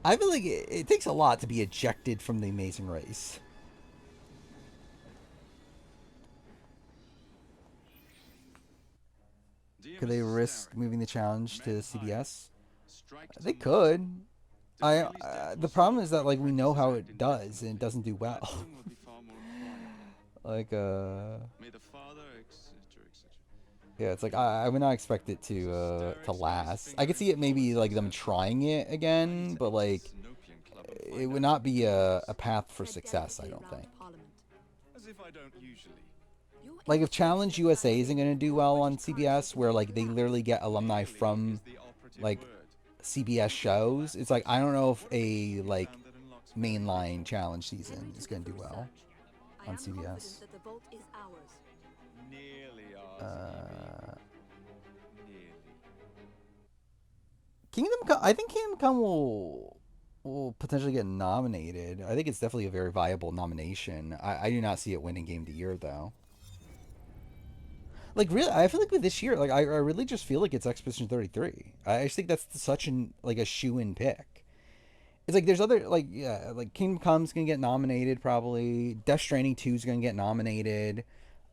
[SPEAKER 1] I feel like it takes a lot to be ejected from The Amazing Race. Could they risk moving the challenge to CBS? They could. The problem is that like we know how it does and it doesn't do well. Like yeah, it's like I would not expect it to last. I could see it maybe like them trying it again, but like it would not be a path for success, I don't think. Like if Challenge USA isn't going to do well on CBS, where like they literally get alumni from like CBS shows, it's like I don't know if a like mainline challenge season is going to do well on CBS. Kingdom Come, I think Kingdom Come will potentially get nominated. I think it's definitely a very viable nomination. I do not see it winning Game of the Year though. Like really, I feel like with this year, like I really just feel like it's Expedition 33. I just think that's such an like a shoe-in pick. It's like there's other like yeah, like Kingdom Come's gonna get nominated probably. Death Stranding 2 is gonna get nominated.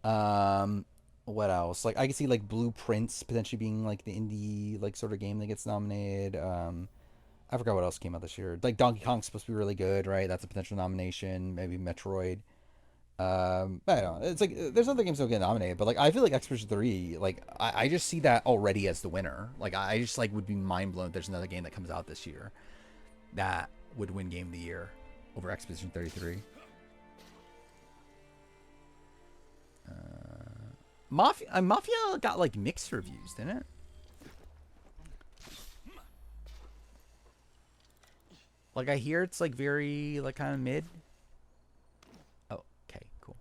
[SPEAKER 1] What else? Like I can see like Blueprints potentially being like the indie like sort of game that gets nominated. I forgot what else came out this year. Like Donkey Kong's supposed to be really good, right? That's a potential nomination. Maybe Metroid. I don't know. It's like there's other games that get nominated, but like I feel like Expedition 3, like I just see that already as the winner. Like I just like would be mind blown if there's another game that comes out this year that would win Game of the Year over Expedition 33. Mafia got like mixed reviews, didn't it? Like I hear it's like very like kind of mid. Oh, okay, cool.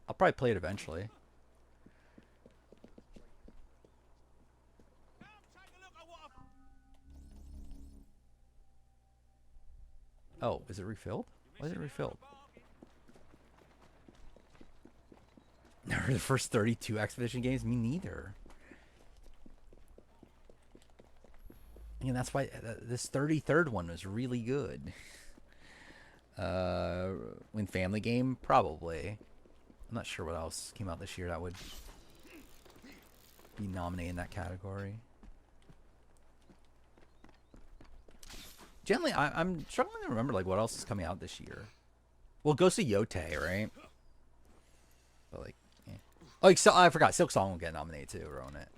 [SPEAKER 1] I'll probably play it eventually. Oh, is it refilled? Why is it refilled? Never the first 32 Expedition games? Me neither. And that's why this 33rd one was really good. When Family Game? Probably. I'm not sure what else came out this year that would be nominated in that category. Generally, I'm struggling to remember like what else is coming out this year. Well, Ghost of Yotei, right? But like, yeah. Oh, so I forgot. Silk Song will get nominated too, or own it.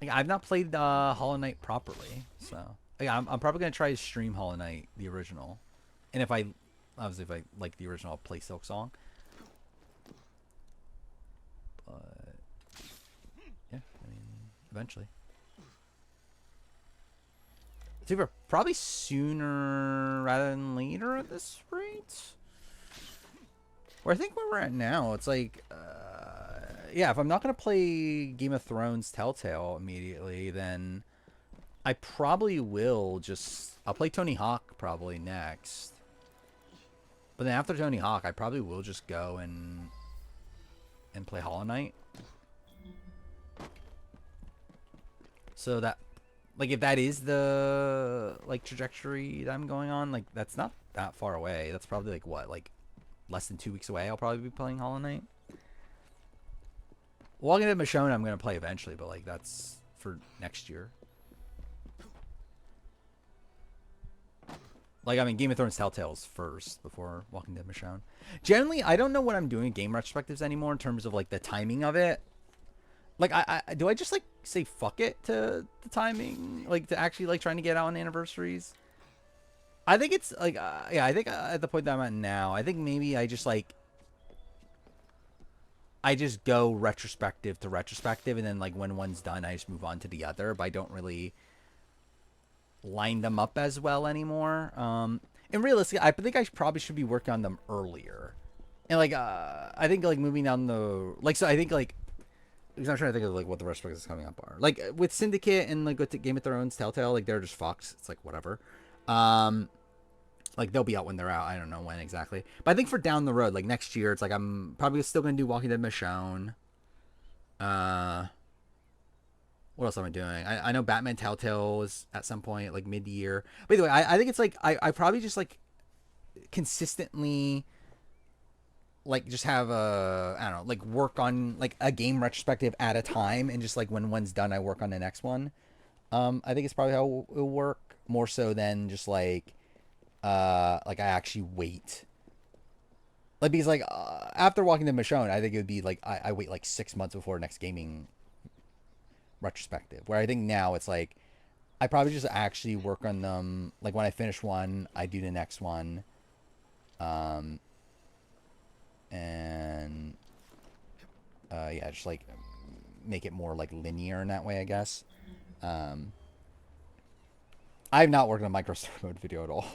[SPEAKER 1] Like, I've not played Hollow Knight properly, so like, I'm probably gonna try to stream Hollow Knight the original, and if I like the original, I'll play Silk Song. But yeah, I mean, eventually. So probably sooner rather than later at this rate. Or I think where we're at now, it's like, yeah, if I'm not going to play Game of Thrones Telltale immediately, then I probably will just, I'll play Tony Hawk probably next. But then after Tony Hawk, I probably will just go and play Hollow Knight. So that, like, if that is the, like, trajectory that I'm going on, like, that's not that far away. That's probably, like, what, like, less than 2 weeks away, I'll probably be playing Hollow Knight. Walking Dead Michonne, I'm going to play eventually, but, like, that's for next year. Like, I mean, Game of Thrones Telltale's first before Walking Dead Michonne. Generally, I don't know what I'm doing in game retrospectives anymore in terms of, like, the timing of it. Like, do I just, like, say fuck it to the timing? Like, to actually, like, trying to get out on anniversaries? I think it's, like, yeah, I think at the point that I'm at now, I think maybe I just, like, I just go retrospective to retrospective, and then, like, when one's done, I just move on to the other, but I don't really line them up as well anymore. And realistically, I think I probably should be working on them earlier. And, like, I think, like, moving down the, like, so I think, like, because I'm trying to think of, like, what the retrospectives coming up are. Like, with Syndicate and, like, with Game of Thrones Telltale, like, they're just fucked. It's, like, whatever. Like, they'll be out when they're out. I don't know when exactly. But I think for down the road, like, next year, it's like I'm probably still going to do Walking Dead Michonne. What else am I doing? I know Batman Telltale is at some point, like, mid-year. But either way, I think it's, like, I probably just, like, consistently, like, just have a, I don't know, like, work on, like, a game retrospective at a time. And just, like, when one's done, I work on the next one. I think it's probably how it'll work. More so than just, like I actually wait, like, because, like, after Walking Dead Michonne, I think it would be like I wait like 6 months before next gaming retrospective, where I think now it's like I probably just actually work on them, like, when I finish one, I do the next one, and yeah, just, like, make it more, like, linear in that way, I guess. I've not worked on a micro story mode video at all.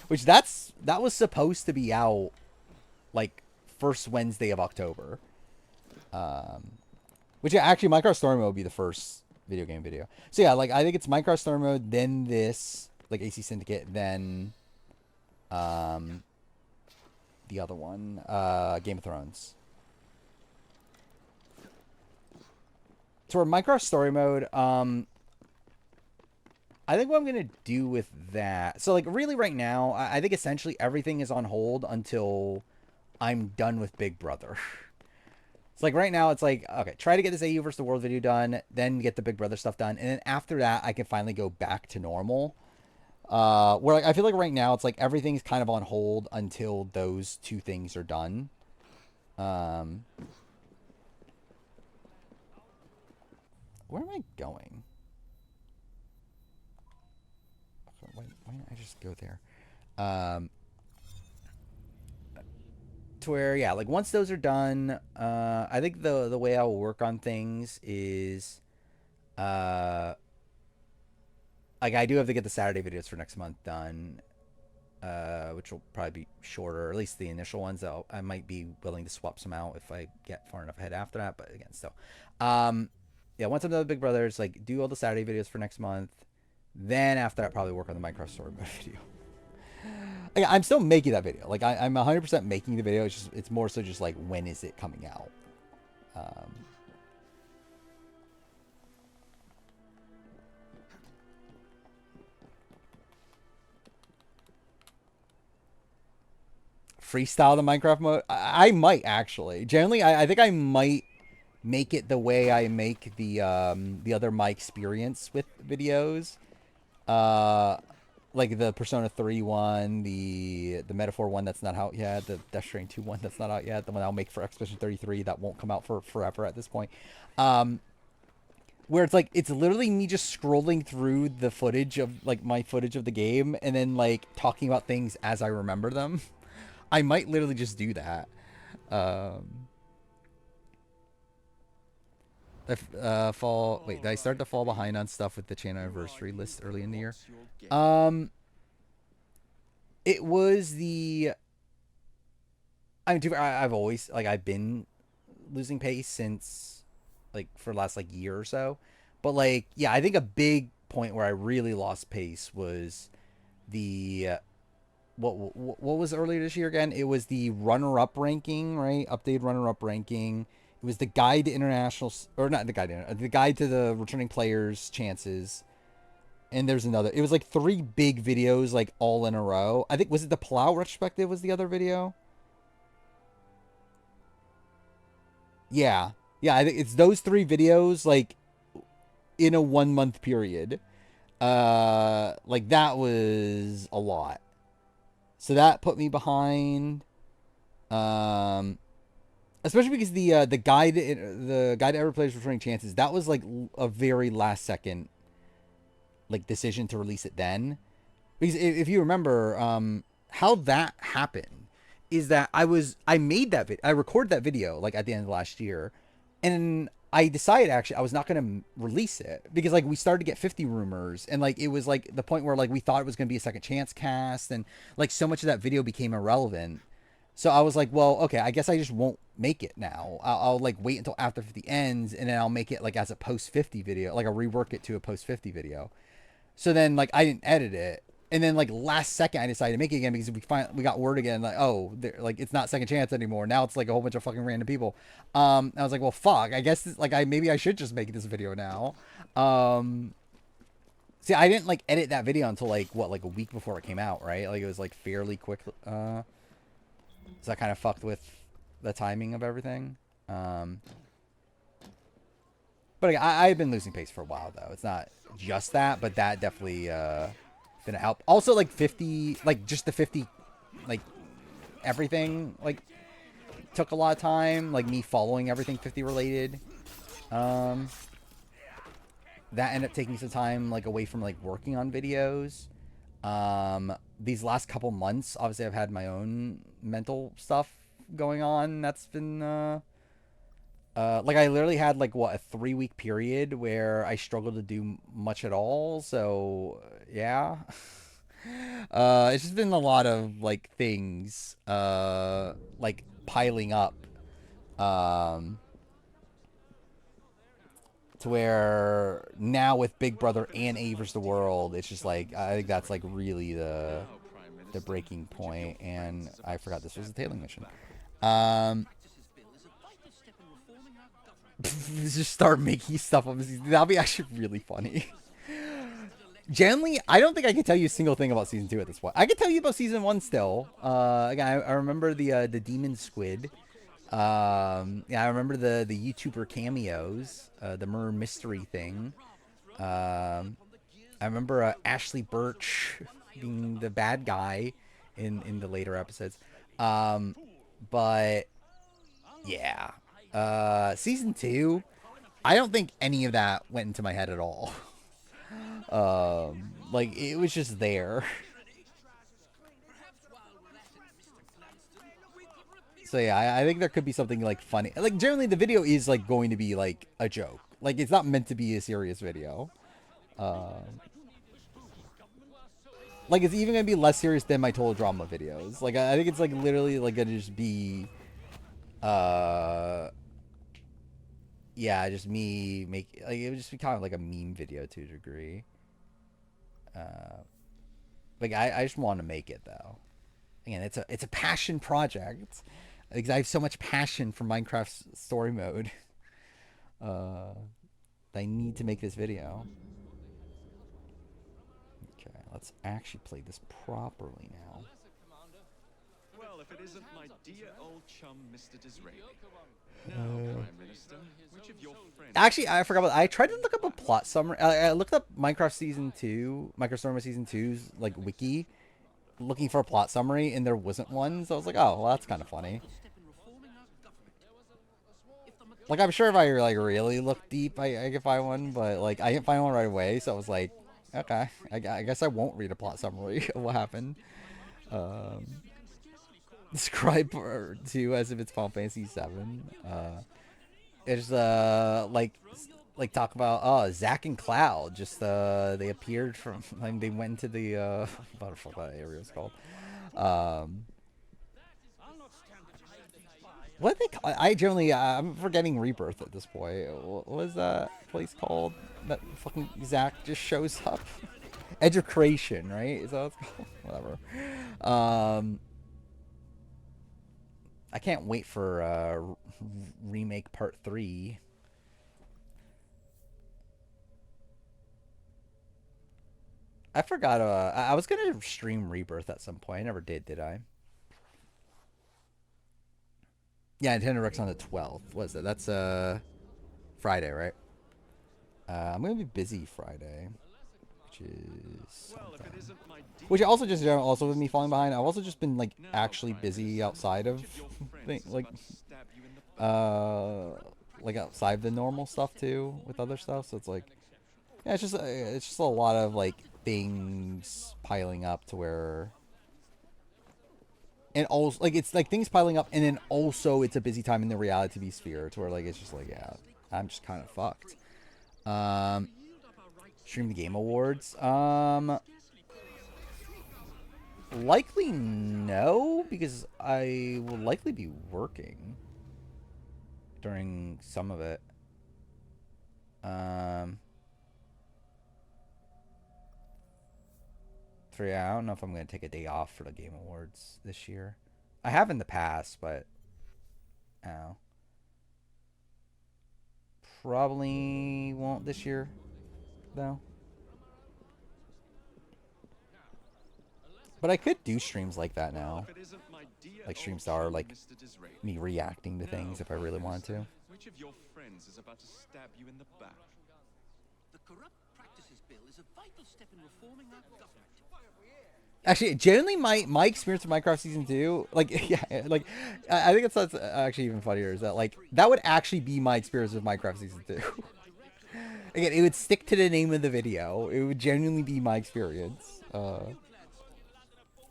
[SPEAKER 1] Which that was supposed to be out, like, first Wednesday of October. Which, yeah, actually, micro story mode would be the first video game video. So yeah, like, I think it's micro story mode, then this, like, AC Syndicate, then the other one, Game of Thrones. So for micro story mode, I think what I'm going to do with that... So, like, really right now, I think essentially everything is on hold until I'm done with Big Brother. It's like right now, it's like, okay, try to get this AU versus the World video done, then get the Big Brother stuff done, and then after that, I can finally go back to normal. Where, like, I feel like right now, it's like everything's kind of on hold until those two things are done. Where am I going? Why didn't I just go there? To where, yeah, like once those are done, I think the way I will work on things is, uh, like I do have to get the Saturday videos for next month done, which will probably be shorter, or at least the initial ones. I might be willing to swap some out if I get far enough ahead after that. But again, still, yeah. Once I'm done with Big Brothers, like do all the Saturday videos for next month. Then after that, probably work on the Minecraft story mode video. Like, I'm still making that video. Like I'm 100% making the video. It's more so just like when is it coming out? Freestyle the Minecraft mode. I might actually. Generally, I think I might make it the way I make the other my experience with videos. Like the Persona 3 one, the Metaphor one that's not out yet, the Death Stranding 2 one that's not out yet, the one I'll make for Expedition 33 that won't come out for forever at this point. Where it's like, it's literally me just scrolling through the footage of, like, my footage of the game and then, like, talking about things as I remember them. I might literally just do that. Fall. Wait, did I start to fall behind on stuff with the channel anniversary list early in the year? It was the. I mean, I've always I've been losing pace since like for the last like year or so, but like yeah, I think a big point where I really lost pace was the what was earlier this year again? It was the runner-up ranking, right? Updated runner-up ranking. It was the guide to international, or not the guide to the returning players' chances. And there's another. It was like 3 big videos, like all in a row. I think was it the Palau retrospective was the other video. Yeah, yeah. I think it's those 3 videos, like in a 1 month period. Like that was a lot. So that put me behind. Especially because the guide to every player's returning chances, that was like a very last second like decision to release it then. Because if you remember, how that happened is that I made that I recorded that video like at the end of last year, and I decided actually I was not going to release it because like we started to get 50 rumors, and like it was like the point where like we thought it was going to be a second chance cast, and like so much of that video became irrelevant. So I was like, well, okay, I guess I just won't make it now. I'll like wait until after 50 ends, and then I'll make it like as a post 50 video, like I'll rework it to a post 50 video. So then like I didn't edit it, and then like last second I decided to make it again because we got word again like, oh, like it's not second chance anymore. Now it's like a whole bunch of fucking random people. I was like, well, fuck. I guess like maybe I should just make this video now. See, I didn't like edit that video until like what, like a week before it came out, right? Like it was like fairly quick. So that kind of fucked with the timing of everything. But I've been losing pace for a while though. It's not just that, but that definitely didn't help. Also, like 50, like just the 50, like everything, like took a lot of time. Like me following everything 50 related. That ended up taking some time, like away from like working on videos. These last couple months, obviously, I've had my own mental stuff going on. That's been like I literally had like what, a 3-week period where I struggled to do much at all. So yeah, it's just been a lot of like things like piling up to where now with Big Brother and A vs. the World, it's just like I think that's like really the breaking point. And I forgot this was a tailing mission. Just start making stuff up. That'll be actually really funny. Generally, I don't think I can tell you a single thing about season 2 at this point. I can tell you about season 1 still. Again, I remember the demon squid. Yeah, I remember the YouTuber cameos, the murder mystery thing. I remember Ashley Birch being the bad guy in the later episodes. But yeah. Season 2, I don't think any of that went into my head at all. Like, it was just there. So yeah, I think there could be something like funny. Like generally, the video is like going to be like a joke. Like it's not meant to be a serious video. Like it's even gonna be less serious than my total drama videos. Like I think it's like literally like gonna just be, yeah, just me make like it would just be kind of like a meme video to a degree. Like I just want to make it though. Again, it's a passion project. Because I have so much passion for Minecraft's story mode. I need to make this video. Okay, let's actually play this properly now.
[SPEAKER 3] Well, if it isn't my dear old chum, Mr. Disraeli. Now, Prime Minister, which of your friends...
[SPEAKER 1] Actually, I forgot about. I tried to look up a plot summary. I looked up Minecraft Season 2, Minecraft Story Mode Season 2's like wiki, looking for a plot summary, and there wasn't one. So I was like, oh, well, that's kind of funny. Like, I'm sure if I like really look deep, I could find one, but like I didn't find one right away. So I was like, okay, I guess I won't read a plot summary of what happened. Describe part 2 as if it's Final Fantasy 7. It's like talk about Zack and Cloud. Just they appeared from like they went to the what the fuck that area is called. What they call, I generally I'm forgetting Rebirth at this point. What was that place called? That fucking Zack just shows up. Edge of Creation, right? Is that what it's called? Whatever. I can't wait for remake part 3. I forgot. I was gonna stream Rebirth at some point. I never did I? Yeah, Nintendo Direct's on the 12th. What is that? That's Friday, right? I'm gonna be busy Friday, which is which also just also with me falling behind. I've also just been like actually busy outside of like outside the normal stuff too with other stuff. So it's like yeah, it's just a lot of like things piling up to where. And also, like, it's like things piling up, and then also it's a busy time in the reality TV sphere to where, like, it's just like, yeah, I'm just kind of fucked. Stream the Game Awards. Likely no, because I will likely be working during some of it. So yeah, I don't know if I'm going to take a day off for the Game Awards this year. I have in the past, but I don't know. Probably won't this year, though. But I could do streams like that now. Like StreamStar, like me reacting to things if I really wanted to.
[SPEAKER 3] Which of your friends is about to stab you in the back?
[SPEAKER 2] The Corrupt Practices Bill is a vital step in reforming our government.
[SPEAKER 1] Actually, generally, my experience with Minecraft Season 2, like, yeah, like, I think that's actually even funnier, is that, like, that would actually be my experience with Minecraft Season 2. Again, it would stick to the name of the video. It would genuinely be my experience.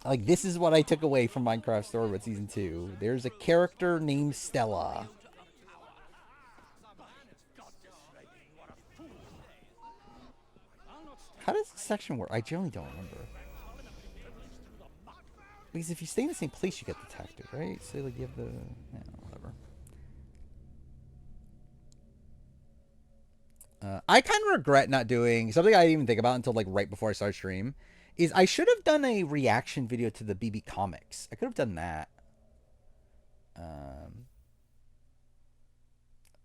[SPEAKER 1] Like, this is what I took away from Minecraft Story Mode Season 2. There's a character named Stella. How does this section work? I generally don't remember. Because if you stay in the same place, you get detected, right? So, like, you have the... Yeah, whatever. I kind of regret not doing... Something I didn't even think about until, like, right before I started stream. Is I should have done a reaction video to the BB Comics. I could have done that.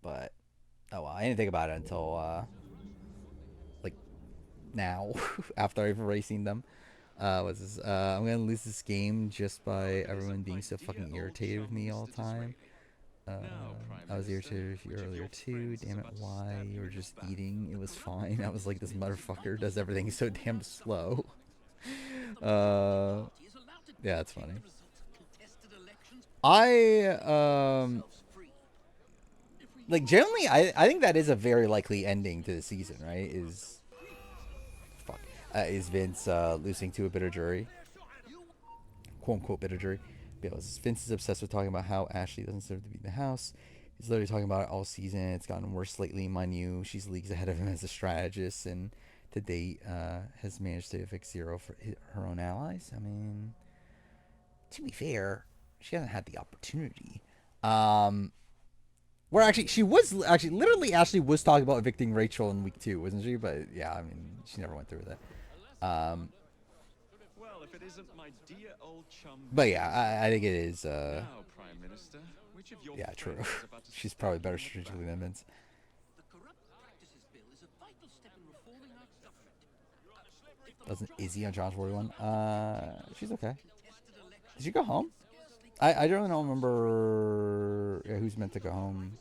[SPEAKER 1] But... Oh, well. I didn't think about it until, like, now. After I've already seen them. What's this? I'm gonna lose this game just by everyone being so fucking irritated with me all the time. I was irritated with you earlier too. Damn it, why? You were just eating. It was fine. I was like, this motherfucker does everything so damn slow. Yeah, it's funny. Like, generally, I think that is a very likely ending to the season, right? Is Vince losing to a bitter jury, quote unquote bitter jury. Because Vince is obsessed with talking about how Ashley doesn't deserve to be in the house. He's literally talking about it all season. It's gotten worse lately, mind you. She's leagues ahead of him as a strategist, and to date has managed to fix zero for her own allies. I mean, to be fair, she hasn't had the opportunity. Where actually she was actually literally Ashley was talking about evicting Rachel in week 2, wasn't she? But yeah, I mean, she never went through with it.
[SPEAKER 3] Well, if it isn't my dear old chum.
[SPEAKER 1] But yeah, I think it is.
[SPEAKER 3] Now, Prime Minister, which of your
[SPEAKER 1] Yeah, true.
[SPEAKER 3] friends is about to
[SPEAKER 1] She's
[SPEAKER 3] stab
[SPEAKER 1] probably
[SPEAKER 3] you
[SPEAKER 1] better
[SPEAKER 3] in the
[SPEAKER 1] strategically
[SPEAKER 3] back?
[SPEAKER 1] than Vince.
[SPEAKER 5] The Corrupt Practices Bill is a vital step in reforming our government.
[SPEAKER 1] Doesn't Izzy on John's 41? She's okay. Did she go home? I don't remember who's meant to go home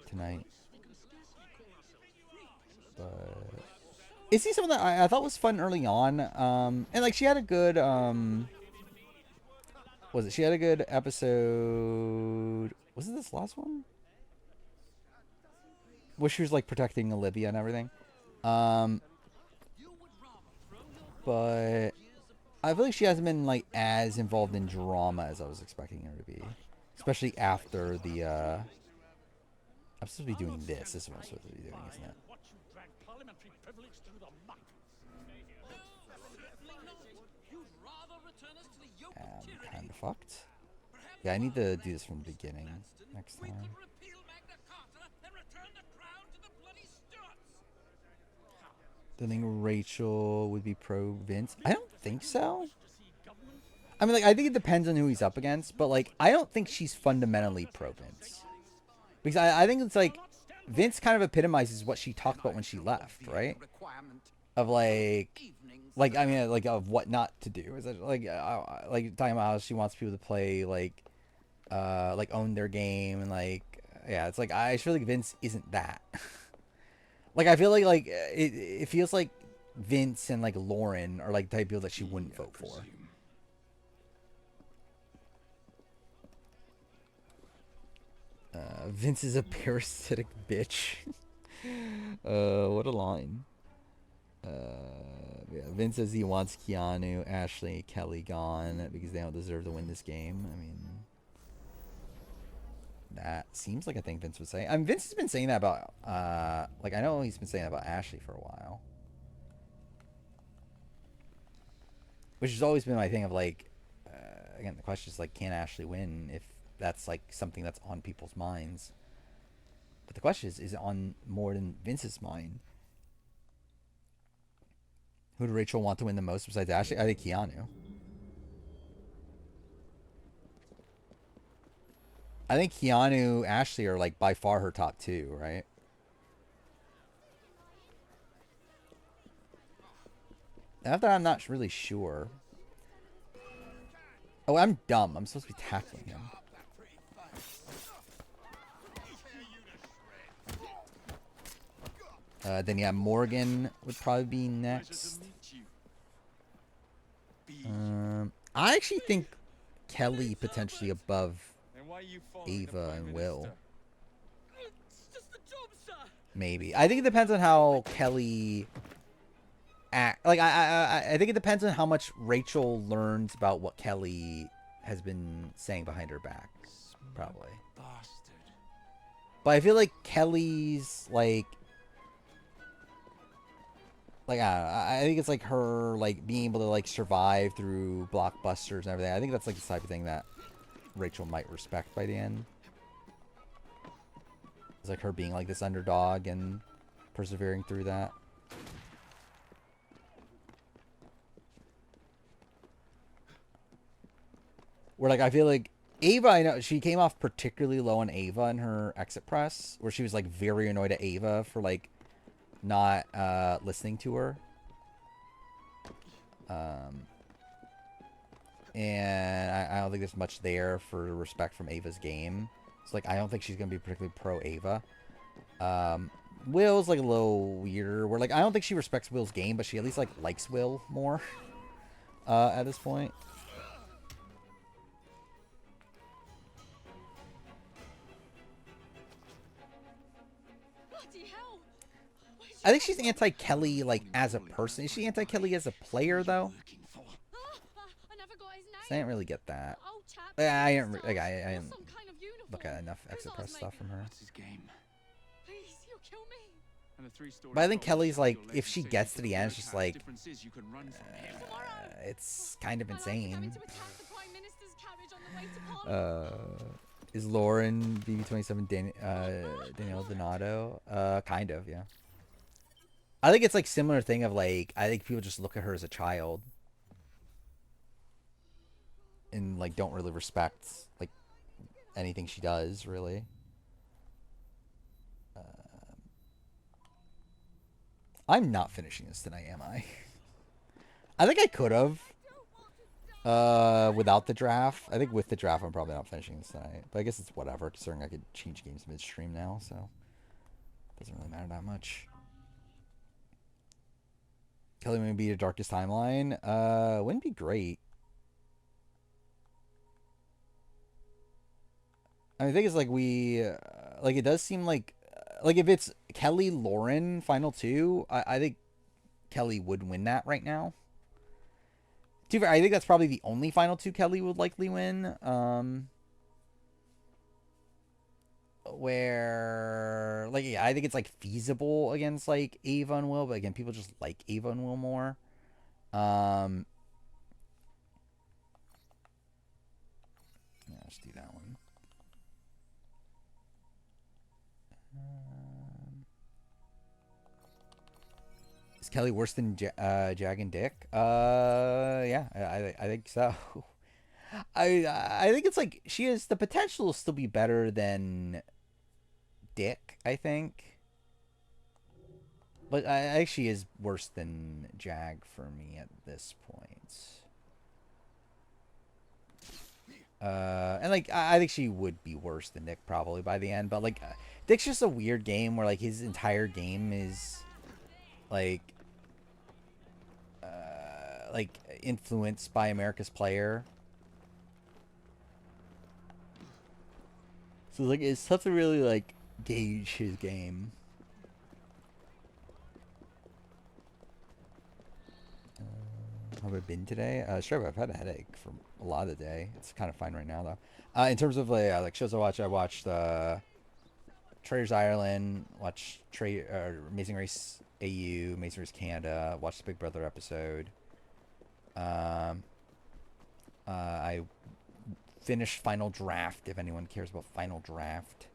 [SPEAKER 1] tonight. But Izzy something that I thought was fun early on. And like she had a good was it? She had a good episode. Was it this last one? Where she was like protecting Olivia and everything. But I feel like she hasn't been like as involved in drama as I was expecting her to be, especially after the. I'm supposed to be doing this. This is what I'm supposed to be doing, isn't it?
[SPEAKER 2] Watch you drag parliamentary privilege through the muck.
[SPEAKER 1] Kind of fucked. Yeah, I need to do this from the beginning next time. Do you think Rachel would be pro Vince? I don't think so. I mean, like, I think it depends on who he's up against, but like, I don't think she's fundamentally pro Vince. Because I think it's like Vince kind of epitomizes what she talked about when she left, right? Of like I mean, like of what not to do. Is like talking about how she wants people to play like own their game and like yeah, it's like I feel like Vince isn't that. Like I feel like it feels like Vince and like Lauren are like the type of people that she wouldn't vote for. Vince is a parasitic bitch. What a line. Yeah, Vince says he wants Keanu, Ashley, Kelly gone because they don't deserve to win this game. I mean, that seems like a thing Vince would say. I mean, Vince has been saying that about, like, I know he's been saying that about Ashley for a while. Which has always been my thing of, like, again, the question is, like, can Ashley win if that's, like, something that's on people's minds? But the question is it on more than Vince's mind? Who do Rachel want to win the most besides Ashley? I think Keanu. I think Keanu, Ashley are like by far her top 2, right? After I'm not really sure. Oh, I'm dumb. I'm supposed to be tackling him. Then yeah, Morgan would probably be next. I actually think Kelly potentially above Ava and Will. Maybe. I think it depends on how Kelly act. Like I think it depends on how much Rachel learns about what Kelly has been saying behind her back. Probably. But I feel like Kelly's like I think it's like her like being able to like survive through blockbusters and everything. I think that's like the type of thing that Rachel might respect by the end. It's like her being like this underdog and persevering through that. Where like I feel like Ava, I know she came off particularly low on Ava in her exit press, where she was like very annoyed at Ava for like not listening to her. And I don't think there's much there for respect from Ava's game. It's like I don't think she's gonna be particularly pro Ava. Will's like a little weirder. Where like I don't think she respects Will's game, but she at least like likes Will more at this point.
[SPEAKER 6] Bloody hell! Where'd
[SPEAKER 1] I think she's anti-Kelly, like, as a person. Is she anti-Kelly as a player, though?
[SPEAKER 2] Working for.
[SPEAKER 6] I never got his
[SPEAKER 1] So I didn't
[SPEAKER 6] name.
[SPEAKER 1] really get that.
[SPEAKER 6] Old chap.
[SPEAKER 1] I didn't,
[SPEAKER 6] stars,
[SPEAKER 1] like, I
[SPEAKER 6] or
[SPEAKER 1] didn't
[SPEAKER 6] some kind of uniform.
[SPEAKER 1] look at enough
[SPEAKER 6] Whose
[SPEAKER 1] exit
[SPEAKER 6] eyes
[SPEAKER 1] press stuff
[SPEAKER 6] maybe?
[SPEAKER 1] from her.
[SPEAKER 2] What's his game?
[SPEAKER 6] Please, you'll kill me.
[SPEAKER 3] And a three-story
[SPEAKER 1] But I think
[SPEAKER 3] cottage
[SPEAKER 1] Kelly's,
[SPEAKER 3] house
[SPEAKER 1] like,
[SPEAKER 3] your
[SPEAKER 1] if
[SPEAKER 3] legend
[SPEAKER 1] she
[SPEAKER 3] says
[SPEAKER 1] gets
[SPEAKER 3] you
[SPEAKER 1] to the
[SPEAKER 3] can
[SPEAKER 1] end, it's
[SPEAKER 3] work
[SPEAKER 1] just
[SPEAKER 3] out.
[SPEAKER 1] like,
[SPEAKER 3] Difference is you can run from him.
[SPEAKER 1] it's kind of
[SPEAKER 6] My life is having
[SPEAKER 1] insane.
[SPEAKER 6] to attack the Prime Minister's carriage on the way to Parliament.
[SPEAKER 1] Is Lauren BB27 Danielle Donato? Kind of, yeah. I think it's like similar thing of like I think people just look at her as a child and like don't really respect like anything she does really. I'm not finishing this tonight, am I? I think I could have. Without the draft. I think with the draft, I'm probably not finishing this tonight. But I guess it's whatever, considering I could change games midstream now, so it doesn't really matter that much. Kelly may be the darkest timeline. Wouldn't be great. I mean, the thing is, like, like, it does seem like if it's Kelly Lauren final two, I think Kelly would win that right now. To be fair, I think that's probably the only final two Kelly would likely win. Where, like, yeah, I think it's, like, feasible against, like, Ava and Will, but again, people just like Ava and Will more. Yeah, let's do that one. Is Kelly worse than Jag and Dick? Yeah, I think so. I think it's like she has the potential to still be better than Dick, I think. But I think she is worse than Jag for me at this point. And like I think she would be worse than Nick probably by the end. But like Dick's just a weird game where like his entire game is like influenced by America's player. So like it's tough to really like gauge his game. How have I been today? Sure, I've had a headache for a lot of the day. It's kind of fine right now though. In terms of like shows I watched Traders Ireland, watched Amazing Race AU, Amazing Race Canada, watched the Big Brother episode. I finished Final Draft, if anyone cares about Final Draft.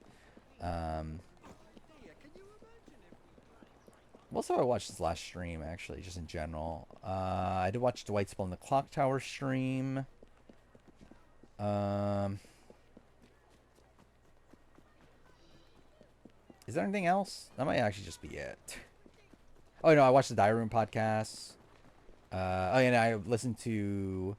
[SPEAKER 1] What else have I watched this last stream, actually, just in general? I did watch Dwight Spell in the Clock Tower stream. Is there anything else? That might actually just be it. Oh, no, I watched the Diary Room podcast. Oh, yeah, I listened to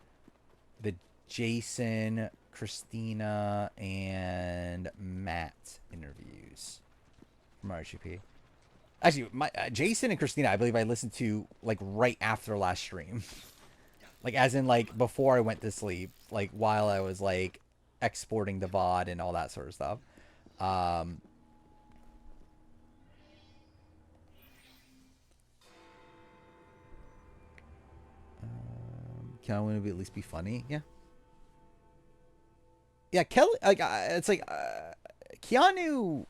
[SPEAKER 1] the Jason, Christina, and Matt interviews from RGP. Actually, Jason and Christina, I believe I listened to like right after last stream. Like as in like before I went to sleep, like while I was like exporting the VOD and all that sort of stuff. Can I want to at least be funny? Yeah. Yeah, Kelly. Like it's like Keanu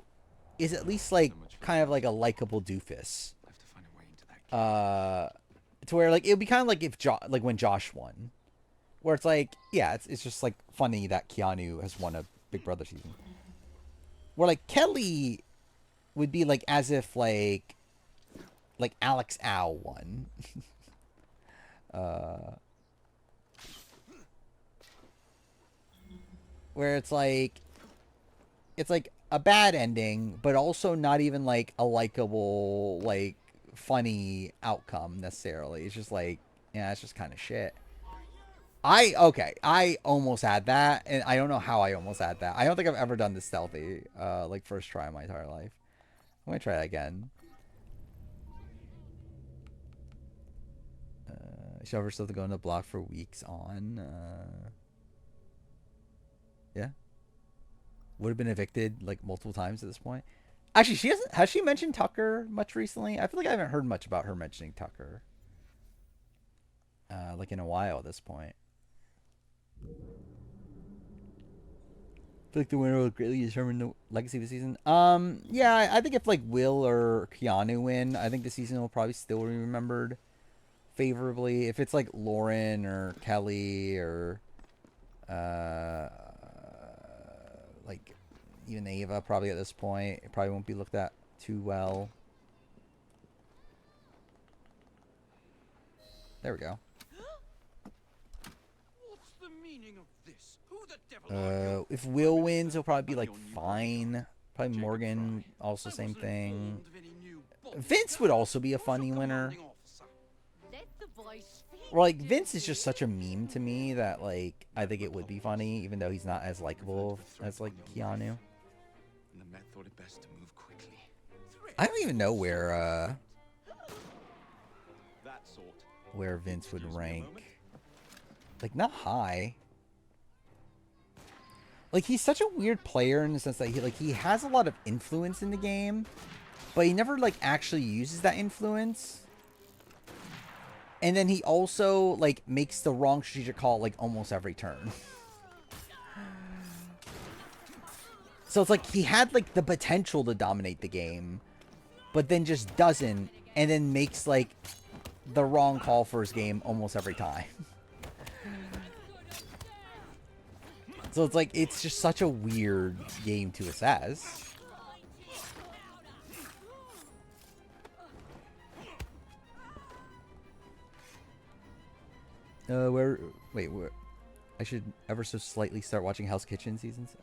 [SPEAKER 1] is at least like kind of like a likable doofus.
[SPEAKER 3] I have to find a way into that.
[SPEAKER 1] To where like it would be kind of like if like when Josh won, where it's like yeah, it's just like funny that Keanu has won a Big Brother season. Where like Kelly would be like as if like Alex Ow won. Where it's like a bad ending, but also not even like a likable, like funny outcome necessarily. It's just like, yeah, it's just kind of shit. I almost had that, and I don't know how I almost had that. I don't think I've ever done this stealthy, like first try in my entire life. I'm gonna try that again. Shove herself to go in the block for weeks on. Yeah. Would have been evicted like multiple times at this point. Actually, she hasn't. Has she mentioned Tucker much recently? I feel like I haven't heard much about her mentioning Tucker. Like in a while at this point. I feel like the winner will greatly determine the legacy of the season. Yeah, I think if like Will or Keanu win, I think the season will probably still be remembered favorably. If it's like Lauren or Kelly or like even Ava, probably at this point, it probably won't be looked at too well. There we go.
[SPEAKER 5] What's the meaning of this? Who the devil are you?
[SPEAKER 1] If Will wins, it'll probably be like fine. Probably Morgan, also same thing. Vince would also be a funny winner. Well, like Vince is just such a meme to me that like I think it would be funny, even though he's not as likable as like Keanu.
[SPEAKER 3] And the Met thought it best to move quickly.
[SPEAKER 1] I don't even know
[SPEAKER 3] That sort.
[SPEAKER 1] where Vince would rank. Like not high. Like he's such a weird player in the sense that he has a lot of influence in the game, but he never like actually uses that influence. And then he also like makes the wrong strategic call like almost every turn. So it's like he had like the potential to dominate the game, but then just doesn't, and then makes like the wrong call for his game almost every time. So it's like, it's just such a weird game to assess. Wait, where? I should ever so slightly start watching Hell's Kitchen seasons.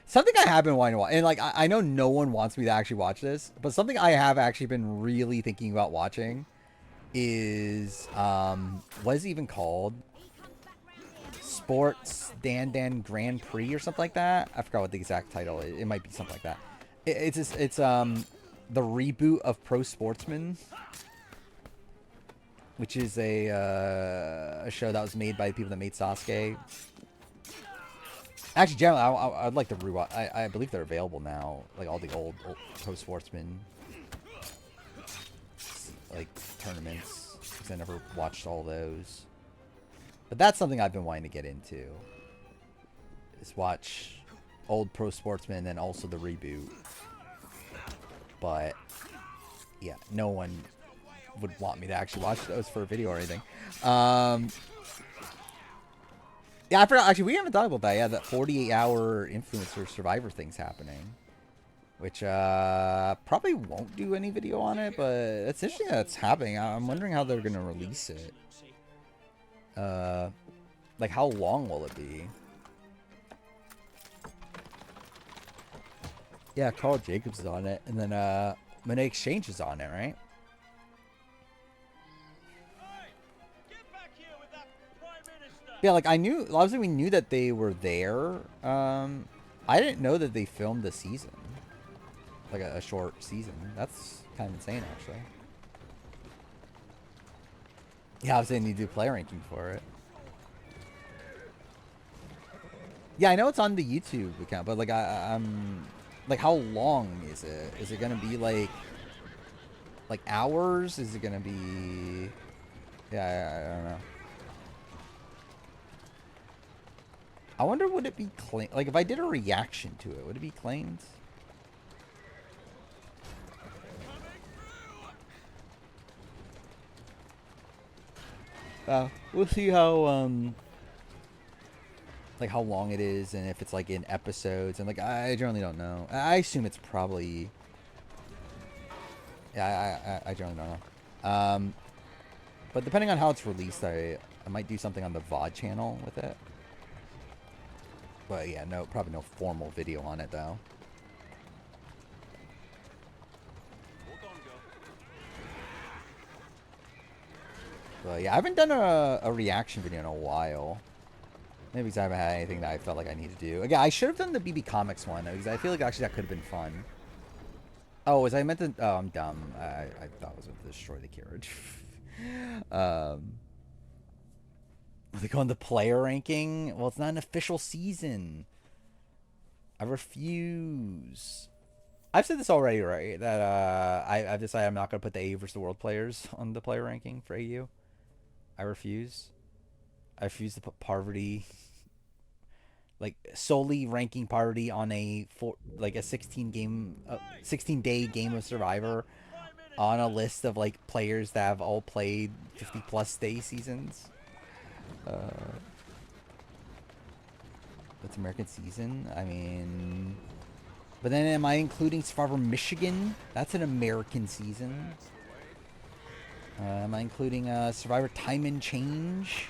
[SPEAKER 1] Something I have been wanting to watch, and like, I know no one wants me to actually watch this, but something I have actually been really thinking about watching is, what is it even called? Sports Dan Grand Prix or something like that. I forgot what the exact title is. It might be something like that. It's the reboot of Pro Sportsman, which is a show that was made by the people that made Sasuke. Actually, generally, I'd like to rewatch. I believe they're available now, like all the old Pro Sportsman like tournaments, because I never watched all those. But that's something I've been wanting to get into. Is watch old Pro Sportsman and then also the reboot. But yeah, no one would want me to actually watch those for a video or anything. Yeah, I forgot. Actually, we haven't talked about that. Yeah, that 48-hour influencer survivor thing's happening. Which probably won't do any video on it, but it's interesting that it's happening. I'm wondering how they're going to release it. Like, how long will it be? Yeah, Carl Jacobs is on it, and then Money Exchange is on it, right? Yeah, like I knew. Obviously, we knew that they were there. I didn't know that they filmed a season, like a short season. That's kind of insane, actually. Yeah, obviously, they need to do player ranking for it. Yeah, I know it's on the YouTube account, but like I'm like, how long is it? Is it gonna be like hours? Is it gonna be? Yeah, I don't know. I wonder, would it be claimed? Like, if I did a reaction to it, would it be claimed? We'll see how, like, how long it is, and if it's, like, in episodes, and, like, I generally don't know. I assume it's probably... Yeah, I generally don't know. But depending on how it's released, I might do something on the VOD channel with it. But yeah, probably no formal video on it though. But yeah, I haven't done a reaction video in a while. Maybe because I haven't had anything that I felt like I need to do. Again, I should have done the BB Comics one because I feel like actually that could have been fun. Oh, was I meant to? Oh, I'm dumb. I thought I was going to destroy the carriage. They go on the player ranking. Well, it's not an official season. I refuse. I've said this already, right? That I've decided I'm not going to put the AU versus the world players on the player ranking for AU. I refuse. I refuse to put Parvati, like solely ranking Parvati on a 16 day game of Survivor on a list of like players that have all played 50 plus day seasons. That's American season. I mean, but then am I including Survivor Michigan? That's an American season. Am I including Survivor Time and Change?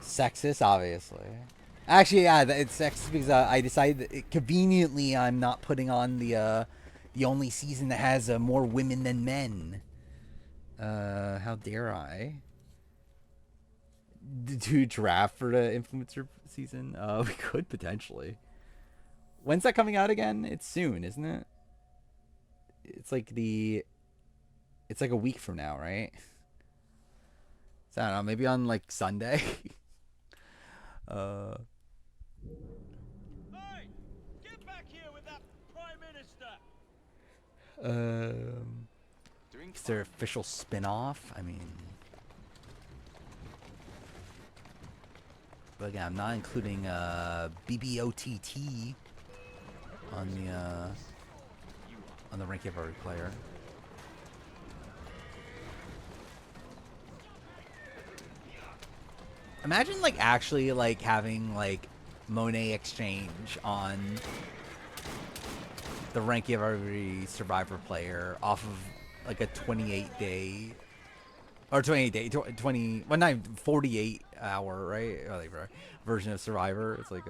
[SPEAKER 1] Sexist, obviously. Actually, yeah, it's sexist because I decided that conveniently I'm not putting on the only season that has more women than men. How dare I? Do draft for the influencer season? We could potentially. When's that coming out again? It's soon, isn't it? It's like a week from now, right? So I don't know, maybe on like Sunday.
[SPEAKER 2] Hey! Get back here with that Prime Minister!
[SPEAKER 1] Is there official spin-off? I mean, but again, I'm not including BBOTT on the rank of every player. Imagine like actually like having like Monet Exchange on the rank of every Survivor player off of like a 28 day or 28 day 20 well not 48 hour right or like version of Survivor. It's like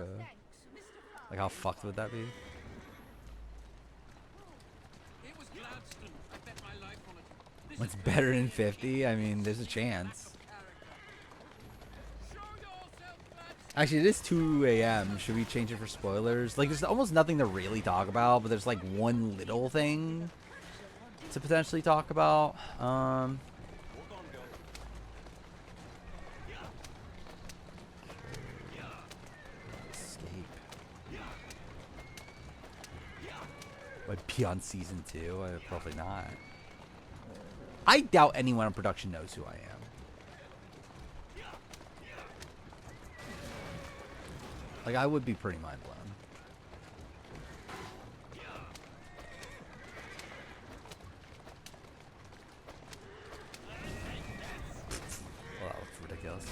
[SPEAKER 1] how fucked would that be?
[SPEAKER 5] It was Gladstone. I bet my life on it. This
[SPEAKER 1] What's
[SPEAKER 5] is
[SPEAKER 1] better than 50? I mean, there's a chance.
[SPEAKER 5] Show yourself, Gladstone.
[SPEAKER 1] Actually, it is 2 a.m. Should we change it for spoilers? Like, there's almost nothing to really talk about, but there's like one little thing to potentially talk about. Escape. Would be on season 2? Probably not. I doubt anyone in production knows who I am. Like, I would be pretty mind blown. Well, that looks ridiculous.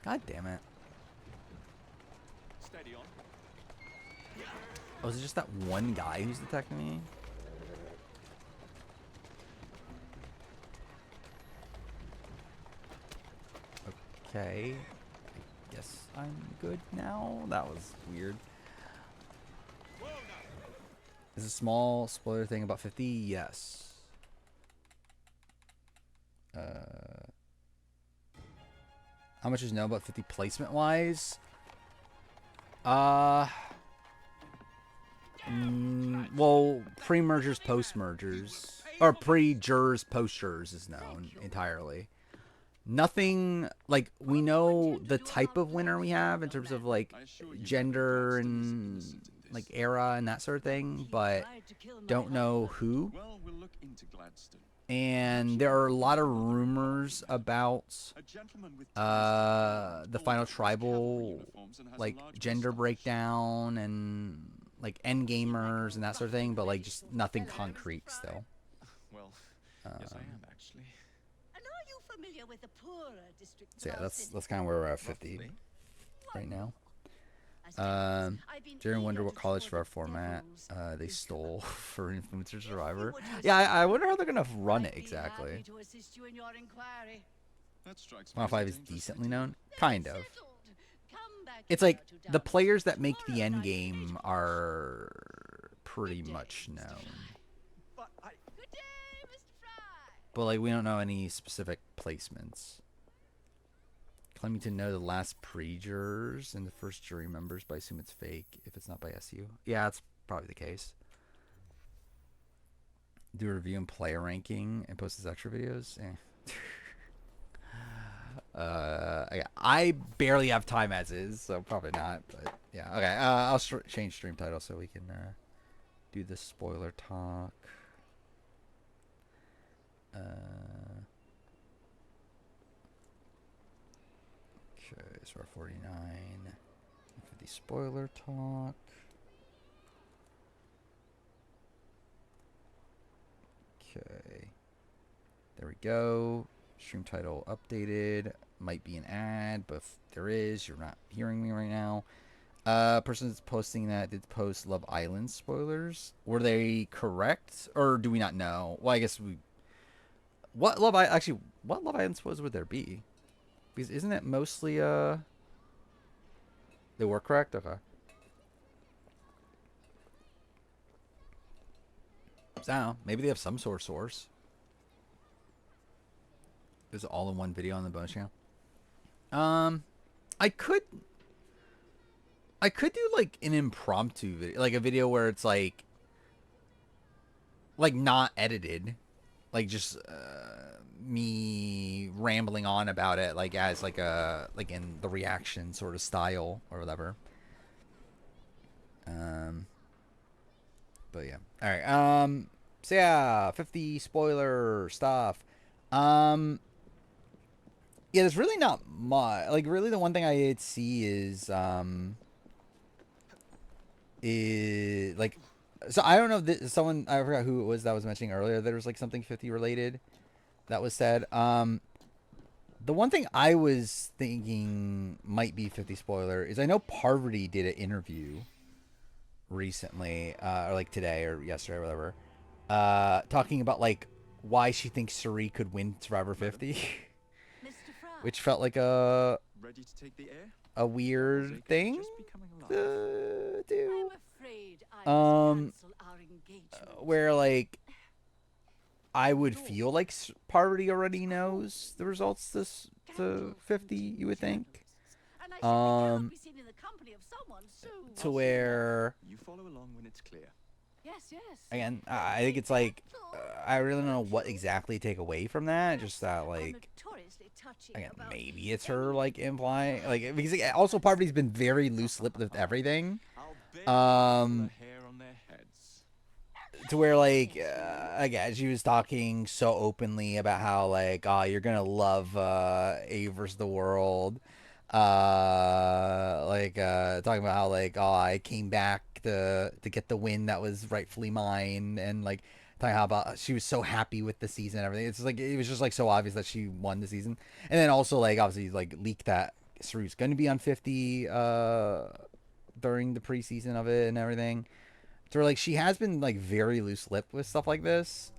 [SPEAKER 1] God damn it.
[SPEAKER 3] Steady on.
[SPEAKER 1] Oh, is it just that one guy who's detecting me? Okay. I guess I'm good now. That was weird. Is a small spoiler thing about 50? Yes. How much is know about 50 placement wise? Well, pre-mergers, post-mergers, or pre-jurors, post-jurors is known entirely. Nothing, like, we know the type of winner we have in terms of, like, gender and, like, era and that sort of thing, but don't know who.
[SPEAKER 3] Well, we'll look into Gladstone.
[SPEAKER 1] And there are a lot of rumors about
[SPEAKER 3] A gentleman with
[SPEAKER 1] the final tribal, like, gender breakdown and, like, end gamers and that sort of thing, but, like, just nothing concrete still.
[SPEAKER 3] Well, yes, I am actually.
[SPEAKER 7] And are you familiar with the poorer districts?
[SPEAKER 1] So yeah, that's kind of where we're at 50 right now. Darren wonder what college for our format they stole for Influencer Survivor. Yeah, I wonder how they're gonna run it exactly.
[SPEAKER 3] That strikes me
[SPEAKER 1] 105
[SPEAKER 3] as
[SPEAKER 1] is
[SPEAKER 3] a dangerous
[SPEAKER 1] decently
[SPEAKER 3] idea.
[SPEAKER 1] known, kind of. It's like the players that make the end game are pretty much known,
[SPEAKER 3] But I...
[SPEAKER 7] Good day, Mr. Fry.
[SPEAKER 1] but like we don't know any specific placements. Claiming to know the last pre-jurors and the first jury members, but I assume it's fake if it's not by SU. Yeah, that's probably the case. Do a review and player ranking and post as extra videos. I barely have time as is, so probably not. But yeah, okay. I'll change stream title so we can do the spoiler talk. Okay, so we're 49. 50 spoiler talk. Okay. There we go. Stream title updated. Might be an ad, but if there is, you're not hearing me right now. Person that's posting that did post Love Island spoilers. Were they correct, or do we not know? Well, I guess we. What Love Island spoilers would there be? Because isn't it mostly they were correct? Okay. So maybe they have some sort of source. There's all in one video on the bonus channel. I could do like an impromptu video, like a video where it's like not edited, like just me rambling on about it, like as like in the reaction sort of style or whatever. But yeah, all right. So yeah, 50 spoiler stuff. Yeah, there's really not much. Like, really, the one thing I see is like, so I don't know if someone, I forgot who it was that was mentioning earlier, there was like something 50 related that was said. The one thing I was thinking might be 50 spoiler is I know Parvati did an interview recently, or like today or yesterday or whatever, talking about like why she thinks Suri could win Survivor 50.
[SPEAKER 7] Mr. Fry.
[SPEAKER 1] Which felt like a
[SPEAKER 3] Ready to take the air?
[SPEAKER 1] weird thing
[SPEAKER 3] Just becoming alive.
[SPEAKER 1] to do.
[SPEAKER 7] I'm afraid I must cancel our engagement.
[SPEAKER 1] Where like I would feel like Parvati already knows the results to 50. You would think.
[SPEAKER 7] And I simply cannot be seen in the company of someone so
[SPEAKER 1] To where
[SPEAKER 3] You follow along when it's clear.
[SPEAKER 7] yes, yes.
[SPEAKER 1] again, I think it's like I really don't know what exactly to take away from that. Just that like. Again, maybe it's her like implying like because also Parvati's been very loose-lipped with everything,
[SPEAKER 3] I'll bet the hair on their heads.
[SPEAKER 1] to where like again she was talking so openly about how like you're gonna love A versus the World, talking about how like I came back to get the win that was rightfully mine, and like talking how about she was so happy with the season and everything. It's like it was just like so obvious that she won the season, and then also like obviously like leaked that Saru's going to be on 50 during the preseason of it and everything. So like she has been like very loose-lipped with stuff like this.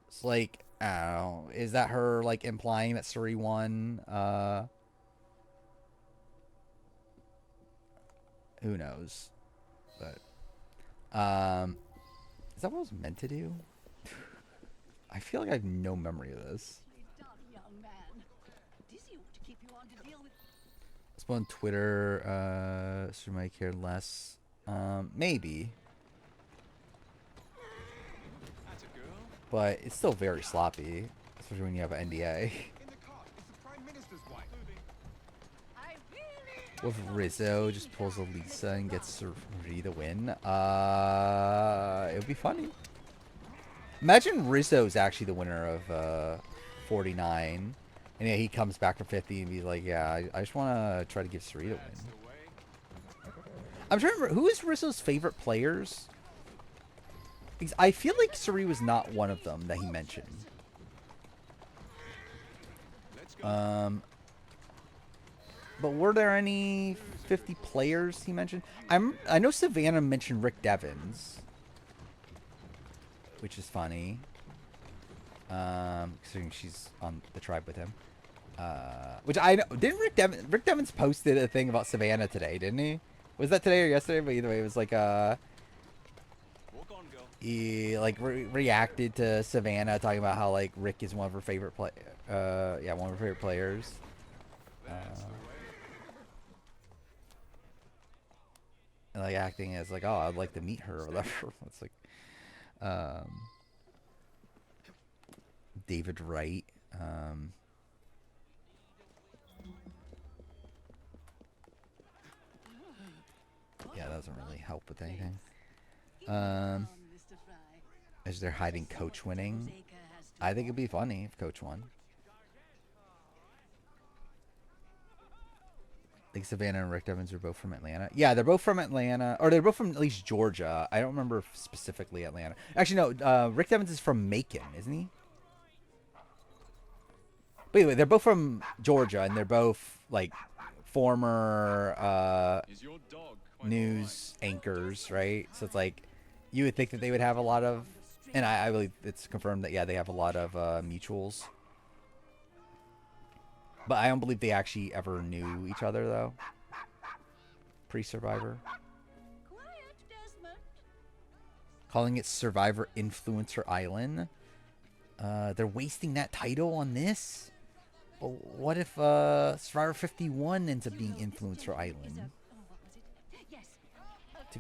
[SPEAKER 1] It's like I don't know, is that her like implying that Suri won? Who knows? But is that what I was meant to do? I feel like I have no memory of this.
[SPEAKER 7] Young man. Dizzy ought to keep you on to deal with.
[SPEAKER 1] It's on Twitter. Suri might care less. Maybe.
[SPEAKER 3] That's a girl.
[SPEAKER 1] But it's still very sloppy, especially when you have an NDA.
[SPEAKER 2] In the car, it's the Prime Minister's wife.
[SPEAKER 7] I really
[SPEAKER 1] What if Rizzo just pulls a Lisa and gets Suri to win? It would be funny. Imagine Rizzo's actually the winner of 49. And yeah, he comes back for 50 and he's like, yeah, I just want to try to give Suri to win.
[SPEAKER 3] That's the way.
[SPEAKER 1] I'm trying to remember, who is Rizzo's favorite players? Because I feel like Suri was not one of them that he mentioned.
[SPEAKER 3] Let's go.
[SPEAKER 1] But were there any 50 players he mentioned? I know Savannah mentioned Rick Devens, which is funny. Considering she's on the tribe with him. Which I know, didn't Rick Devens posted a thing about Savannah today, didn't he? Was that today or yesterday? But either way, it was like
[SPEAKER 3] Walk on, girl.
[SPEAKER 1] he like reacted to Savannah talking about how like Rick is one of her favorite one of her favorite players.
[SPEAKER 3] That's the way.
[SPEAKER 1] and like acting as like, oh, I'd like to meet her or whatever. It's like, David Wright. Yeah, that doesn't really help with anything. Is there hiding Coach winning? I think it'd be funny if Coach won. I think Savannah and Rick Evans are both from Atlanta. Yeah, they're both from Atlanta. Or they're both from at least Georgia. I don't remember specifically Atlanta. Actually, no. Rick Evans is from Macon, isn't he? But anyway, they're both from Georgia, and they're both, like, former news anchors, right? So it's like, you would think that they would have a lot of... And I believe it's confirmed that, yeah, they have a lot of mutuals. But I don't believe they actually ever knew each other, though. Pre-Survivor.
[SPEAKER 7] Quiet, Desmond.
[SPEAKER 1] Calling it Survivor Influencer Island. They're wasting that title on this? Well, what if Survivor 51 ends up being Influencer Island?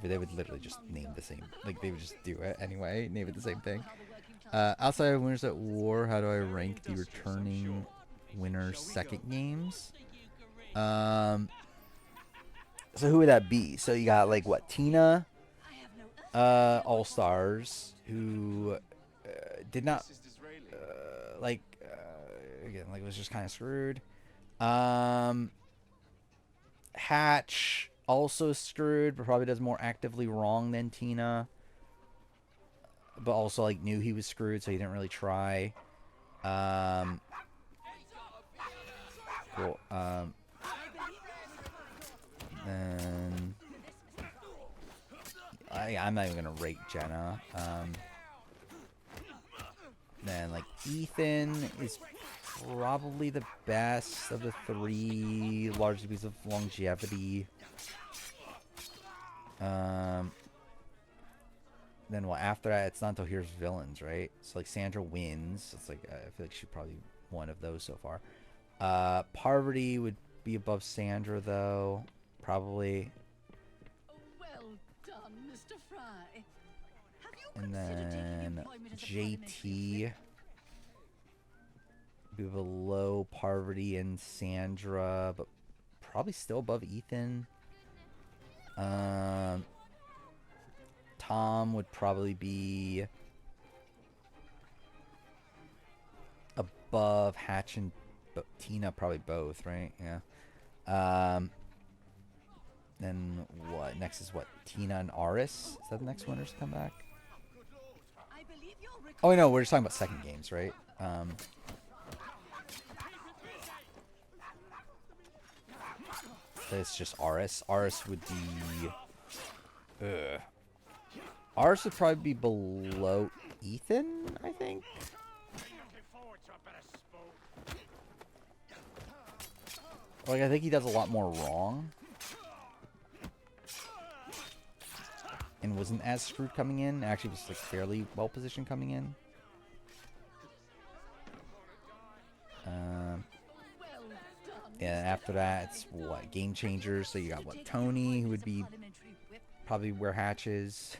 [SPEAKER 1] They would literally just name the same. Like, they would just do it anyway. Name it the same thing. Outside of Winners at War, how do I rank the returning winners' second games? So who would that be? So you got, like, what? Tina? All-Stars, who did not... again, like, was just kind of screwed. Hatch... also screwed, but probably does more actively wrong than Tina. But also, like, knew he was screwed, so he didn't really try. Cool. Then... I'm not even going to rate Jenna. Then, like, Ethan is probably the best of the three, largely because of longevity. Then well, after that, it's not until here's villains, right? So like Sandra wins. It's like I feel like she's probably one of those so far. Parvati would be above Sandra though, probably.
[SPEAKER 7] Well done, Mr. Fry. Have you
[SPEAKER 1] And
[SPEAKER 7] considered taking
[SPEAKER 1] then
[SPEAKER 7] employment as a
[SPEAKER 1] JT be below Parvati and Sandra, but probably still above Ethan. Tom would probably be above Hatch and Tina, probably both, right? Yeah. Then what? Next is what? Tina and Aris? Is that the next winners to come back?
[SPEAKER 7] I believe you're
[SPEAKER 1] Oh, no, we're just talking about second games, right? It's just Aris. Aris would be... Aris would probably be below Ethan, I think. Like, I think he does a lot more wrong. And wasn't as screwed coming in. Actually was like fairly well positioned coming in. Yeah, after that, it's what? Game Changers. So you got what? Tony, who would be probably where Hatch is.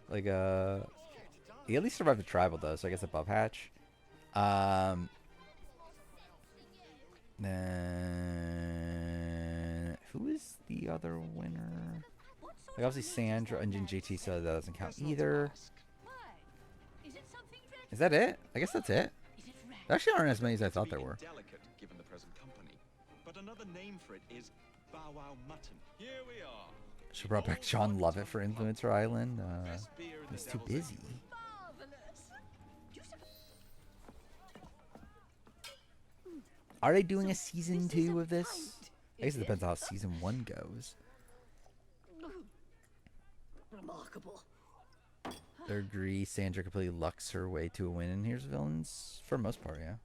[SPEAKER 1] Like, he at least survived the tribal, though, so I guess above Hatch. Then... who is the other winner? Like, obviously Sandra and JT, so that doesn't count either. Is that it? I guess that's it. There actually aren't as many as I thought there were.
[SPEAKER 3] Delicate, given the present company. But another name for it is Bow Wow Mutton. Here we are.
[SPEAKER 1] She brought back John Lovett for Influencer Island. He's too busy. Are they doing a season 2 of this? I guess it depends on how season 1 goes.
[SPEAKER 7] remarkable.
[SPEAKER 1] I agree. Sandra completely lucks her way to a win in Here's Villains. For the most part, yeah.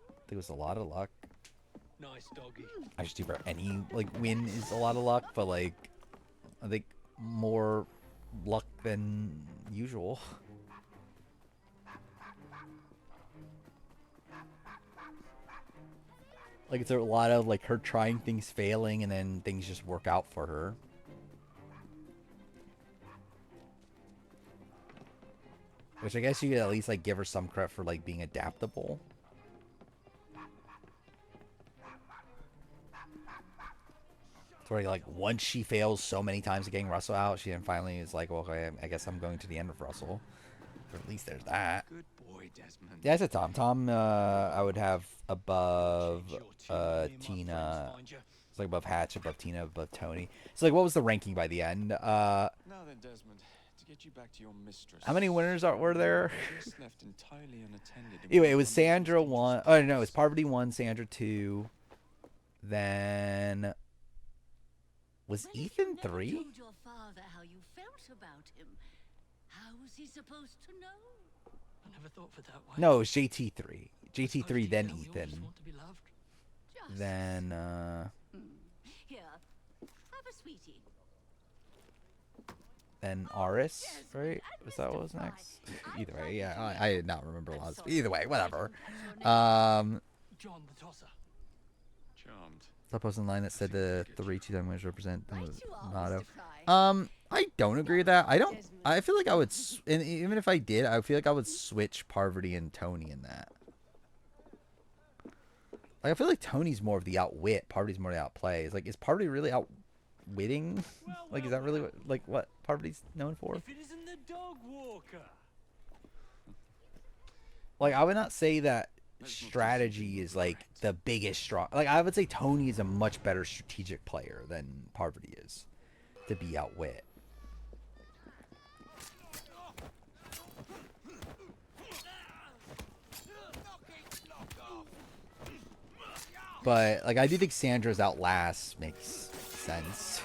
[SPEAKER 1] I think it was a lot of luck.
[SPEAKER 5] Nice doggy.
[SPEAKER 1] I just do for any like win is a lot of luck, but like I think more luck than usual. Like it's a lot of like her trying things, failing, and then things just work out for her. Which I guess you could at least like give her some credit for like being adaptable. It's where like once she fails so many times at getting Russell out, she then finally is like, well, okay, I guess I'm going to the end of Russell. Or at least there's that.
[SPEAKER 3] Good boy, Desmond.
[SPEAKER 1] Yeah, I said Tom. Tom, I would have above Tina. It's like above Hatch, above Tina, above Tony. So like, what was the ranking by the end?
[SPEAKER 3] Now then, Desmond, to get you back to your mistress.
[SPEAKER 1] How many winners were there?
[SPEAKER 3] Just left entirely unattended.
[SPEAKER 1] Anyway, it was Sandra 1. Oh no, it was Parvati 1, Sandra 2. Then was Ethan 3?
[SPEAKER 7] Told your father how you felt about him. How was he supposed to know?
[SPEAKER 5] I never thought for that way.
[SPEAKER 1] No, it was JT 3. JT 3,
[SPEAKER 5] Deep
[SPEAKER 1] then
[SPEAKER 5] down, we always
[SPEAKER 1] Ethan.
[SPEAKER 5] want to be loved.
[SPEAKER 7] Just
[SPEAKER 1] Then
[SPEAKER 7] here. Have a sweetie.
[SPEAKER 1] then Aris, right? Was that what was next? Either way, yeah, I did not remember a lot. Either way, whatever.
[SPEAKER 5] John the Tosser.
[SPEAKER 3] Charmed.
[SPEAKER 1] Stop posting line that said the 3 2-time winners represent the
[SPEAKER 7] Right you are,
[SPEAKER 1] motto.
[SPEAKER 7] Mr. Fry.
[SPEAKER 1] I don't agree with that. I feel like I would, and even if I did, I feel like I would switch Parvati and Tony in that. Like, I feel like Tony's more of the outwit, Parvati's more the outplay. It's like, is Parvati really outwitting? Like, is that really what Parvati's known for?
[SPEAKER 5] If it isn't the dog walker.
[SPEAKER 1] Like, I would not say that strategy is like the biggest strong. Like, I would say Tony is a much better strategic player than Parvati is to be outwit. But like, I do think Sandra's outlast makes sense.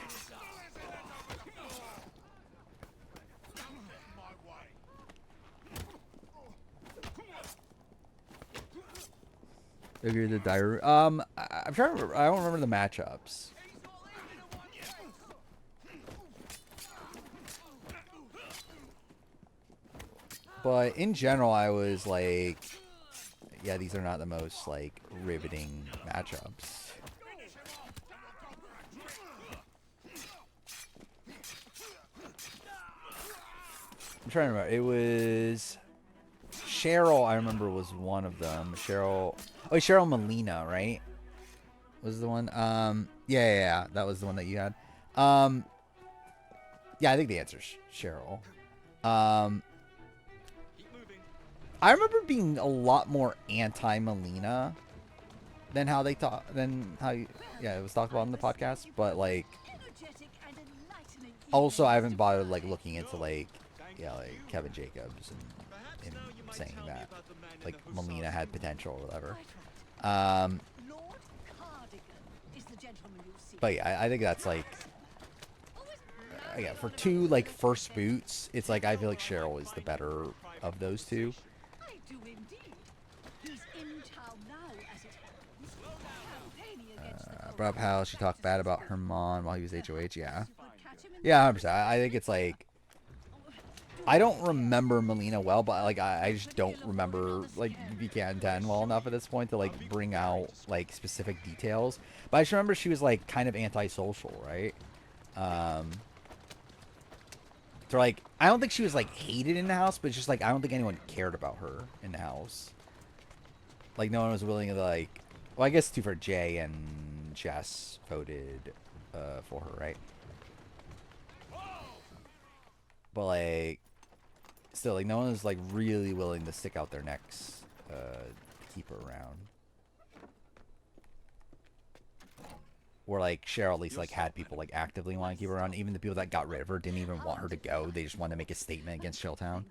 [SPEAKER 1] Figure the diary. I'm trying to remember. I don't remember the matchups. But in general, I was like, yeah, these are not the most like riveting matchups. I'm trying to remember. It was Cheryl. I remember was one of them. Cheryl. Oh, Cheryl Molina, right? Was the one? Yeah. That was the one that you had. Yeah, I think the answer's Cheryl. I remember being a lot more anti-Melina than how they talk, yeah, it was talked about in the podcast. But like,
[SPEAKER 7] Energetic and enlightening.
[SPEAKER 1] also I haven't bothered like looking into like, yeah, like Kevin Jacobs and saying that like Melina had potential or whatever.
[SPEAKER 7] Lord Cardigan is the gentleman you see.
[SPEAKER 1] But yeah, I think that's like, yeah, for two like first boots, it's like I feel like Cheryl is the better of those two.
[SPEAKER 7] I do indeed. He's in town now, as it happens. Campaigning against the
[SPEAKER 1] Brought up how she talked bad about Herman while he was HOH. Yeah,
[SPEAKER 7] could catch him in
[SPEAKER 1] yeah, 100%. I think it's like, I don't remember Melina well, but like I just don't remember like BKN 10 well enough at this point to like bring out like specific details. But I just remember she was like kind of antisocial, right? So like, I don't think she was like hated in the house, but it's just like I don't think anyone cared about her in the house. Like no one was willing to like, well, I guess too for Jay and Jess voted for her, right? But like, still like no one was like really willing to stick out their necks to keep her around. Or like Cheryl at least like had people like actively want to keep her around. Even the people that got rid of her didn't even want her to go. They just wanted to make a statement against Chilltown.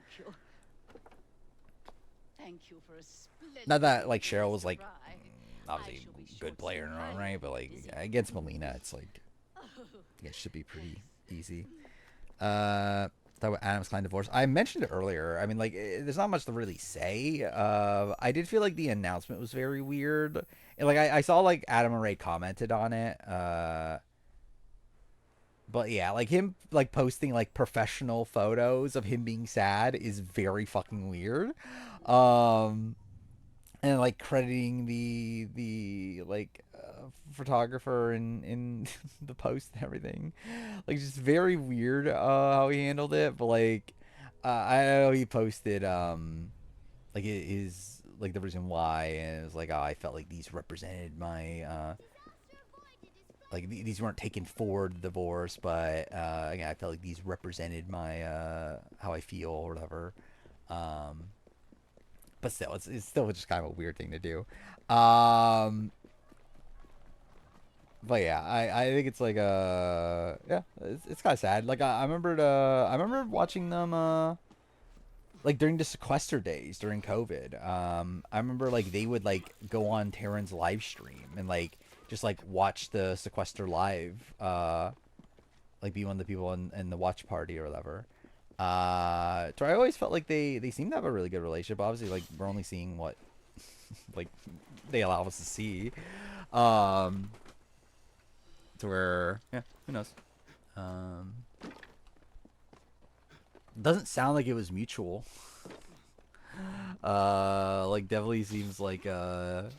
[SPEAKER 7] Thank you for a splendid.
[SPEAKER 1] Not that like Cheryl was like
[SPEAKER 7] Fry.
[SPEAKER 1] obviously
[SPEAKER 7] I shall be
[SPEAKER 1] a good
[SPEAKER 7] sure
[SPEAKER 1] player in
[SPEAKER 7] to
[SPEAKER 1] her own
[SPEAKER 7] see
[SPEAKER 1] right, but like against Melina, it's like, yeah, it should be pretty easy. Talk about Adam's Klein divorce. I mentioned it earlier. I mean, like, there's not much to really say. I did feel like the announcement was very weird. And, like, I saw like Adam and Ray commented on it. But yeah, like him like posting like professional photos of him being sad is very fucking weird. and like crediting the like photographer in the post and everything, like just very weird how he handled it. But like I know he posted like his like the reason why, and it was like, oh, I felt like these represented my like these weren't taken for the divorce, but again, I felt like these represented my how I feel or whatever. Um, but still, it's still just kind of a weird thing to do. But yeah, I think it's like yeah, it's kind of sad. Like I remember watching them like during the sequester days during COVID. I remember like they would like go on Terran's live stream and like just like watch the sequester live, like be one of the people in the watch party or whatever. So I always felt like they seem to have a really good relationship. Obviously, like we're only seeing what like they allow us to see. To where, yeah, who knows? Doesn't sound like it was mutual. Like definitely seems like it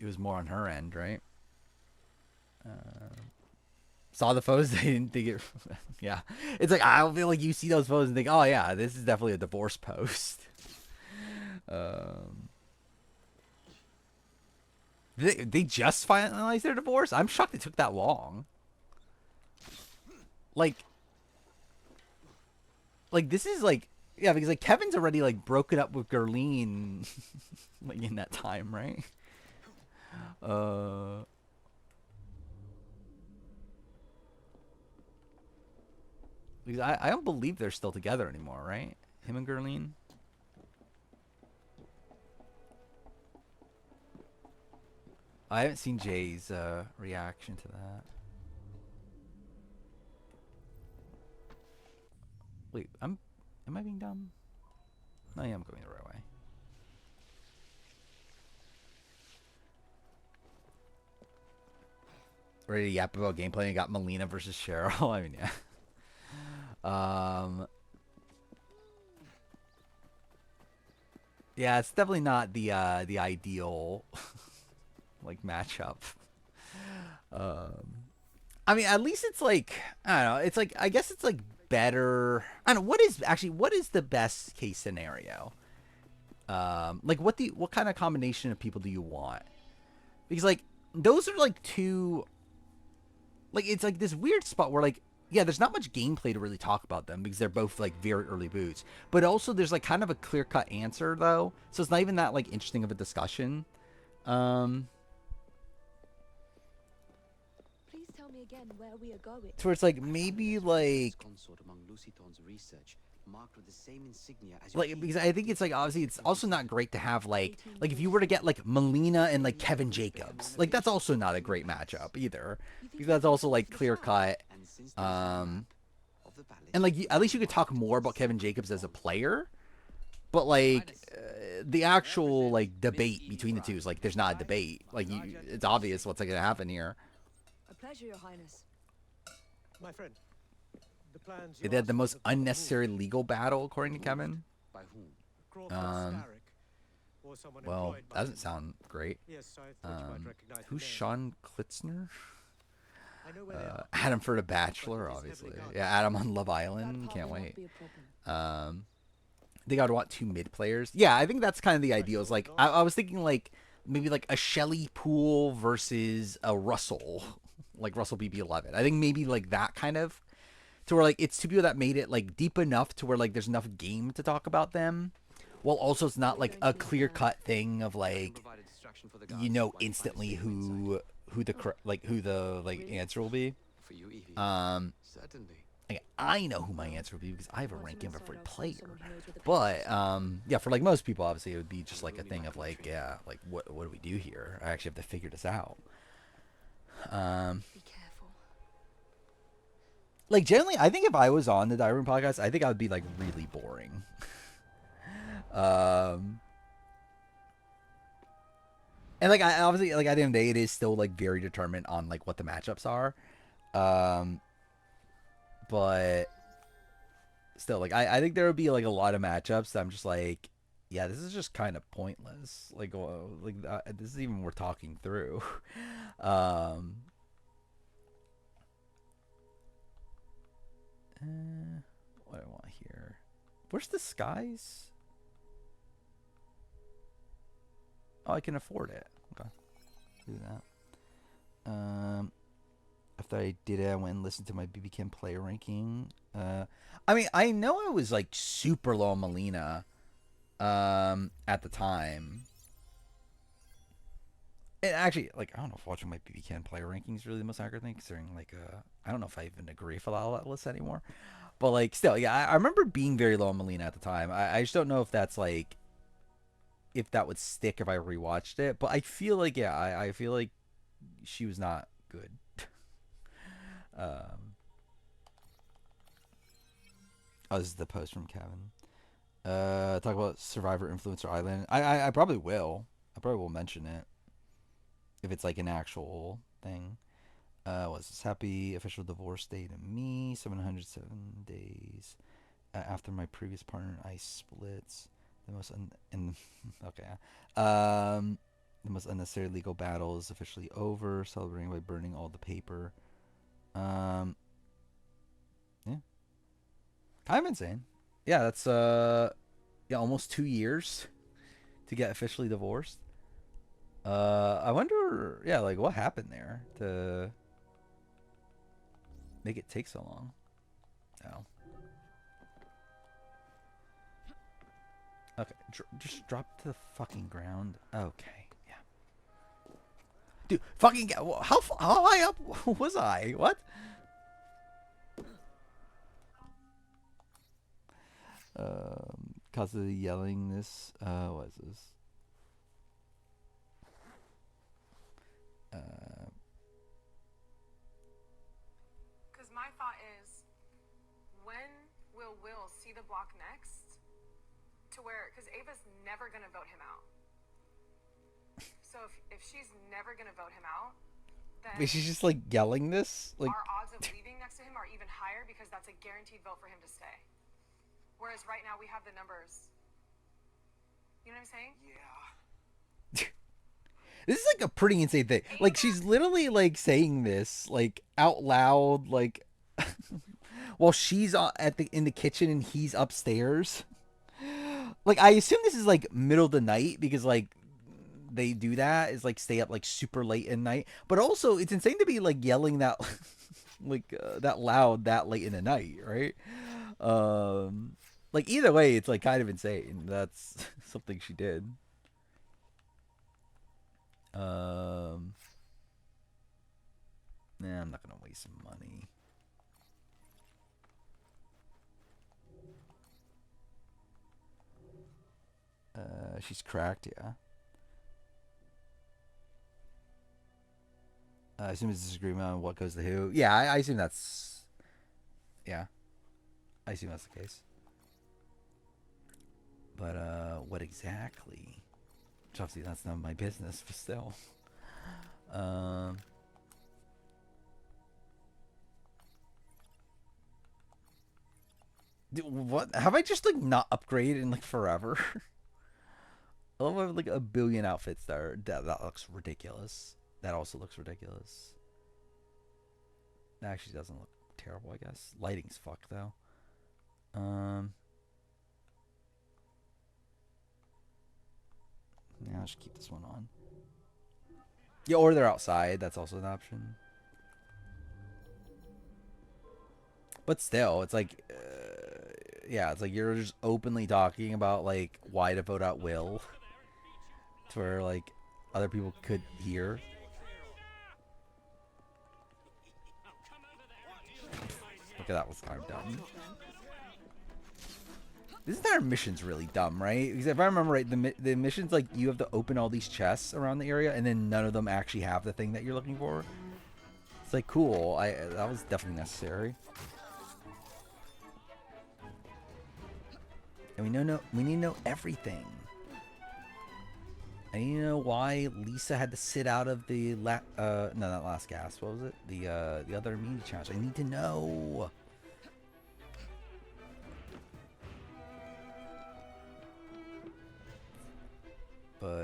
[SPEAKER 1] was more on her end, right? Saw the photos, they didn't think it. Yeah, it's like I feel like you see those photos and think, oh yeah, this is definitely a divorce post. They just finalized their divorce. I'm shocked it took that long. Like this is like, yeah, because like Kevin's already like broken up with Gerline like in that time, right? Because I don't believe they're still together anymore, right? Him and Gerline. I haven't seen Jay's reaction to that. Wait, am I being dumb? No, yeah, I'm going the right way. Ready to yap about gameplay and got Melina versus Cheryl. I mean, yeah. Yeah, it's definitely not the ideal like matchup. I mean, at least it's like, I don't know. It's like, I guess it's like better. I don't know. What is the best case scenario? Like what kind of combination of people do you want? Because like those are like two. Like it's like this weird spot where like, yeah, there's not much gameplay to really talk about them because they're both like very early boots. But also there's like kind of a clear cut answer though, so it's not even that like interesting of a discussion.
[SPEAKER 7] Please tell me again where we are going.
[SPEAKER 1] So it's like maybe like
[SPEAKER 4] consort among Lucy Thorne's research, marked with the same insignia as
[SPEAKER 1] like because I think it's like obviously it's also not great to have like if you were to get like Melina and like Kevin Jacobs, like that's also not a great matchup either because that's also like clear cut. And like at least you could talk more about Kevin Jacobs as a player, but like the actual like debate between the two is like there's not a debate. Like it's obvious what's like gonna happen here.
[SPEAKER 7] A pleasure, Your Highness.
[SPEAKER 8] My friend, the plans
[SPEAKER 1] They had the most unnecessary legal battle according to Kevin.
[SPEAKER 4] by whom?
[SPEAKER 1] Well, that doesn't sound great.
[SPEAKER 8] Yes, I thought you might recognize
[SPEAKER 1] Who's
[SPEAKER 8] the name.
[SPEAKER 1] Sean Klitzner?
[SPEAKER 8] I know where they are.
[SPEAKER 1] Adam for the Bachelor, obviously. Yeah, Adam on Love Island. Can't wait. They gotta want two mid players. Yeah, I think that's kind of the ideal. Is like I was thinking like maybe like a Shelly Poole versus a Russell, like Russell BB11. I think maybe like that kind of to where like it's two people that made it like deep enough to where like there's enough game to talk about them, while also it's not like a clear cut thing of like you know instantly who the like answer will be.
[SPEAKER 4] For you, Evie. Certainly.
[SPEAKER 1] Like, I know who my answer would be because I have a rank inventory player. But yeah, for like most people, obviously it would be just like a thing of like, yeah, like what do we do here? I actually have to figure this out.
[SPEAKER 7] Be careful.
[SPEAKER 1] Like generally, I think if I was on the Diary Room podcast, I think I would be like really boring. And like I obviously like at the end of the day, it is still like very determined on like what the matchups are. But still, like I think there would be like a lot of matchups that I'm just like, Yeah, this is just kind of pointless. Like, this is even worth talking through. What do I want here? Where's the skies? Oh, I can afford it. Okay, do that. After I did it, I went and listened to my BB Kim player ranking. I mean, I know I was like super low on Melina, at the time. And actually, like, I don't know if watching my BB Kim player rankings is really the most accurate thing, considering, like, I don't know if I even agree with a lot of that list anymore. But, like, still, yeah, I remember being very low on Melina at the time. I just don't know if that's, like, if that would stick if I rewatched it. But I feel like, yeah, I feel like she was not good. Oh, this is the post from Kevin. Talk about Survivor Influencer Island. I probably will. I probably will mention it if it's like an actual thing. Was this happy official divorce date and me? 707 days after my previous partner and I splits. The most okay. The most unnecessary legal battle is officially over. Celebrating by burning all the paper. Yeah, kind of insane. Yeah, that's yeah, almost 2 years to get officially divorced. I wonder, yeah, like what happened there to make it take so long. Oh. Okay, just drop to the fucking ground. Okay, yeah. Dude, fucking, how high up was I? What? Cause of the yelling this, what is this?
[SPEAKER 9] Because my thought is, when will Will see the block next? To where, because Ava's never going to vote him out. So if she's never going to vote him out, then
[SPEAKER 1] Wait, she's just like yelling this? Like,
[SPEAKER 9] our odds of leaving next to him are even higher because that's a guaranteed vote for him to stay. Whereas right now we have the numbers. You know what I'm saying?
[SPEAKER 2] Yeah.
[SPEAKER 1] this is like a pretty insane thing. Like, she's literally like saying this like out loud, like while she's in the kitchen and he's upstairs. Like, I assume this is like middle of the night because like they do that is like stay up like super late at night. But also, it's insane to be like yelling that like that loud that late in the night, right? Like, either way, it's like kind of insane. That's something she did. Nah, I'm not gonna waste money. She's cracked, yeah. I assume it's a disagreement on what goes to who. Yeah, I assume that's... Yeah. I assume that's the case. But, what exactly? Which obviously that's not my business, but still. Dude, what? Have I just, like, not upgraded in, like, forever? I love I have, like, a billion outfits there. That looks ridiculous. That also looks ridiculous. That actually doesn't look terrible, I guess. Lighting's fucked, though. Yeah, I'll just keep this one on. Yeah, or they're outside. That's also an option. But still, it's like... yeah, it's like you're just openly talking about, like, why to vote out Will. To where, like, other people could hear. Look at that, was kind of dumb. This entire mission's really dumb, right? Because if I remember right, the mission's like you have to open all these chests around the area, and then none of them actually have the thing that you're looking for. It's like, cool. That was definitely necessary. And we need to know everything. I need to know why Lisa had to sit out of the no, not last gasp. What was it? The other immunity challenge. I need to know.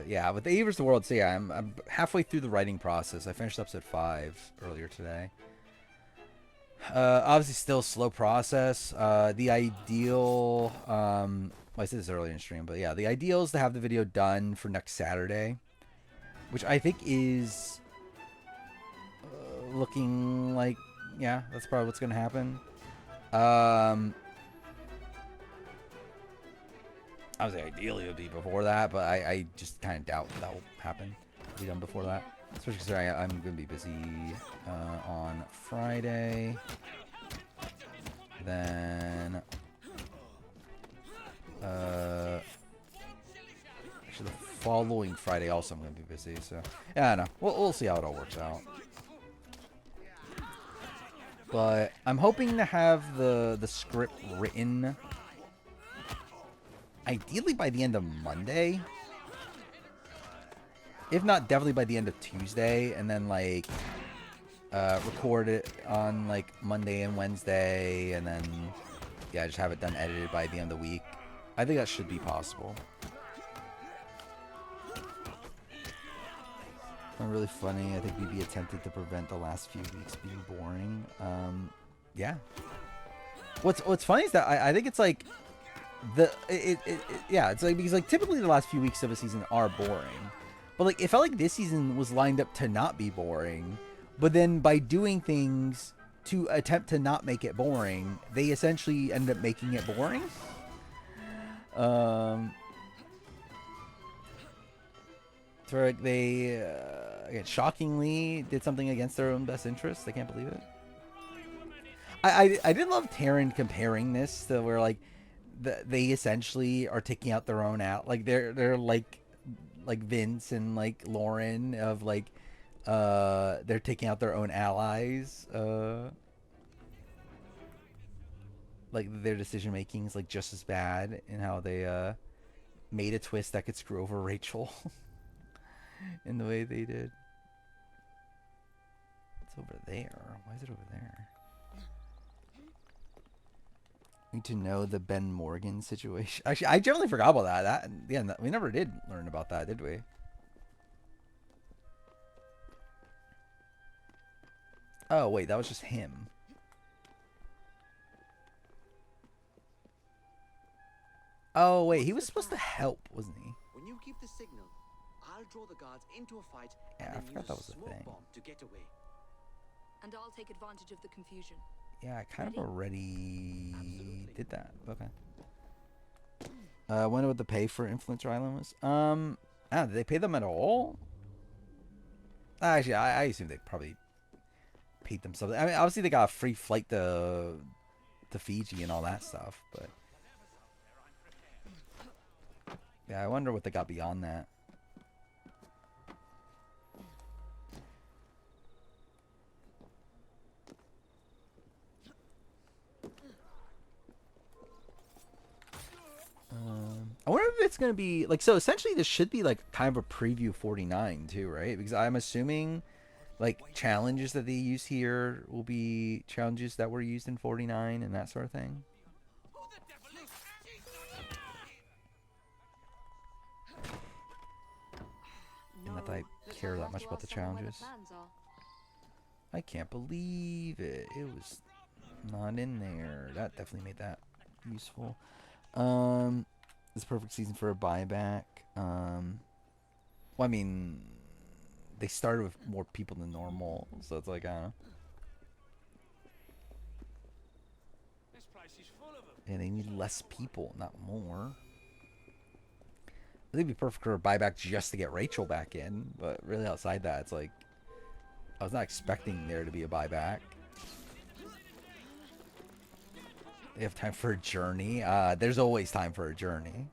[SPEAKER 1] yeah, with the Avers the World, so yeah, I'm halfway through the writing process. I finished episode 5 earlier today. Obviously still a slow process. The ideal, well, I said this earlier in stream, but yeah, the ideal is to have the video done for next Saturday, which I think is looking like, yeah, that's probably what's going to happen. Obviously, ideally it would be before that, but I just kind of doubt that will happen. It'll be done before that. Especially because I'm going to be busy on Friday. Then... actually, the following Friday also I'm going to be busy. So, yeah, I know. We'll see how it all works out. But I'm hoping to have the script written ideally by the end of Monday. If not, definitely by the end of Tuesday. And then, like, record it on, like, Monday and Wednesday. And then, yeah, just have it done edited by the end of the week. I think that should be possible. Really funny. I think BB attempted to prevent the last few weeks being boring. Yeah. What's funny is that I think it's like... yeah, it's like, because like typically the last few weeks of a season are boring, but like it felt like this season was lined up to not be boring, but then by doing things to attempt to not make it boring, they essentially end up making it boring. So like they again, shockingly did something against their own best interests. I can't believe it. I did love Taryn comparing this to where like they essentially are taking out their own out, like they're like Vince and like Lauren of like they're taking out their own allies, like their decision making is like just as bad in how they made a twist that could screw over Rachel in the way they did. It's over there. Why is it over there? Need to know the Ben Morgan situation. Actually, I generally forgot about that. Yeah, we never did learn about that, did we? Oh wait, that was just him. Oh wait, he was supposed to help, wasn't he?
[SPEAKER 4] When you give the signal, I'll draw the guards into a fight
[SPEAKER 1] Yeah, I
[SPEAKER 4] and then
[SPEAKER 1] forgot
[SPEAKER 4] use
[SPEAKER 1] that
[SPEAKER 4] a
[SPEAKER 1] was a
[SPEAKER 4] smoke
[SPEAKER 1] thing.
[SPEAKER 4] bomb to get away.
[SPEAKER 7] And I'll take advantage of the confusion.
[SPEAKER 1] Yeah, I kind of already
[SPEAKER 4] Absolutely.
[SPEAKER 1] did that. Okay. I wonder what the pay for Influencer Island was. Did they pay them at all? Actually, I assume they probably paid them something. I mean, obviously they got a free flight to Fiji and all that stuff, but yeah, I wonder what they got beyond that. I wonder if it's going to be like, so essentially this should be like kind of a preview 49 too, right? Because I'm assuming like challenges that they use here will be challenges that were used in 49 and that sort of thing. Not that I care that much about the challenges. I can't believe it. It was not in there. That definitely made that useful. It's a perfect season for a buyback. Well, I mean, they started with more people than normal, so it's like, I don't know. And they need less people, not more. I think it'd be perfect for a buyback just to get Rachel back in, but really outside that, it's like, I was not expecting there to be a buyback. They have time for a journey. There's always time for a journey.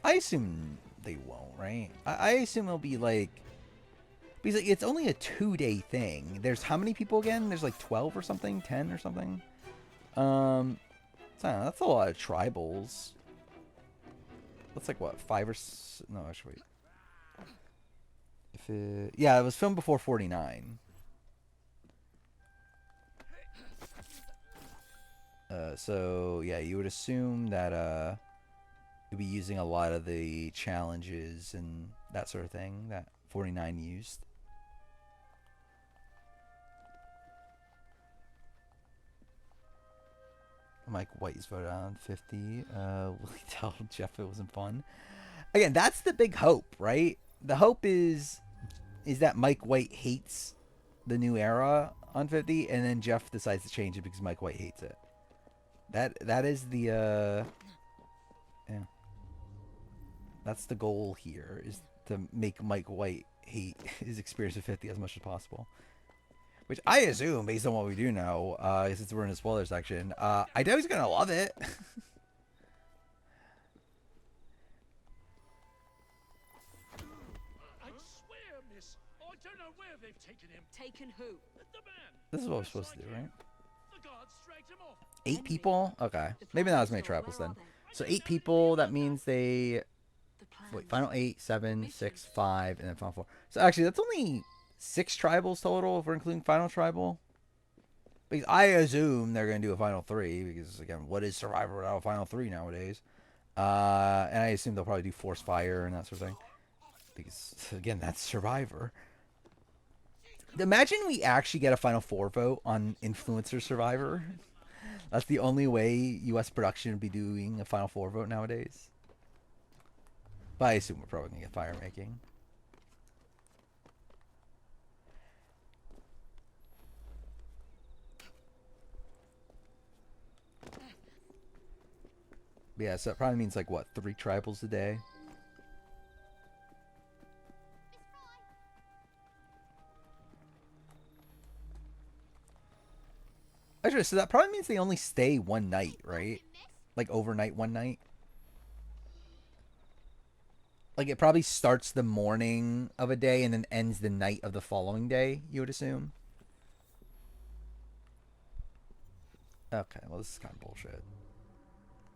[SPEAKER 1] I assume they won't, right? I assume it'll be like, because it's only a 2-day thing. There's how many people again? There's like 12 or something, 10 or something. So I don't know, that's a lot of tribals. That's like what, 5 or no? Actually, wait. If it, yeah, it was filmed before 49. So yeah, you would assume that you'll be using a lot of the challenges and that sort of thing that 49 used. Mike White's voted on 50. Will he tell Jeff it wasn't fun? Again, that's the big hope, right? The hope is that Mike White hates the new era on 50, and then Jeff decides to change it because Mike White hates it. That is the yeah. That's the goal here, is to make Mike White hate his experience with 50 as much as possible. Which I assume, based on what we do know, since we're in the spoiler section, I know he's gonna love it.
[SPEAKER 2] I swear, miss, I don't know where they've taken him.
[SPEAKER 7] Taken who?
[SPEAKER 2] The man.
[SPEAKER 1] This is what we're supposed to do, right?
[SPEAKER 2] The guards dragged him off.
[SPEAKER 1] 8 people? Okay. Maybe not as many tribals then. So 8 people, that means they... Wait, final 8, 7, 6, 5, and then final 4. So actually, that's only 6 tribals total if we're including final tribal. Because I assume they're going to do a final 3, because again, what is Survivor without a final 3 nowadays? And I assume they'll probably do Force Fire and that sort of thing. Because, again, that's Survivor. Imagine we actually get a final 4 vote on Influencer Survivor. That's the only way U.S. production would be doing a final 4 vote nowadays. But I assume we're probably going to get fire making. Yeah, so it probably means like, what, 3 tribals a day? Actually, so that probably means they only stay one night, right? Like overnight one night? Like it probably starts the morning of a day and then ends the night of the following day, you would assume? Okay, well this is kind of bullshit.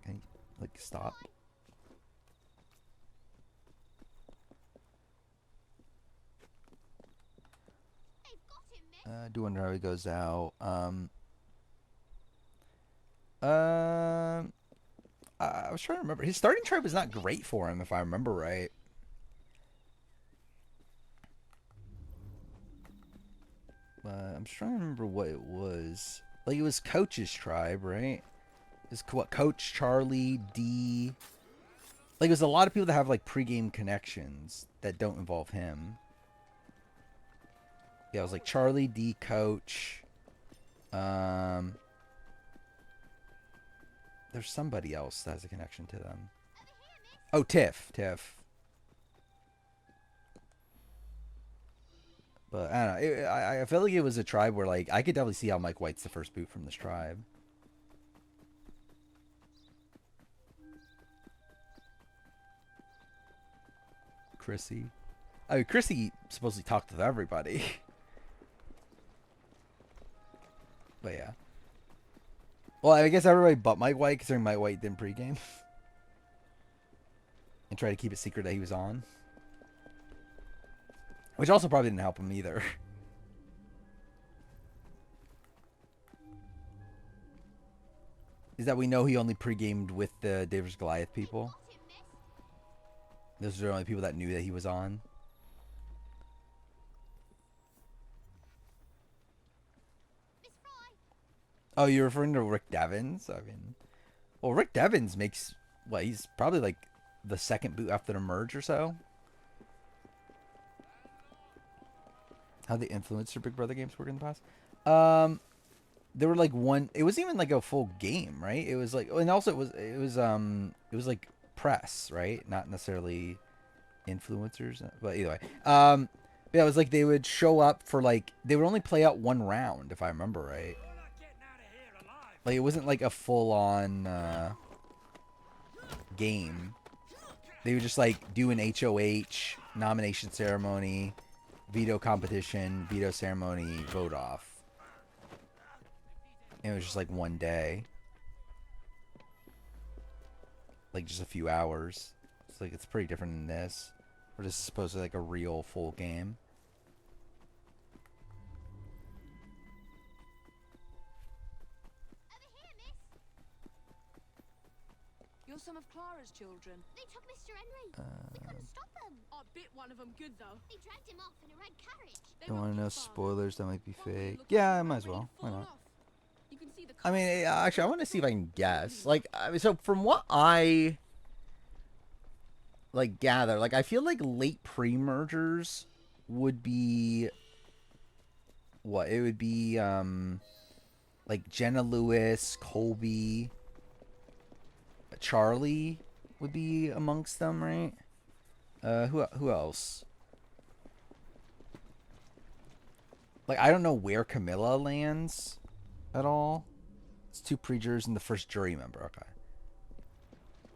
[SPEAKER 1] Can you, like, stop? I do wonder how he goes out. I was trying to remember. His starting tribe was not great for him, if I remember right. I'm just trying to remember what it was. Like, it was Coach's tribe, right? It's what, Coach, Charlie, D. Like, it was a lot of people that have, like, pre-game connections that don't involve him. Yeah, it was like Charlie, D, Coach. There's somebody else that has a connection to them. Oh, Tiff. But I don't know. I feel like it was a tribe where, like, I could definitely see how Mike White's the first boot from this tribe. Chrissy. I mean, Chrissy supposedly talked with everybody. But yeah. Well, I guess everybody but Mike White, considering Mike White didn't pregame. And try to keep it secret that he was on. Which also probably didn't help him either. Is that we know he only pre-gamed with the Davis Goliath people. Those are the only people that knew that he was on. Oh, you're referring to Rick Devens? I mean, well, Rick Devens makes, what, he's probably like the second boot after the merge or so. How the influencer Big Brother games work in the past? There were like one. It wasn't even like a full game, right? It was like, and also it was like press, right? Not necessarily influencers, but either way. Yeah, it was like they would show up for like they would only play out one round, if I remember right. Like it wasn't like a full on game. They would just like do an HOH nomination ceremony, veto competition, veto ceremony, vote off. And it was just like one day. Like just a few hours. It's like it's pretty different than this. Where this is supposed to be like a real full game.
[SPEAKER 7] some of Clara's children?
[SPEAKER 6] They took Mr. Henry. We couldn't stop them.
[SPEAKER 10] I bit one of them good though.
[SPEAKER 6] They dragged him off in a red carriage.
[SPEAKER 1] Don't want to know spoilers that might be fake. Yeah, I might as well. Why not?
[SPEAKER 10] You can see the
[SPEAKER 1] I mean, actually, I want to see if I can guess. Like, so from what I like gather, like I feel like late pre-mergers would be what? It would be like Jenna Lewis, Colby, Charlie would be amongst them, right? Who else? Like, I don't know where Camilla lands at all. It's 2 pre-jurors and the first jury member. Okay.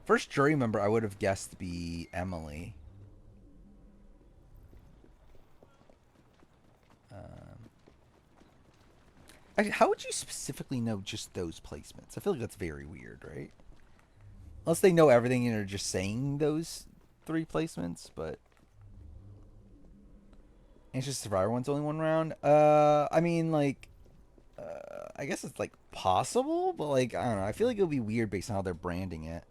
[SPEAKER 1] First jury member I would have guessed to be Emily. Actually, how would you specifically know just those placements? I feel like that's very weird, right? Unless they know everything and are just saying those 3 placements, but... Anxious Survivor one's only 1 round? I mean, like... I guess it's, like, possible, but, like, I don't know. I feel like it'll be weird based on how they're branding it.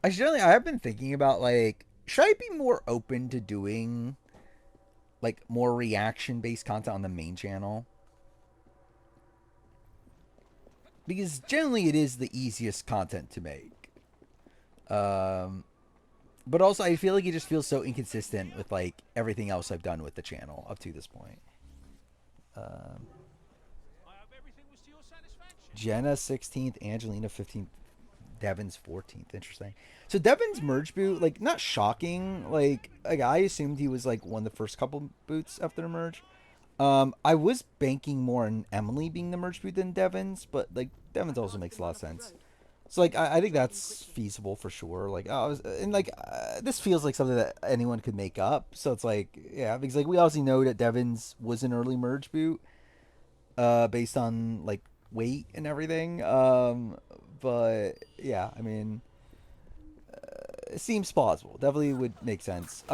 [SPEAKER 1] Actually, I have been thinking about, like, should I be more open to doing, like, more reaction-based content on the main channel? Because generally it is the easiest content to make. But also I feel like it just feels so inconsistent with, like, everything else I've done with the channel up to this point. Jenna 16th, Angelina 15th, Devin's 14th. Interesting. So Devin's merge boot, like, not shocking. Like I assumed he was, like, one of the first couple boots after the merge. I was banking more on Emily being the merge boot than Devin's, but, like, Devin's also makes a lot of sense. So, like, I think that's feasible for sure. Like, this feels like something that anyone could make up. So it's like, yeah, because, like, we obviously know that Devin's was an early merge boot, based on, like, weight and everything. But yeah, I mean, it seems plausible. Definitely would make sense.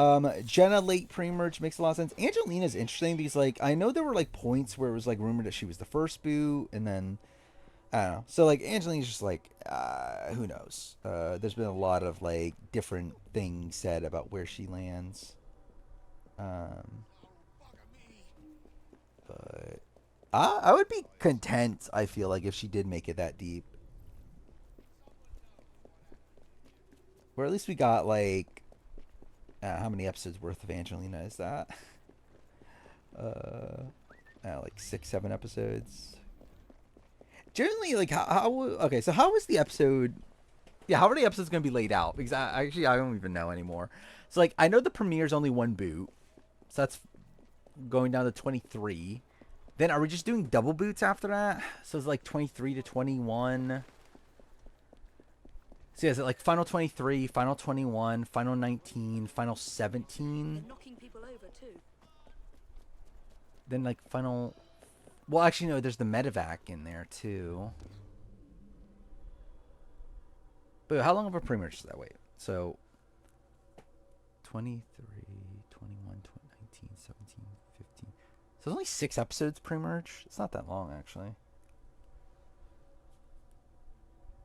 [SPEAKER 1] Jenna late pre-merge makes a lot of sense. Angelina's interesting because, like, I know there were, like, points where it was, like, rumored that she was the first boot, and then I don't know. So, like, Angelina's just like, who knows? There's been a lot of, like, different things said about where she lands. But I would be content, I feel like, if she did make it that deep. Or at least we got, like, how many episodes worth of Angelina is that? Like 6, 7 episodes. Generally, like, okay, so how was the episode? Yeah, how are the episodes going to be laid out? Because I don't even know anymore. So, like, I know the premiere's only 1 boot. So that's going down to 23. Then are we just doing double boots after that? So it's like 23 to 21. So is it like final 23, final 21, final 19, final 17?
[SPEAKER 7] They're knocking people over too.
[SPEAKER 1] Then like final... Well, actually, no, there's the medevac in there too. But how long of a pre-merge does that wait? So 23, 21, 19, 17, 15. So there's only 6 episodes pre-merge. It's not that long, actually.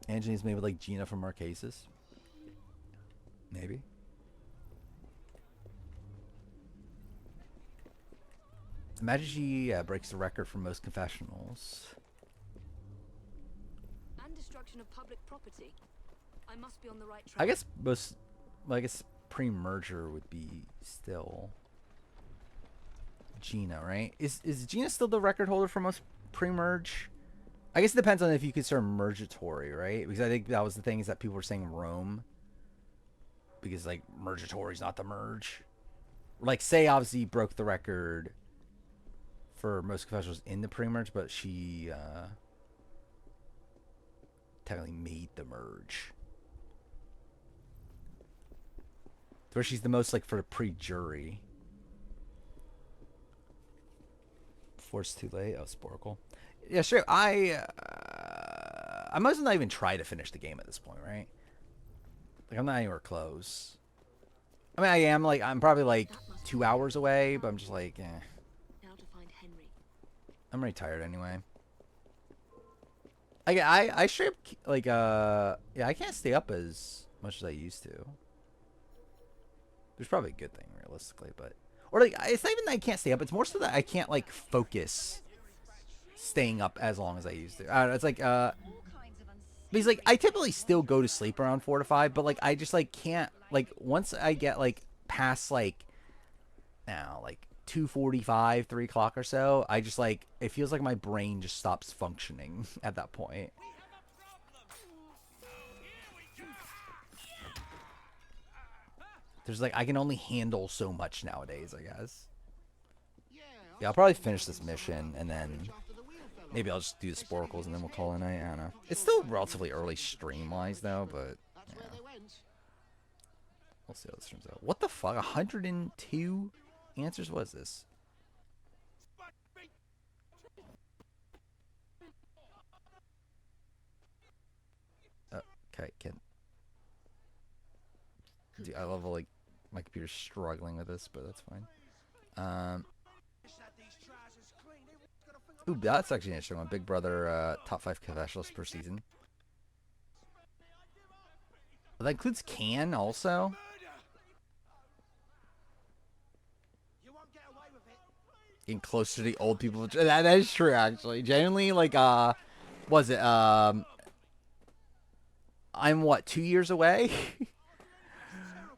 [SPEAKER 1] Angelina's maybe like Gina from Marquesas. Maybe. Imagine she breaks the record for most confessionals.
[SPEAKER 7] And destruction of public property. I must be on the right track.
[SPEAKER 1] I guess most... Well, I guess pre-merger would be still... Gina, right? Is Gina still the record holder for most pre-merge? I guess it depends on if you consider mergatory, right? Because I think that was the thing, is that people were saying Rome. Because, like, mergatory's not the merge. Like, Say obviously broke the record for most confessionals in the pre-merge, but she technically made the merge. Where she's the most, like, for the pre-jury. Before it's too late. Oh, Sporkle. Yeah, sure. I might as well not even try to finish the game at this point, right? Like, I'm not anywhere close. I mean, I am, like, I'm probably, like, 2 hours away, but I'm just like, eh.
[SPEAKER 7] Now
[SPEAKER 1] I'm already tired anyway. I straight up, like, yeah, I can't stay up as much as I used to. There's probably a good thing, realistically, but... Or, like, it's not even that I can't stay up. It's more so that I can't, like, focus staying up as long as I used to. I don't know, it's like, because, like, I typically still go to sleep around 4 to 5, but, like, I just, like, can't, like, once I get, like, past, like, now, like, 2:45, 3 o'clock or so, I just, like, it feels like my brain just stops functioning at that point. There's, like, I can only handle so much nowadays, I guess. Yeah, I'll probably finish this mission, and then maybe I'll just do the sporkles, and then we'll call it a night. I don't know. It's still relatively early stream-wise, though, but yeah. We'll see how this turns out. What the fuck? 102 answers? What is this? Okay, dude, I love, like, my computer's struggling with this, but that's fine. Ooh, that's actually an interesting one. Big Brother top 5 confessionals per season. Well, that includes Can also. Getting closer to the old people. That is true, actually. Genuinely, like, was it, I'm, what, 2 years away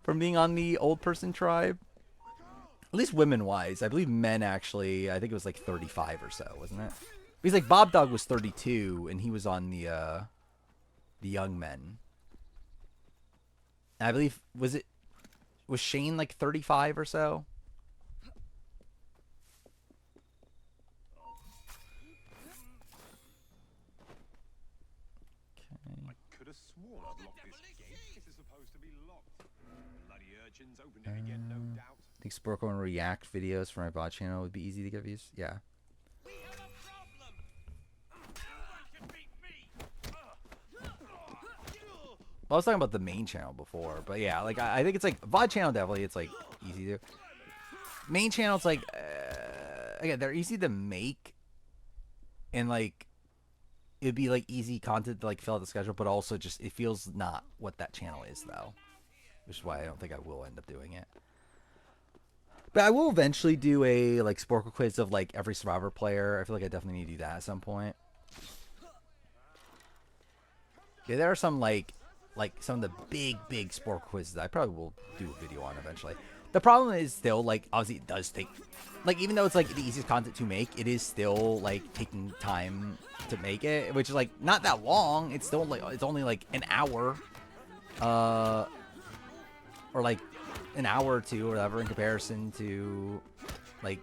[SPEAKER 1] from being on the old person tribe? At least women-wise. I believe men, actually, I think it was like 35 or so, wasn't it? Because, like, Bob Dog was 32, and he was on the young men. And I believe, was Shane, like, 35 or so?
[SPEAKER 2] I could have sworn I'd locked this gate. This is supposed to be locked. Bloody urchins opened it again, no doubt.
[SPEAKER 1] I think Sporkle and React videos for my bot channel would be easy to get views. Yeah.
[SPEAKER 2] We have a problem. No one can beat me.
[SPEAKER 1] Well, I was talking about the main channel before, but yeah, like, I think it's like VOD channel, definitely it's like easy to. Main channel, it's like again, they're easy to make, and like it'd be like easy content to like fill out the schedule, but also just it feels not what that channel is though, which is why I don't think I will end up doing it. But I will eventually do a like Sporkle quiz of like every Survivor player. I feel like I definitely need to do that at some point. Yeah, there are some like some of the big Sporkle quizzes that I probably will do a video on eventually. The problem is still, like, obviously it does take, like, even though it's like the easiest content to make, it is still like taking time to make it, which is like not that long. It's still like it's only like an hour, or like an hour or two or whatever in comparison to like,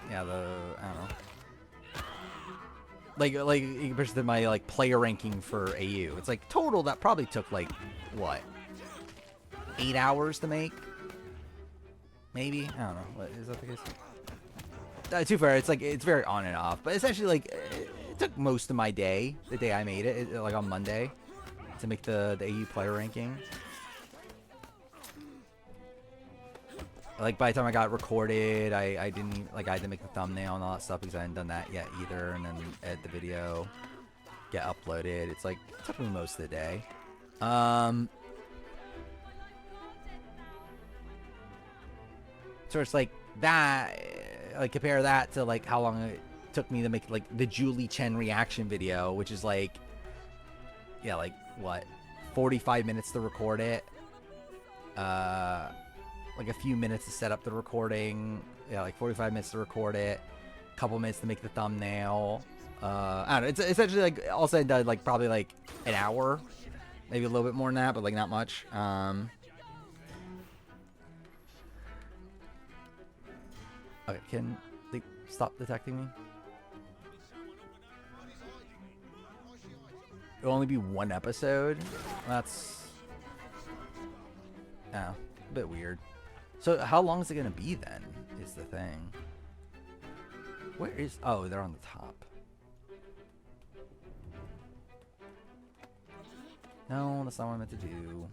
[SPEAKER 1] yeah, the, I don't know, like in comparison to my like player ranking for AU. It's like total that probably took like what, 8 hours to make, maybe. I don't know. What is that the case? Too fair. It's like it's very on and off, but essentially like it took most of my day, the day I made it, like on Monday, to make the AU player ranking. Like, by the time I got recorded, I didn't, like, I had to make the thumbnail and all that stuff because I hadn't done that yet either, and then edit the video, get uploaded. It's like, it took me most of the day. So it's like that, like, compare that to, like, how long it took me to make, like, the Julie Chen reaction video, which is, like, yeah, like, what, 45 minutes to record it? Like a few minutes to set up the recording, yeah, like 45 minutes to record it, a couple minutes to make the thumbnail. I don't know, it's essentially like all said and done, like probably like an hour, maybe a little bit more than that, but like not much. Okay, can they stop detecting me? It'll only be one episode. That's a bit weird. So how long is it gonna be then? Is the thing. Where is? Oh, they're on the top. No, that's not what I meant to do.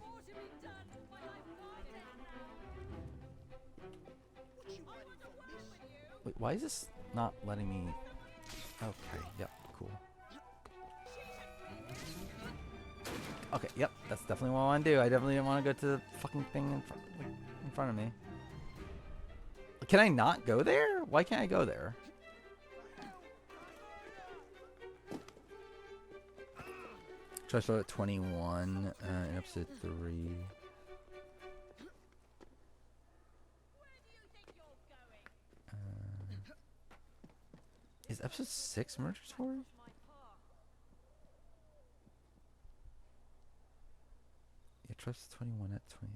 [SPEAKER 1] Wait, why is this not letting me Okay, yep, cool. Okay, yep, that's definitely what I want to do. I definitely didn't want to go to the fucking thing in front of me. Can I not go there? Why can't I go there? Try to start at 21 in episode 3. Is episode 6 Murgatory? Yeah, trust 21 at 20.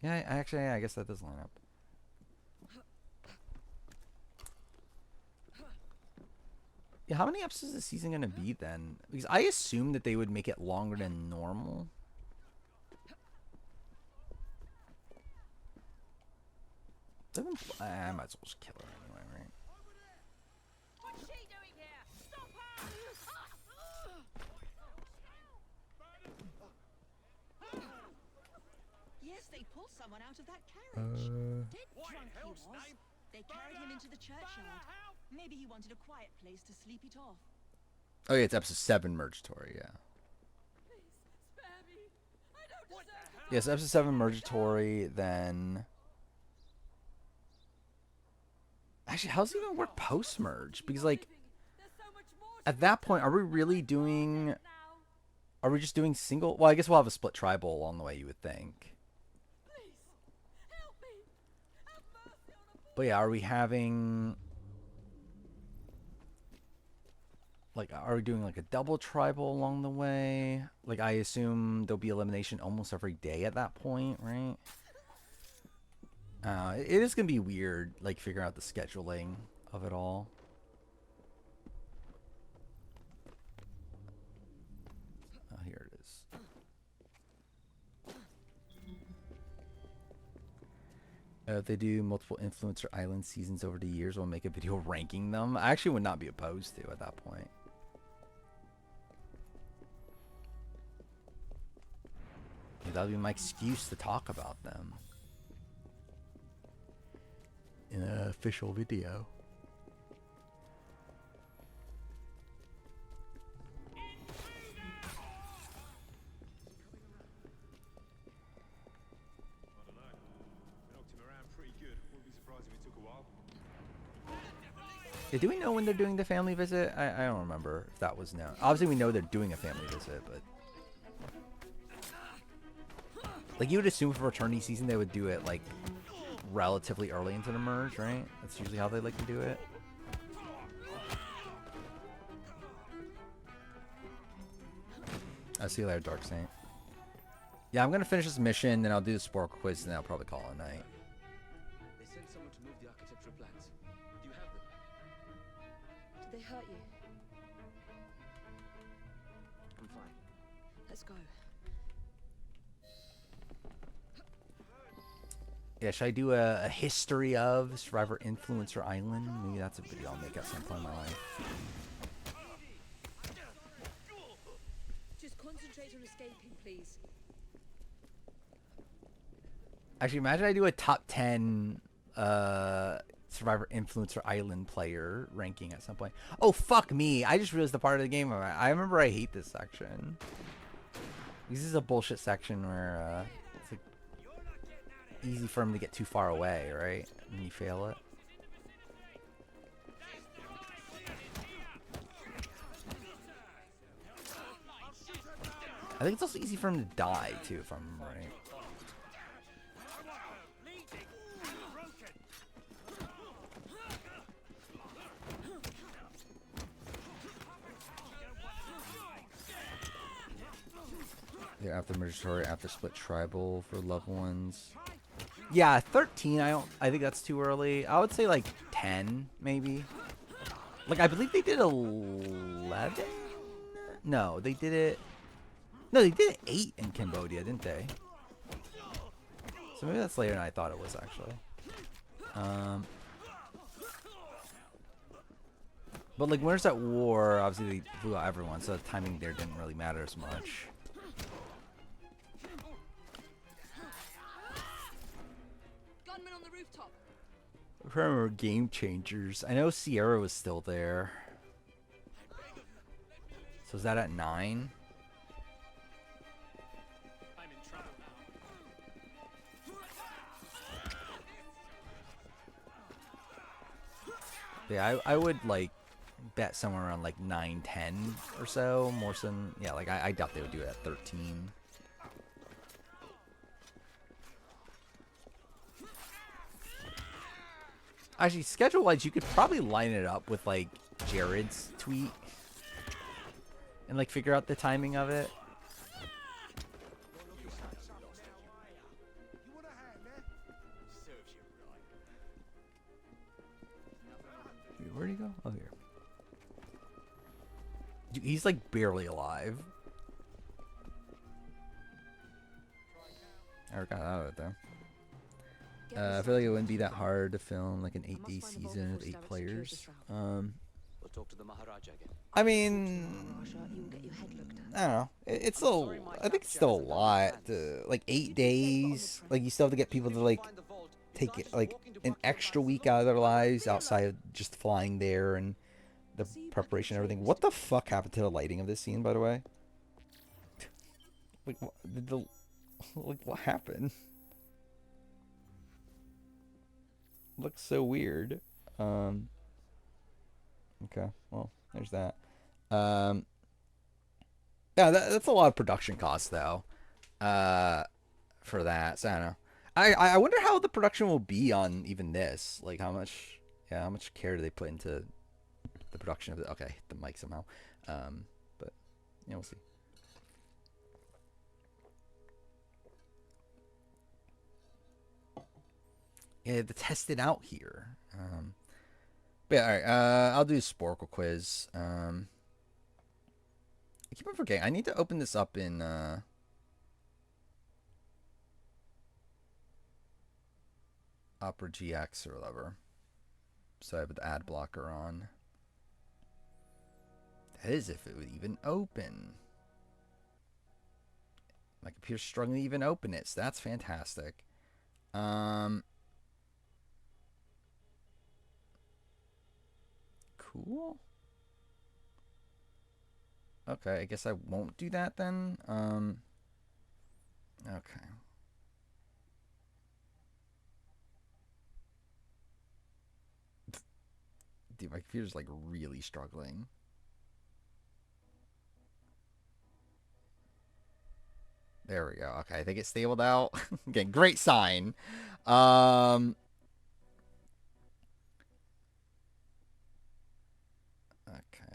[SPEAKER 1] Yeah, actually, yeah, I guess that does line up. Yeah, how many episodes is the season gonna be then? Because I assumed that they would make it longer than normal. I might as well just kill her anyway, right?
[SPEAKER 10] What's she doing here? Stop her!
[SPEAKER 7] Yes, they pulled someone out of that carriage. Dead drunk he was. They carried him into the churchyard. Maybe he wanted a quiet place to sleep it off.
[SPEAKER 1] Oh yeah, it's episode 7 Murgatory, yeah.
[SPEAKER 10] Please, spare me. I don't deserve it.
[SPEAKER 1] Yes, episode 7 Murgatory, then... Actually, how's it even work post-merge? Because, like, at that point, are we really doing... Are we just doing single... Well, I guess we'll have a split tribal along the way, you would think. But yeah, are we having... Like, are we doing, like, a double tribal along the way? Like, I assume there'll be elimination almost every day at that point, right? It is going to be weird, like, figuring out the scheduling of it all. Oh, here it is. If they do multiple influencer island seasons over the years, we'll make a video ranking them. I actually would not be opposed to at that point. That would be my excuse to talk about them in an official video. Yeah, do we know when they're doing the family visit? I don't remember if that was known. Obviously, we know they're doing a family visit, but... Like, you would assume for Fraternity season they would do it, like, relatively early into the merge, right? That's usually how they like to do it. I'll see you later, Dark Saint. Yeah, I'm going to finish this mission, then I'll do the sport quiz, and then I'll probably call it a night.
[SPEAKER 4] They sent someone to move the architectural plans. Do you have them?
[SPEAKER 7] Did they hurt you?
[SPEAKER 4] I'm fine.
[SPEAKER 7] Let's go.
[SPEAKER 1] Yeah, should I do a history of Survivor Influencer Island? Maybe that's a video I'll make at some point in my life.
[SPEAKER 7] Just concentrate on escaping, please.
[SPEAKER 1] Actually, imagine I do a top 10 Survivor Influencer Island player ranking at some point. Oh, fuck me. I just realized the part of the game I'm at. I remember I hate this section. This is a bullshit section where it's like easy for him to get too far away, right? And you fail it. I think it's also easy for him to die, too, if I'm right. Yeah, after Murgatory, after split tribal for loved ones. Yeah, 13. I think that's too early. I would say like 10, maybe. Like I believe they did 11. No, they did it. No, they did 8 in Cambodia, didn't they? So maybe that's later than I thought it was actually. But like, Winners at War, obviously they flew out everyone, so the timing there didn't really matter as much.
[SPEAKER 10] Gunman on the rooftop.
[SPEAKER 1] I remember Game Changers. I know Sierra was still there. So is that at 9?
[SPEAKER 3] I'm in trouble now.
[SPEAKER 1] Yeah, I would like bet somewhere around like 9, 10 or so. More than, yeah, like I doubt they would do it at 13. Actually, schedule-wise, you could probably line it up with like Jared's tweet and like figure out the timing of it. Wait, where'd he go? Oh, here. Dude, he's like barely alive. I got out of it though. I feel like it wouldn't be that hard to film like an 8-day season with 8 players.
[SPEAKER 4] We'll talk to the Maharaja again.
[SPEAKER 1] I mean, I don't know. It's still, I think it's still a lot. Like 8 days. Like you still have to get people to like take it like an extra week out of their lives outside of just flying there and the preparation and everything. What the fuck happened to the lighting of this scene, by the way? Like, what, like, what happened? Looks so weird. Okay, well, there's that. Yeah, that's a lot of production costs though. For that, so I don't know. I wonder how the production will be on even this. Like how much care do they put into the production of it? Okay, the mic somehow. But yeah, we'll see. Yeah, to test it out here. But yeah, all right. I'll do a Sporkle quiz. I keep on forgetting. I need to open this up in Opera GX or whatever. So I have the ad blocker on. That is if it would even open. My computer's struggling to even open it, so that's fantastic. Cool. Okay, I guess I won't do that then. Okay. Dude, my computer's like really struggling. There we go. Okay, I think it's stabled out. Again, great sign. Okay,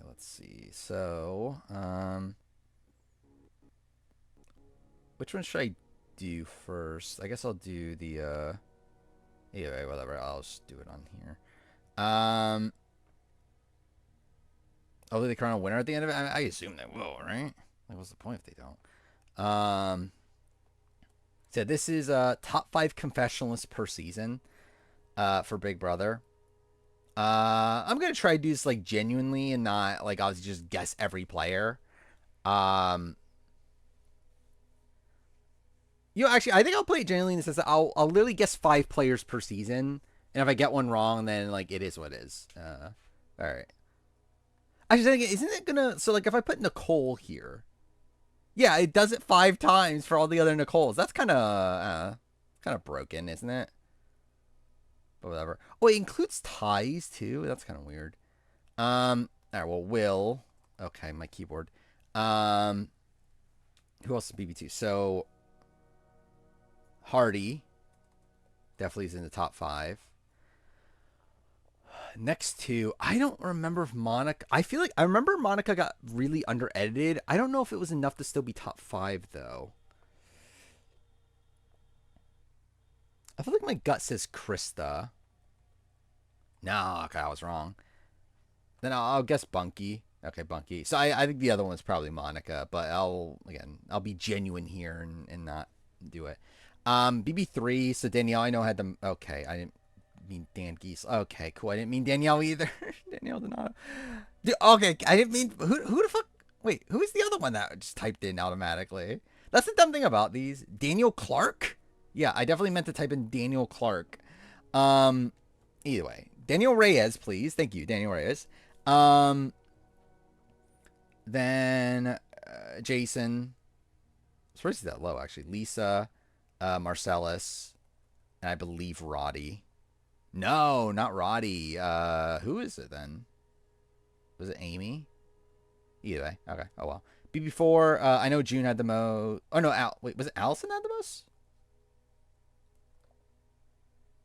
[SPEAKER 1] let's see. So, which one should I do first? I guess I'll do the, anyway, whatever. I'll just do it on here. Oh, do they crown a winner at the end of it? I assume they will, right? Like, what's the point if they don't? So this is top 5 confessionalists per season for Big Brother. I'm gonna try to do this like genuinely and not like I'll just guess every player. You know, actually, I think I'll play it genuinely in the sense that I'll literally guess 5 players per season, and if I get one wrong, then like it is what it is. All right. Actually, isn't it gonna? So like, if I put Nicole here, yeah, it does it 5 times for all the other Nicoles. That's kind of broken, isn't it? But whatever. Oh, it includes ties too. That's kind of weird. All right. Well, Will. Okay, my keyboard. Who else is BB2? So Hardy definitely is in the top 5. Next to, I don't remember if Monica. I feel like I remember Monica got really under edited. I don't know if it was enough to still be top 5 though. I feel like my gut says Krista. No, okay, I was wrong. Then I'll guess Bunky. Okay, Bunky. So I think the other one's probably Monica, but I'll be genuine here and not do it. BB3. So Danielle, I know had them. Okay, I didn't mean Dan Geese. Okay, cool. I didn't mean Danielle either. Danielle Donato. Okay, I didn't mean who the fuck. Wait, who is the other one that just typed in automatically? That's the dumb thing about these. Daniel Clark. Yeah, I definitely meant to type in Daniel Clark. Either way, Daniel Reyes, please. Thank you, Daniel Reyes. Then Jason. I'm surprised he's that low, actually. Lisa, Marcellus, and I believe Roddy. No, not Roddy. Who is it then? Was it Amy? Either way. Okay. Oh, well. BB4, I know June had the most. Oh, no. Wait, was it Allison had the most?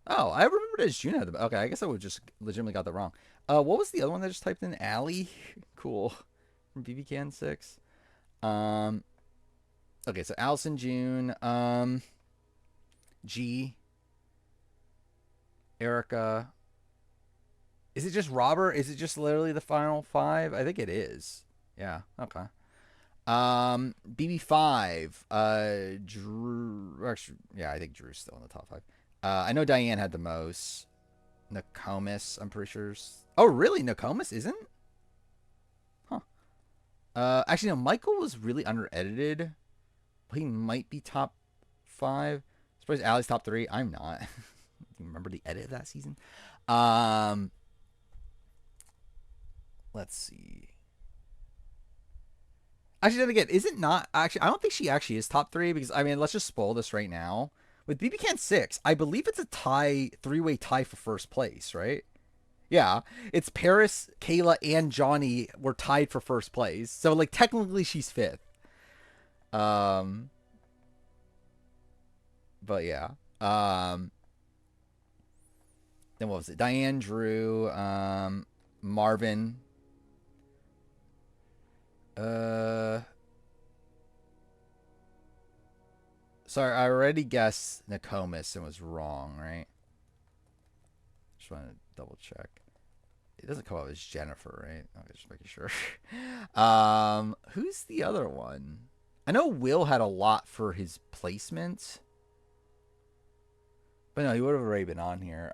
[SPEAKER 1] Oh, I remembered as June had the. Okay, I guess I would just legitimately got that wrong. What was the other one that I just typed in? Allie? Cool. From BB Can 6. Okay, so Allison, June, G, Erica. Is it just Robert? Is it just literally the final 5? I think it is. Yeah, okay. BB5, Drew, actually, yeah, I think Drew's still in the top 5. I know Diane had the most. Nokomis, I'm pretty sure. Oh, really? Nokomis isn't? Huh. Actually, no, Michael was really under-edited. He might be top 5. I suppose Allie's top 3. I'm not. Do you remember the edit of that season? Let's see. Actually, then again, is it not? Actually, I don't think she actually is top 3 because, I mean, let's just spoil this right now. With BB Can 6, I believe it's a tie, 3-way tie for first place, right? Yeah. It's Paris, Kayla, and Johnny were tied for first place. So, like, technically she's 5th. But yeah. Then what was it? Diane, Drew, Marvin. Sorry, I already guessed Nokomis and was wrong, right? Just want to double check. It doesn't come up as Jennifer, right? Okay, just making sure. Who's the other one? I know Will had a lot for his placement. But no, he would have already been on here.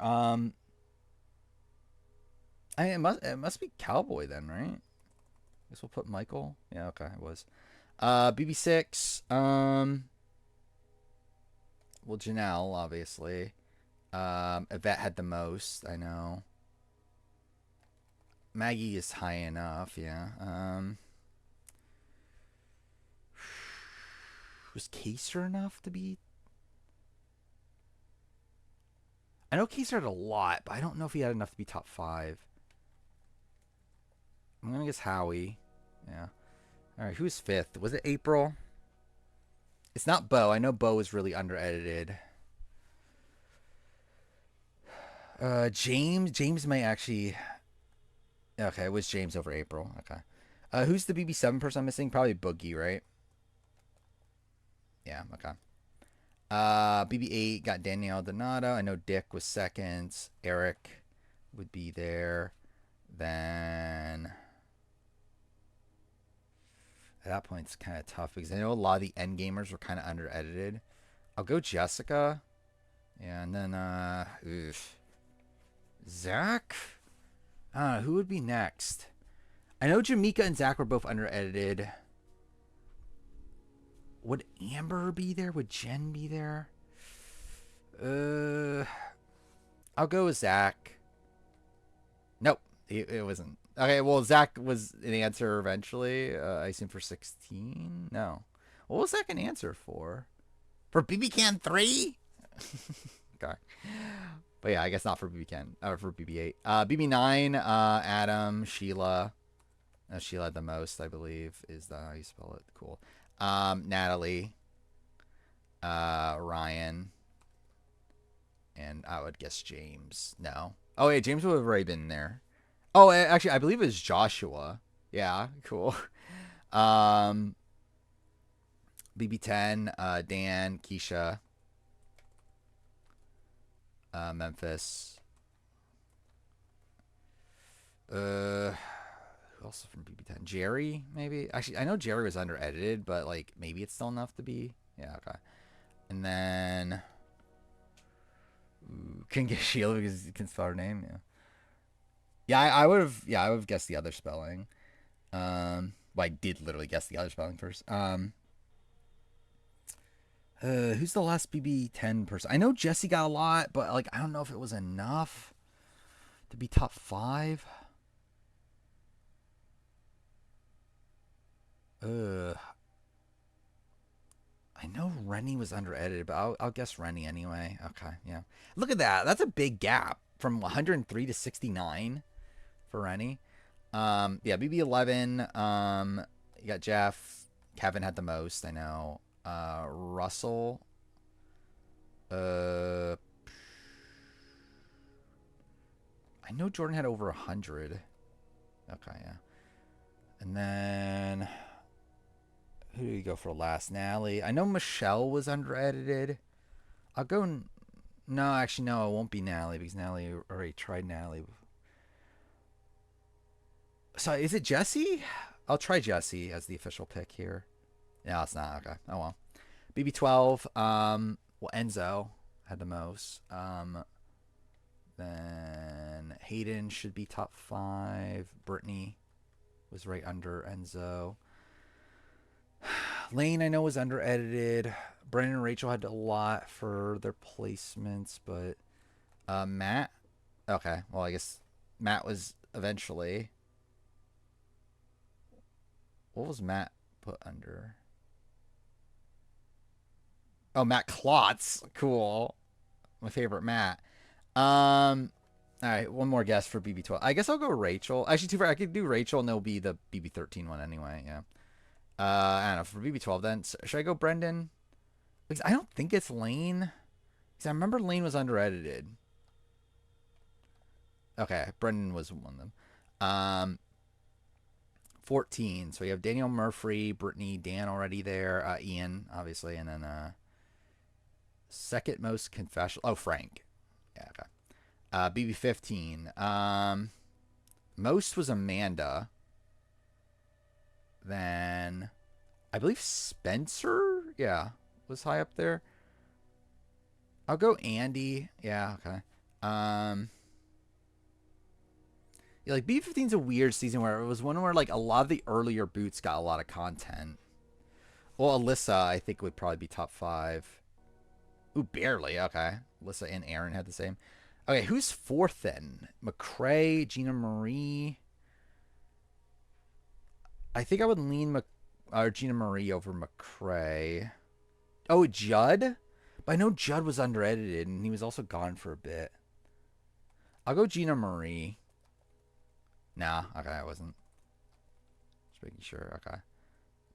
[SPEAKER 1] It must be Cowboy then, right? Guess we'll put Michael. Yeah, okay, it was. BB6. Well, Janelle, obviously. Yvette had the most, I know. Maggie is high enough, yeah. Was Kaser enough to be? I know Kaser had a lot, but I don't know if he had enough to be top 5. I'm going to guess Howie. Yeah. All right, who's 5th? Was it April? It's not Bo. I know Bo was really under-edited. James may actually... Okay, it was James over April. Okay. Who's the BB7 person I'm missing? Probably Boogie, right? Yeah, okay. BB8 got Danielle Donato. I know Dick was 2nd. Eric would be there. Then... At that point, it's kind of tough because I know a lot of the end gamers were kind of under-edited. I'll go Jessica. Yeah, and then, Zach? Who would be next? I know Jamaica and Zach were both under-edited. Would Amber be there? Would Jen be there? I'll go with Zach. Nope, it wasn't. Okay, well, Zach was an answer eventually. I assume for 16? No. What was Zach an answer for? For BB Can 3? Okay. But yeah, I guess not for BB Can. Or for BB8. BB9, Adam, Sheila. Sheila had the most, I believe. Is that how you spell it? Cool. Natalie. Ryan. And I would guess James. No. Oh, yeah, James would have already been there. Oh, actually, I believe it was Joshua. Yeah, cool. BB10, Dan, Keisha, Memphis. Who else from BB10? Jerry, maybe? Actually, I know Jerry was under-edited, but, like, maybe it's still enough to be. Yeah, okay. And then... Can get Sheila because you can spell her name, yeah. Yeah, I would have. Yeah, I would have guessed the other spelling. Well, I did literally guess the other spelling first. Who's the last BB10 person? I know Jesse got a lot, but like I don't know if it was enough to be top 5. I know Rennie was under-edited, but I'll guess Rennie anyway. Okay, yeah. Look at that. That's a big gap from 103 to 69 for Rennie. Yeah, BB11. You got Jeff. Kevin had the most, I know. Russell. I know Jordan had over 100. Okay, yeah. And then who do you go for last? Nally. I know Michelle was under-edited. I'll go... No, actually, no, it won't be Nally because Nally already tried Nally. So is it Jesse? I'll try Jesse as the official pick here. No, it's not. Okay. Oh, well. BB12. Well, Enzo had the most. Then Hayden should be top 5. Brittany was right under Enzo. Lane, I know, was under-edited. Brendan and Rachel had a lot for their placements, but Matt. Okay, well, I guess Matt was eventually. What was Matt put under? Oh, Matt Klotz. Cool. My favorite Matt. All right, one more guess for BB12. I guess I'll go Rachel. Actually, I could do Rachel, and there'll be the BB13 one anyway. Yeah. I don't know, for BB12 then. Should I go Brendan? Because I don't think it's Lane. Because I remember Lane was under-edited. Okay, Brendan was one of them. 14. So you have Daniel Murphy, Brittany, Dan already there. Ian, obviously. And then second most confessional. Oh, Frank. Yeah, okay. BB15. Most was Amanda. Then I believe Spencer, yeah, was high up there. I'll go Andy. Yeah, okay. Yeah, like B15's a weird season where it was one where like a lot of the earlier boots got a lot of content. Well, Alyssa, I think, would probably be top 5. Ooh, barely. Okay. Alyssa and Aaron had the same. Okay, who's 4th then? McCrae, Gina Marie. I think I would lean Gina Marie over McCrae. Oh, Judd? But I know Judd was under-edited, and he was also gone for a bit. I'll go Gina Marie. Nah, okay, I wasn't. Just making sure, okay.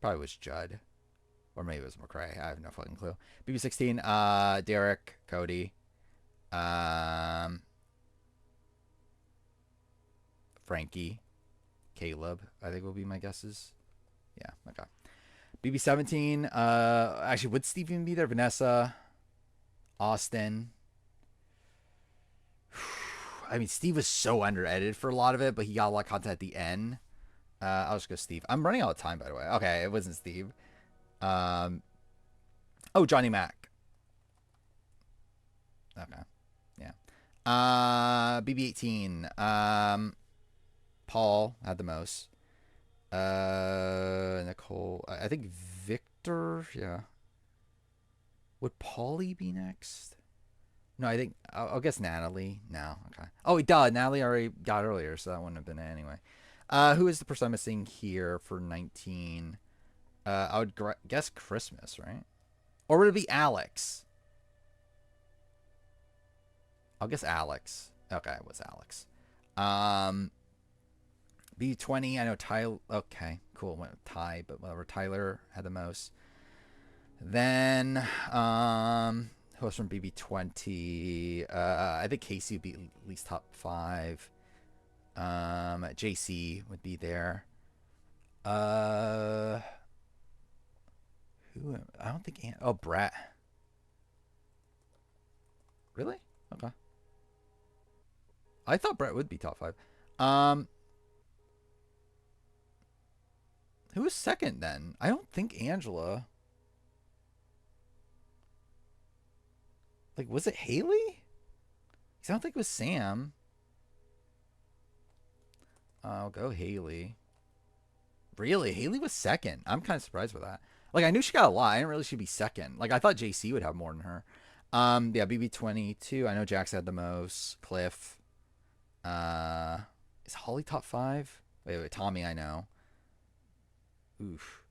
[SPEAKER 1] Probably was Judd. Or maybe it was McCrae. I have no fucking clue. BB16, Derek, Cody. Frankie. Caleb, I think will be my guesses. Yeah, okay. BB17, actually, would Steve even be there? Vanessa, Austin. I mean, Steve was so under-edited for a lot of it, but he got a lot of content at the end. I'll just go Steve. I'm running out of time, by the way. Okay, it wasn't Steve. Oh, Johnny Mac. Okay, yeah. BB18, Paul had the most. Nicole. I think Victor. Yeah. Would Paulie be next? No, I think I'll guess Natalie. No. Okay. Oh, he died. Natalie already got earlier, so that wouldn't have been it anyway. Who is the person I'm missing here for 19? I would guess Christmas, right? Or would it be Alex? I'll guess Alex. Okay, it was Alex. B20, I know Tyler. Okay, cool. Went with Ty, but whatever. Tyler had the most. Then, who else from BB20? I think Casey would be at least top 5. JC would be there. Who? I don't think. Oh, Brett. Really? Okay. I thought Brett would be top 5. Who was second then? I don't think Angela. Like, was it Haley? I don't think it was Sam. I'll go Haley. Really? Haley was second. I'm kind of surprised with that. Like, I knew she got a lot. I didn't really she'd be second. Like, I thought JC would have more than her. Yeah, BB22. I know Jax had the most. Cliff. Is Holly top 5? Wait, Tommy, I know. Oof.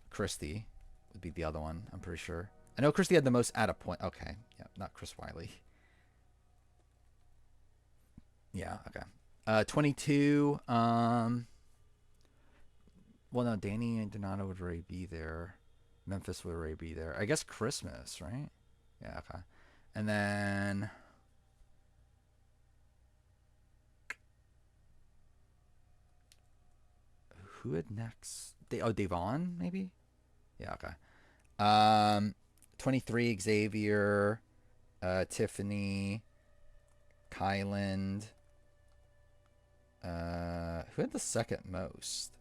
[SPEAKER 1] Christie would be the other one, I'm pretty sure. I know Christie had the most at a point. Okay. Yeah, not Chris Wiley. Yeah, okay. 22. Well, no, Danny and Donato would already be there. Memphis would already be there. I guess Christmas, right? Yeah, okay. And then... Who had next? Devon, maybe? Yeah, okay. 23, Xavier, Tiffany, Kyland. Who had the second most?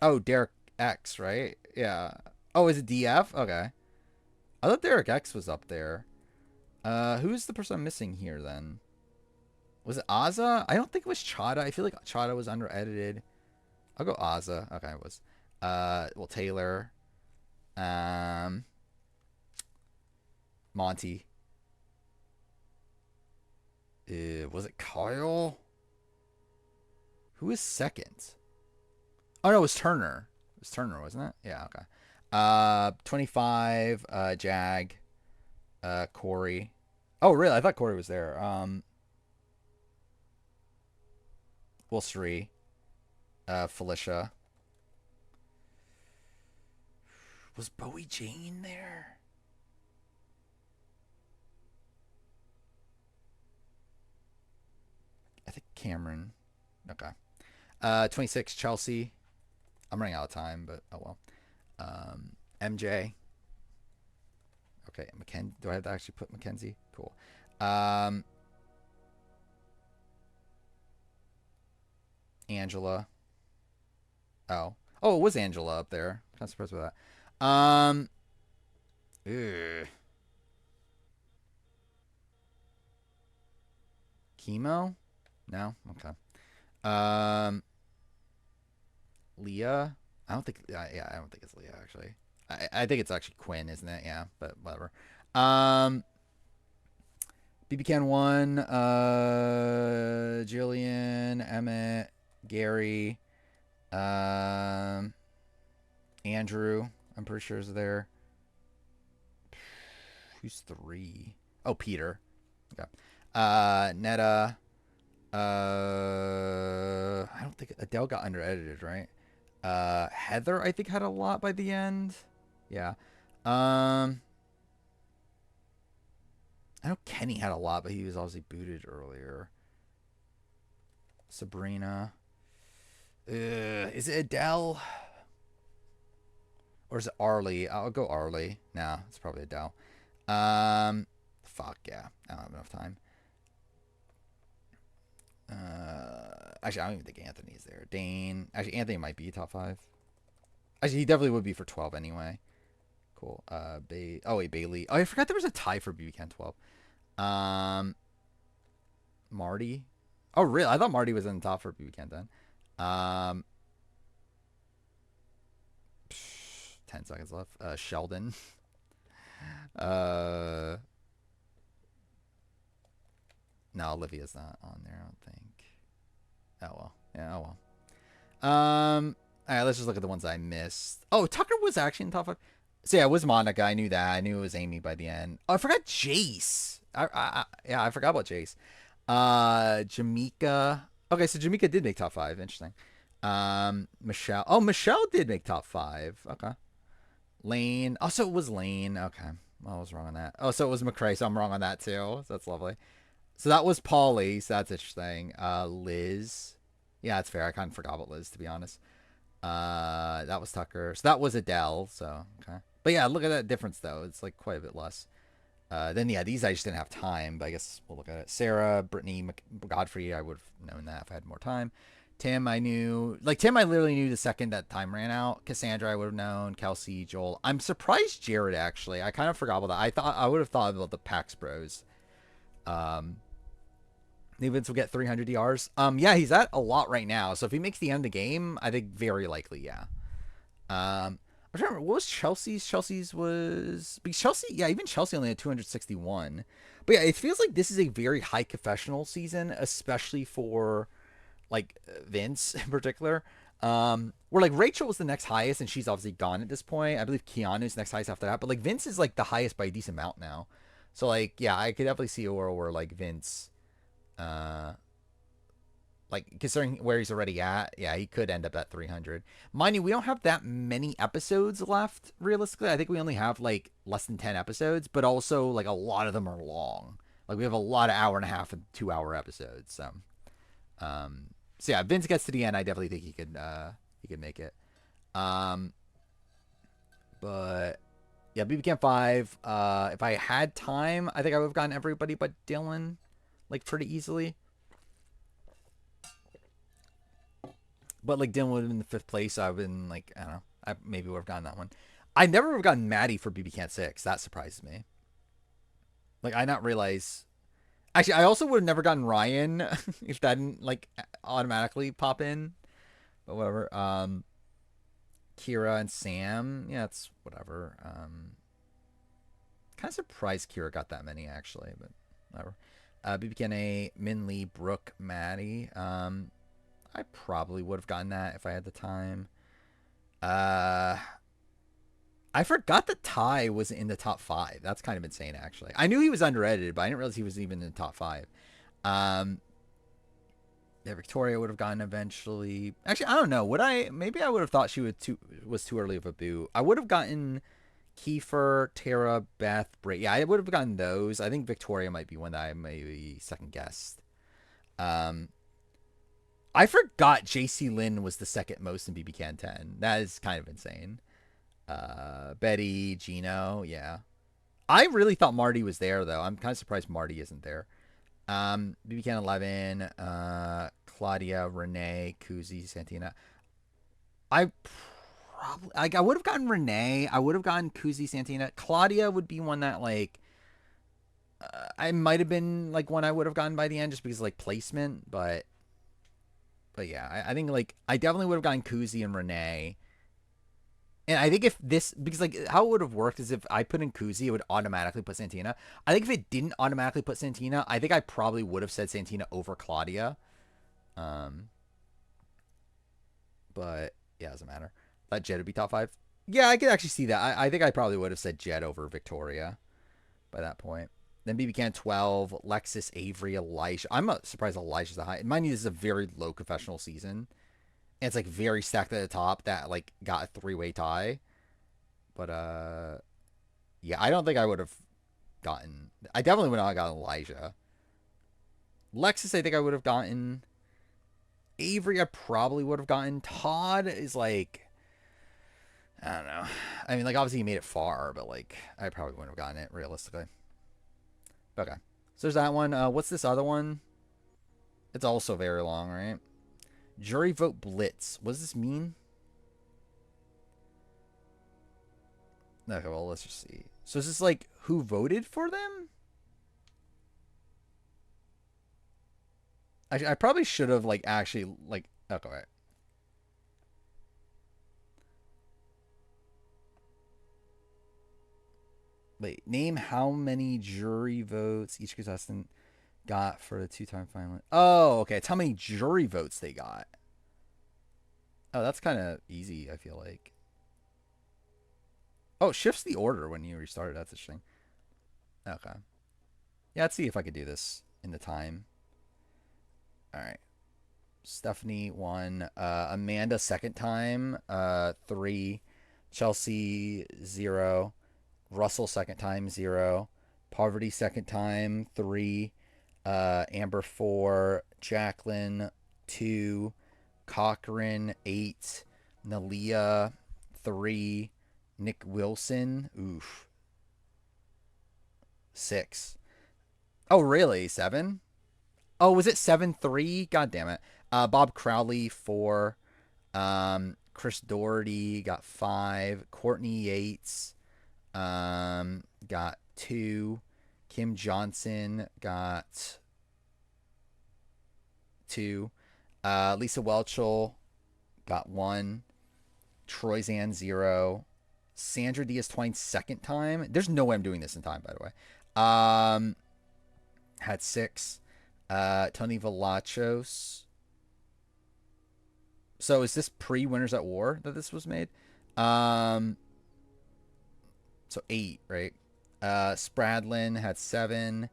[SPEAKER 1] Oh, Derek X, right? Yeah. Oh, is it DF? Okay. I thought Derek X was up there. Who's the person I'm missing here then? Was it Aza? I don't think it was Chada. I feel like Chada was under edited. I'll go Aza. Okay, it was. Well, Taylor. Monty. Was it Kyle? Who was second? Oh no, it was Turner. It was Turner, wasn't it? Yeah, okay. 25, Jag, Corey. Oh, really? I thought Corey was there. Will Sri, Felicia. Was Bowie Jane there? I think Cameron. Okay. 26, Chelsea. I'm running out of time, but oh well. MJ. Okay, do I have to actually put Mackenzie? Cool. Angela. Oh, it was Angela up there. Kind of surprised by that. Ugh. Chemo? No. Okay. Leah. I don't think. Yeah, I don't think it's Leah actually. I think it's actually Quinn, isn't it? Yeah, but whatever. BB Can 1, Jillian, Emmett, Gary, Andrew, I'm pretty sure is there. Who's 3? Oh, Peter. Okay. Netta. I don't think Adele got under edited, right? Heather, I think, had a lot by the end. Yeah. I know Kenny had a lot, but he was obviously booted earlier. Sabrina. Is it Adele? Or is it Arlie? I'll go Arlie. Nah, it's probably Adele. Fuck, yeah. I don't have enough time. Actually, I don't even think Anthony's there. Dane. Actually, Anthony might be top 5. Actually, he definitely would be for 12 anyway. Cool. Bailey. Oh, I forgot there was a tie for BB Can 12. Marty. Oh, really? I thought Marty was in the top for BB Can then. 10 seconds left. Sheldon. No, Olivia's not on there, I don't think. Oh, well. Yeah, oh, well. All right, let's just look at the ones I missed. Oh, Tucker was actually in the top 5. So, yeah, it was Monica. I knew that. I knew it was Amy by the end. Oh, I forgot Jace. Yeah, I forgot about Jace. Jamaica. Okay, so Jamaica did make top 5. Interesting. Michelle. Oh, Michelle did make top 5. Okay. Lane. Oh, so it was Lane. Okay. Well, I was wrong on that. Oh, so it was McCrae, so I'm wrong on that too. So that's lovely. So that was Paulie, so that's interesting. Liz. Yeah, that's fair. I kind of forgot about Liz, to be honest. That was Tucker. So that was Adele, so, okay. But yeah, look at that difference, though. It's like quite a bit less. Then, yeah, these I just didn't have time, but I guess we'll look at it. Sarah, Brittany, Godfrey, I would have known that if I had more time. Tim, I knew. Like, Tim, I literally knew the second that time ran out. Cassandra, I would have known. Kelsey, Joel. I'm surprised Jared, actually. I kind of forgot about that. I would have thought about the Pax Bros. Vince will get 300 DRs. Yeah, he's at a lot right now. So if he makes the end of the game, I think very likely, yeah. I'm trying to remember, what was Chelsea's? Chelsea's was... Because Chelsea, yeah, even Chelsea only had 261. But yeah, it feels like this is a very high confessional season, especially for, like, Vince in particular. Where like Rachel was the next highest, and she's obviously gone at this point. I believe Keanu's next highest after that, but like Vince is like the highest by a decent amount now. So like, yeah, I could definitely see a world where like Vince, like considering where he's already at, yeah, he could end up at 300. Mind you, we don't have that many episodes left. Realistically, I think we only have like less than 10 episodes, but also like a lot of them are long. Like we have a lot of hour and a half and 2 hour episodes. So yeah, Vince gets to the end. I definitely think he could make it. But yeah, BB Camp 5. If I had time, I think I would have gotten everybody but Dylan, like pretty easily. But like Dylan would have been in the 5th place. So I've been like, I don't know. I maybe would have gotten that one. I never would have gotten Maddie for BB Camp 6. That surprises me. Like I not realize. Actually, I also would have never gotten Ryan if that didn't like automatically pop in. But whatever. Kira and Sam. Yeah, it's whatever. Kind of surprised Kira got that many actually, but whatever. BBKNA, Minley, Brooke, Maddie. I probably would have gotten that if I had the time. I forgot that Ty was in the top 5. That's kind of insane, actually. I knew he was underedited, but I didn't realize he was even in the top 5. Yeah, Victoria would have gotten eventually. Actually, I don't know. Maybe I would have thought she was too early of a boo. I would have gotten Kiefer, Tara, Beth, Bray. Yeah, I would have gotten those. I think Victoria might be one that I maybe second guessed. I forgot JC Lynn was the second most in BB Can 10. That is kind of insane. Betty, Gino, yeah. I really thought Marty was there, though. I'm kind of surprised Marty isn't there. BB Can 11, Claudia, Renee, Kuzi, Santina. I would have gotten Renee. I would have gotten Kuzi, Santina. Claudia would be one that, like, I might have been, like, one I would have gotten by the end just because of, like, placement, but yeah, I think, like, I definitely would have gotten Kuzi and Renee. And I think if this, because like how it would have worked is if I put in Kuzi, it would automatically put Santina. I think if it didn't automatically put Santina, I think I probably would have said Santina over Claudia. But yeah, it doesn't matter. That Jed would be top 5. Yeah, I could actually see that. I think I probably would have said Jed over Victoria by that point. Then BB Can 12, Lexus, Avery, Elijah. I'm surprised Elijah's the high. Mind you, this is a very low confessional season. And it's like very stacked at the top that like got a 3-way tie. But yeah, I don't think I would have gotten. I definitely would not have gotten Elijah. Lexus, I think I would have gotten. Avery, I probably would have gotten. Todd is like, I don't know. I mean, like obviously he made it far, but like I probably wouldn't have gotten it realistically. Okay, so there's that one. What's this other one? It's also very long, right? Jury vote blitz. What does this mean? Okay, well, let's just see. So is this like who voted for them? I probably should have like actually like okay. Right. Wait, name how many jury votes each contestant got for the 2-time finalist. Oh, okay. It's how many jury votes they got. Oh, that's kind of easy, I feel like. Oh, it shifts the order when you restart it. That's interesting. Okay. Yeah, let's see if I could do this in the time. All right. Stephanie 1. Amanda second time. 3. Chelsea 0. Russell second time 0. Poverty second time 3. Amber 4, Jacqueline 2, Cochran 8, Nalia 3, Nick Wilson 6. Oh really? 7? Oh, was it 7-3? God damn it. Bob Crowley 4, Chris Doherty got 5, Courtney Yates got 2. Kim Johnson got 2. Lisa Welchel got 1. Troy Zan 0. Sandra Diaz-Twine second time. There's no way I'm doing this in time, by the way. Had 6. Tony Velachos So is this pre-Winners at War that this was made? So 8, right? Spradlin had 7.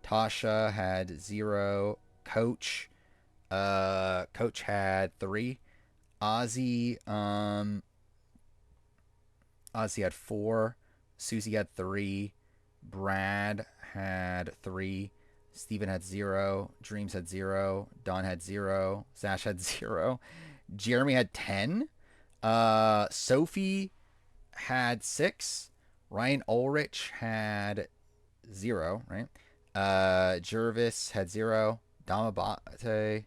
[SPEAKER 1] Tasha had 0. Coach had 3. Ozzy had 4. Susie had 3. Brad had 3. Steven had 0. Dreams had 0. Don had 0. Sash had 0. Jeremy had 10. Sophie had 6. Ryan Ulrich had 0, right? Jervis had 0. Damabate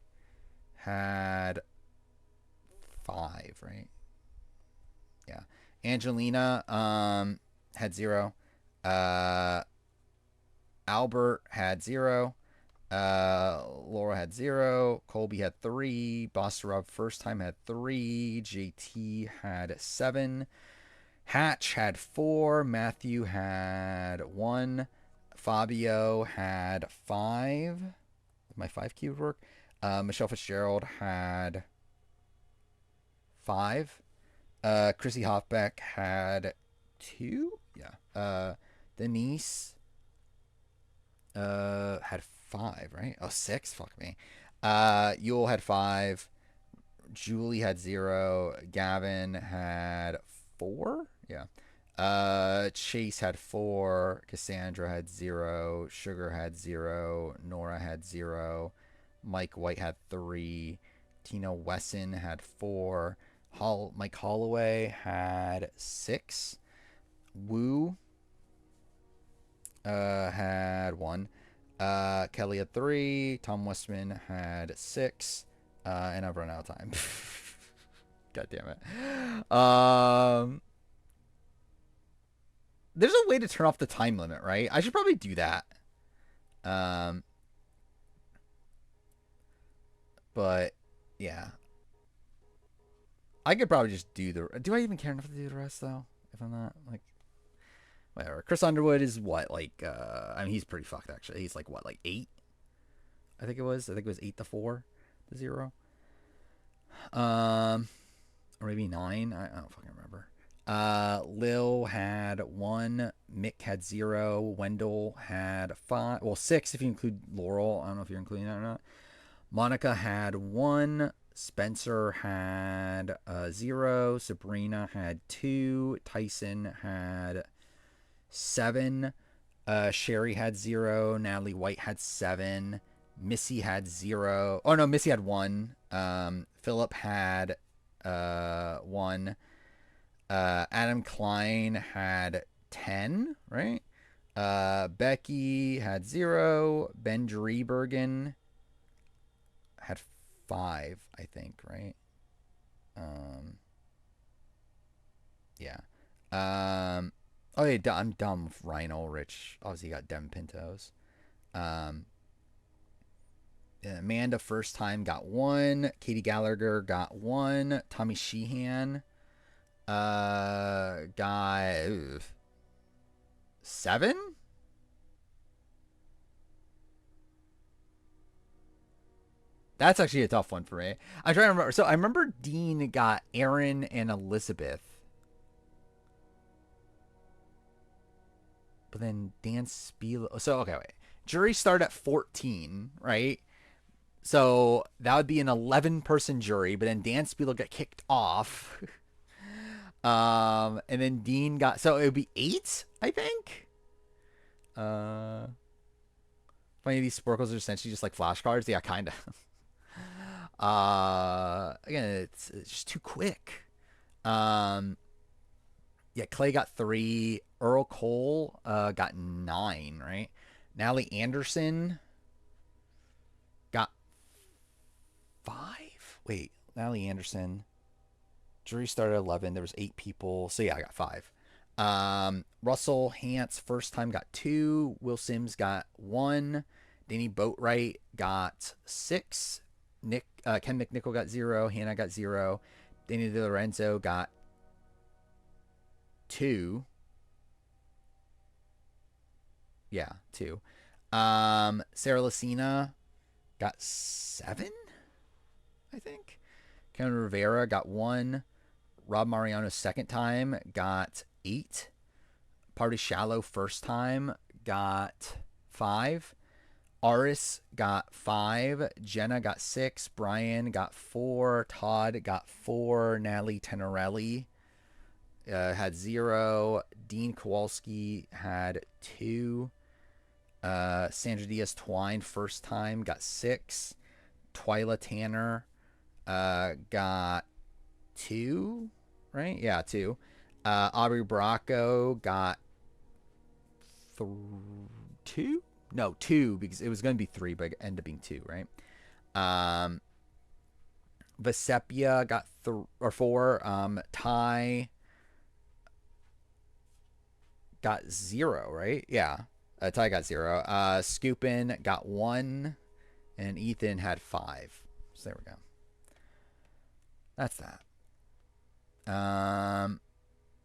[SPEAKER 1] had 5, right? Yeah. Angelina had 0. Albert had 0. Laura had 0. Colby had 3. Boster Rob first time had 3. JT had 7. Hatch had 4. Matthew had 1. Fabio had 5. My 5 key would work. Michelle Fitzgerald had 5. Chrissy Hoffbeck had 2. Yeah. Denise had 5, right? Oh, 6. Fuck me. Yule had 5. Julie had 0. Gavin had 4. Yeah. Chase had 4. Cassandra had 0. Sugar had 0. Nora had 0. Mike White had 3. Tina Wesson had 4. Mike Holloway had 6. Woo had 1. Kelly had 3. Tom Westman had 6. And I've run out of time. God damn it. There's a way to turn off the time limit, right? I should probably do that. But yeah. I could probably just do the... Do I even care enough to do the rest, though? If I'm not, like... Whatever. Chris Underwood is what, like... I mean, he's pretty fucked, actually. He's like, what, like 8? I think it was. I think it was 8-4 to 0. Or maybe 9. I don't fucking remember. Lil had 1. Mick had 0. Wendell had 5. Well, 6 if you include Laurel. I don't know if you're including that or not. Monica had 1. Spencer had 0. Sabrina had 2. Tyson had 7. Sherry had 0. Natalie White had 7. Missy had 0. Oh, no, Missy had 1. Philip had 1. Adam Klein had 10, right? Becky had 0. Ben Driebergen had 5, I think, right? Yeah. Oh, yeah, I'm dumb with Ryan Ulrich. Obviously, you got Dem Pintos. Amanda first time got 1. Katie Gallagher got 1. Tommy Sheehan got 7. That's actually a tough one for me. I'm trying to remember. So I remember Dean got Aaron and Elizabeth. But then Dan Spiel. So, okay, wait. Jury start at 14, right? So that would be an 11-person jury, but then Dan Spiegel got kicked off. And then Dean got... So it would be 8, I think? Funny, these Sporkles are essentially just like flashcards. Yeah, kind of. Again, it's just too quick. Yeah, Clay got 3. Earl Cole got 9, right? Natalie Anderson got 5? Wait, Natalie Anderson. Jury started at 11. There was 8 people. So, yeah, I got 5. Russell Hance, first time, got 2. Will Sims got 1. Danny Boatwright got 6. Ken McNichol got 0. Hannah got 0. Danny DiLorenzo got 2. Yeah, 2. Sarah Lucina got 7, I think. Kevin Rivera got 1. Rob Mariano's second time got 8. Party Shallow first time got 5. Aris got 5. Jenna got 6. Brian got 4. Todd got 4. Natalie Tenorelli had 0. Dean Kowalski had 2. Sandra Diaz Twine first time got 6. Twyla Tanner got 2, right? Yeah, 2. Aubrey Bracco got 2? No, 2, because it was going to be 3, but it ended up being 2, right? Vesepia got 4. Ty got 0, right? Yeah. Ty got 0. Scoopin got 1. And Ethan had 5. So there we go. That's that.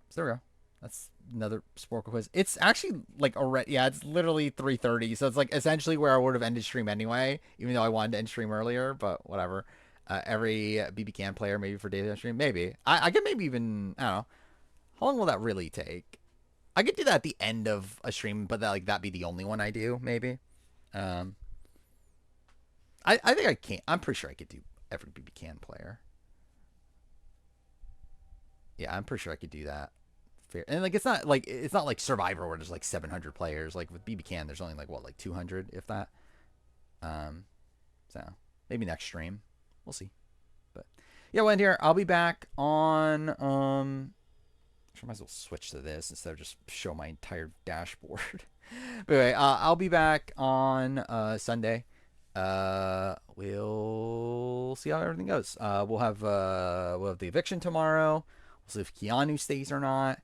[SPEAKER 1] So there we go. That's another Sporkle quiz. It's actually like already, yeah, it's literally 3:30. So it's like essentially where I would have ended stream anyway, even though I wanted to end stream earlier, but whatever. Every BB Can player maybe for daily stream, maybe. I could maybe even, I don't know. How long will that really take? I could do that at the end of a stream, but that be the only one I do, maybe. I think I can't. I'm pretty sure I could do every BB Can player. Yeah, I'm pretty sure I could do that. Fair. And like it's not like Survivor where there's like 700 players. Like with BB Can, there's only like 200 if that. So maybe next stream, we'll see. But yeah, we'll end here. I'll be back on I might as well switch to this instead of just show my entire dashboard. But anyway, I'll be back on Sunday. We'll see how everything goes. We'll have the eviction tomorrow. We'll see if Keanu stays or not.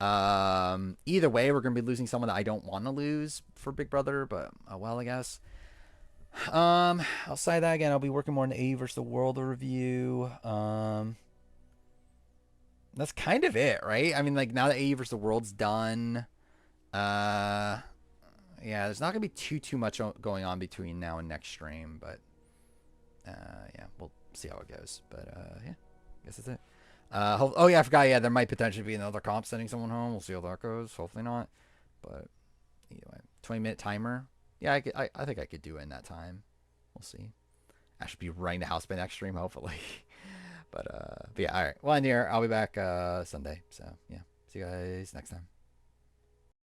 [SPEAKER 1] Either way, we're gonna be losing someone that I don't want to lose for Big Brother, but well, I guess. Outside that, again, I'll be working more on the AE versus the World review. That's kind of it, right? I mean, like now that AE versus the World's done, yeah, there's not gonna be too much going on between now and next stream, but yeah, we'll see how it goes. But yeah, I guess that's it. Oh yeah, I forgot. Yeah, there might potentially be another comp sending someone home. We'll see how that goes. Hopefully not. But anyway, 20-minute timer. Yeah, I think I could do it in that time. We'll see. I should be running the house by next stream, hopefully. But yeah, all right. Well, in here, I'll be back Sunday. So yeah, see you guys next time.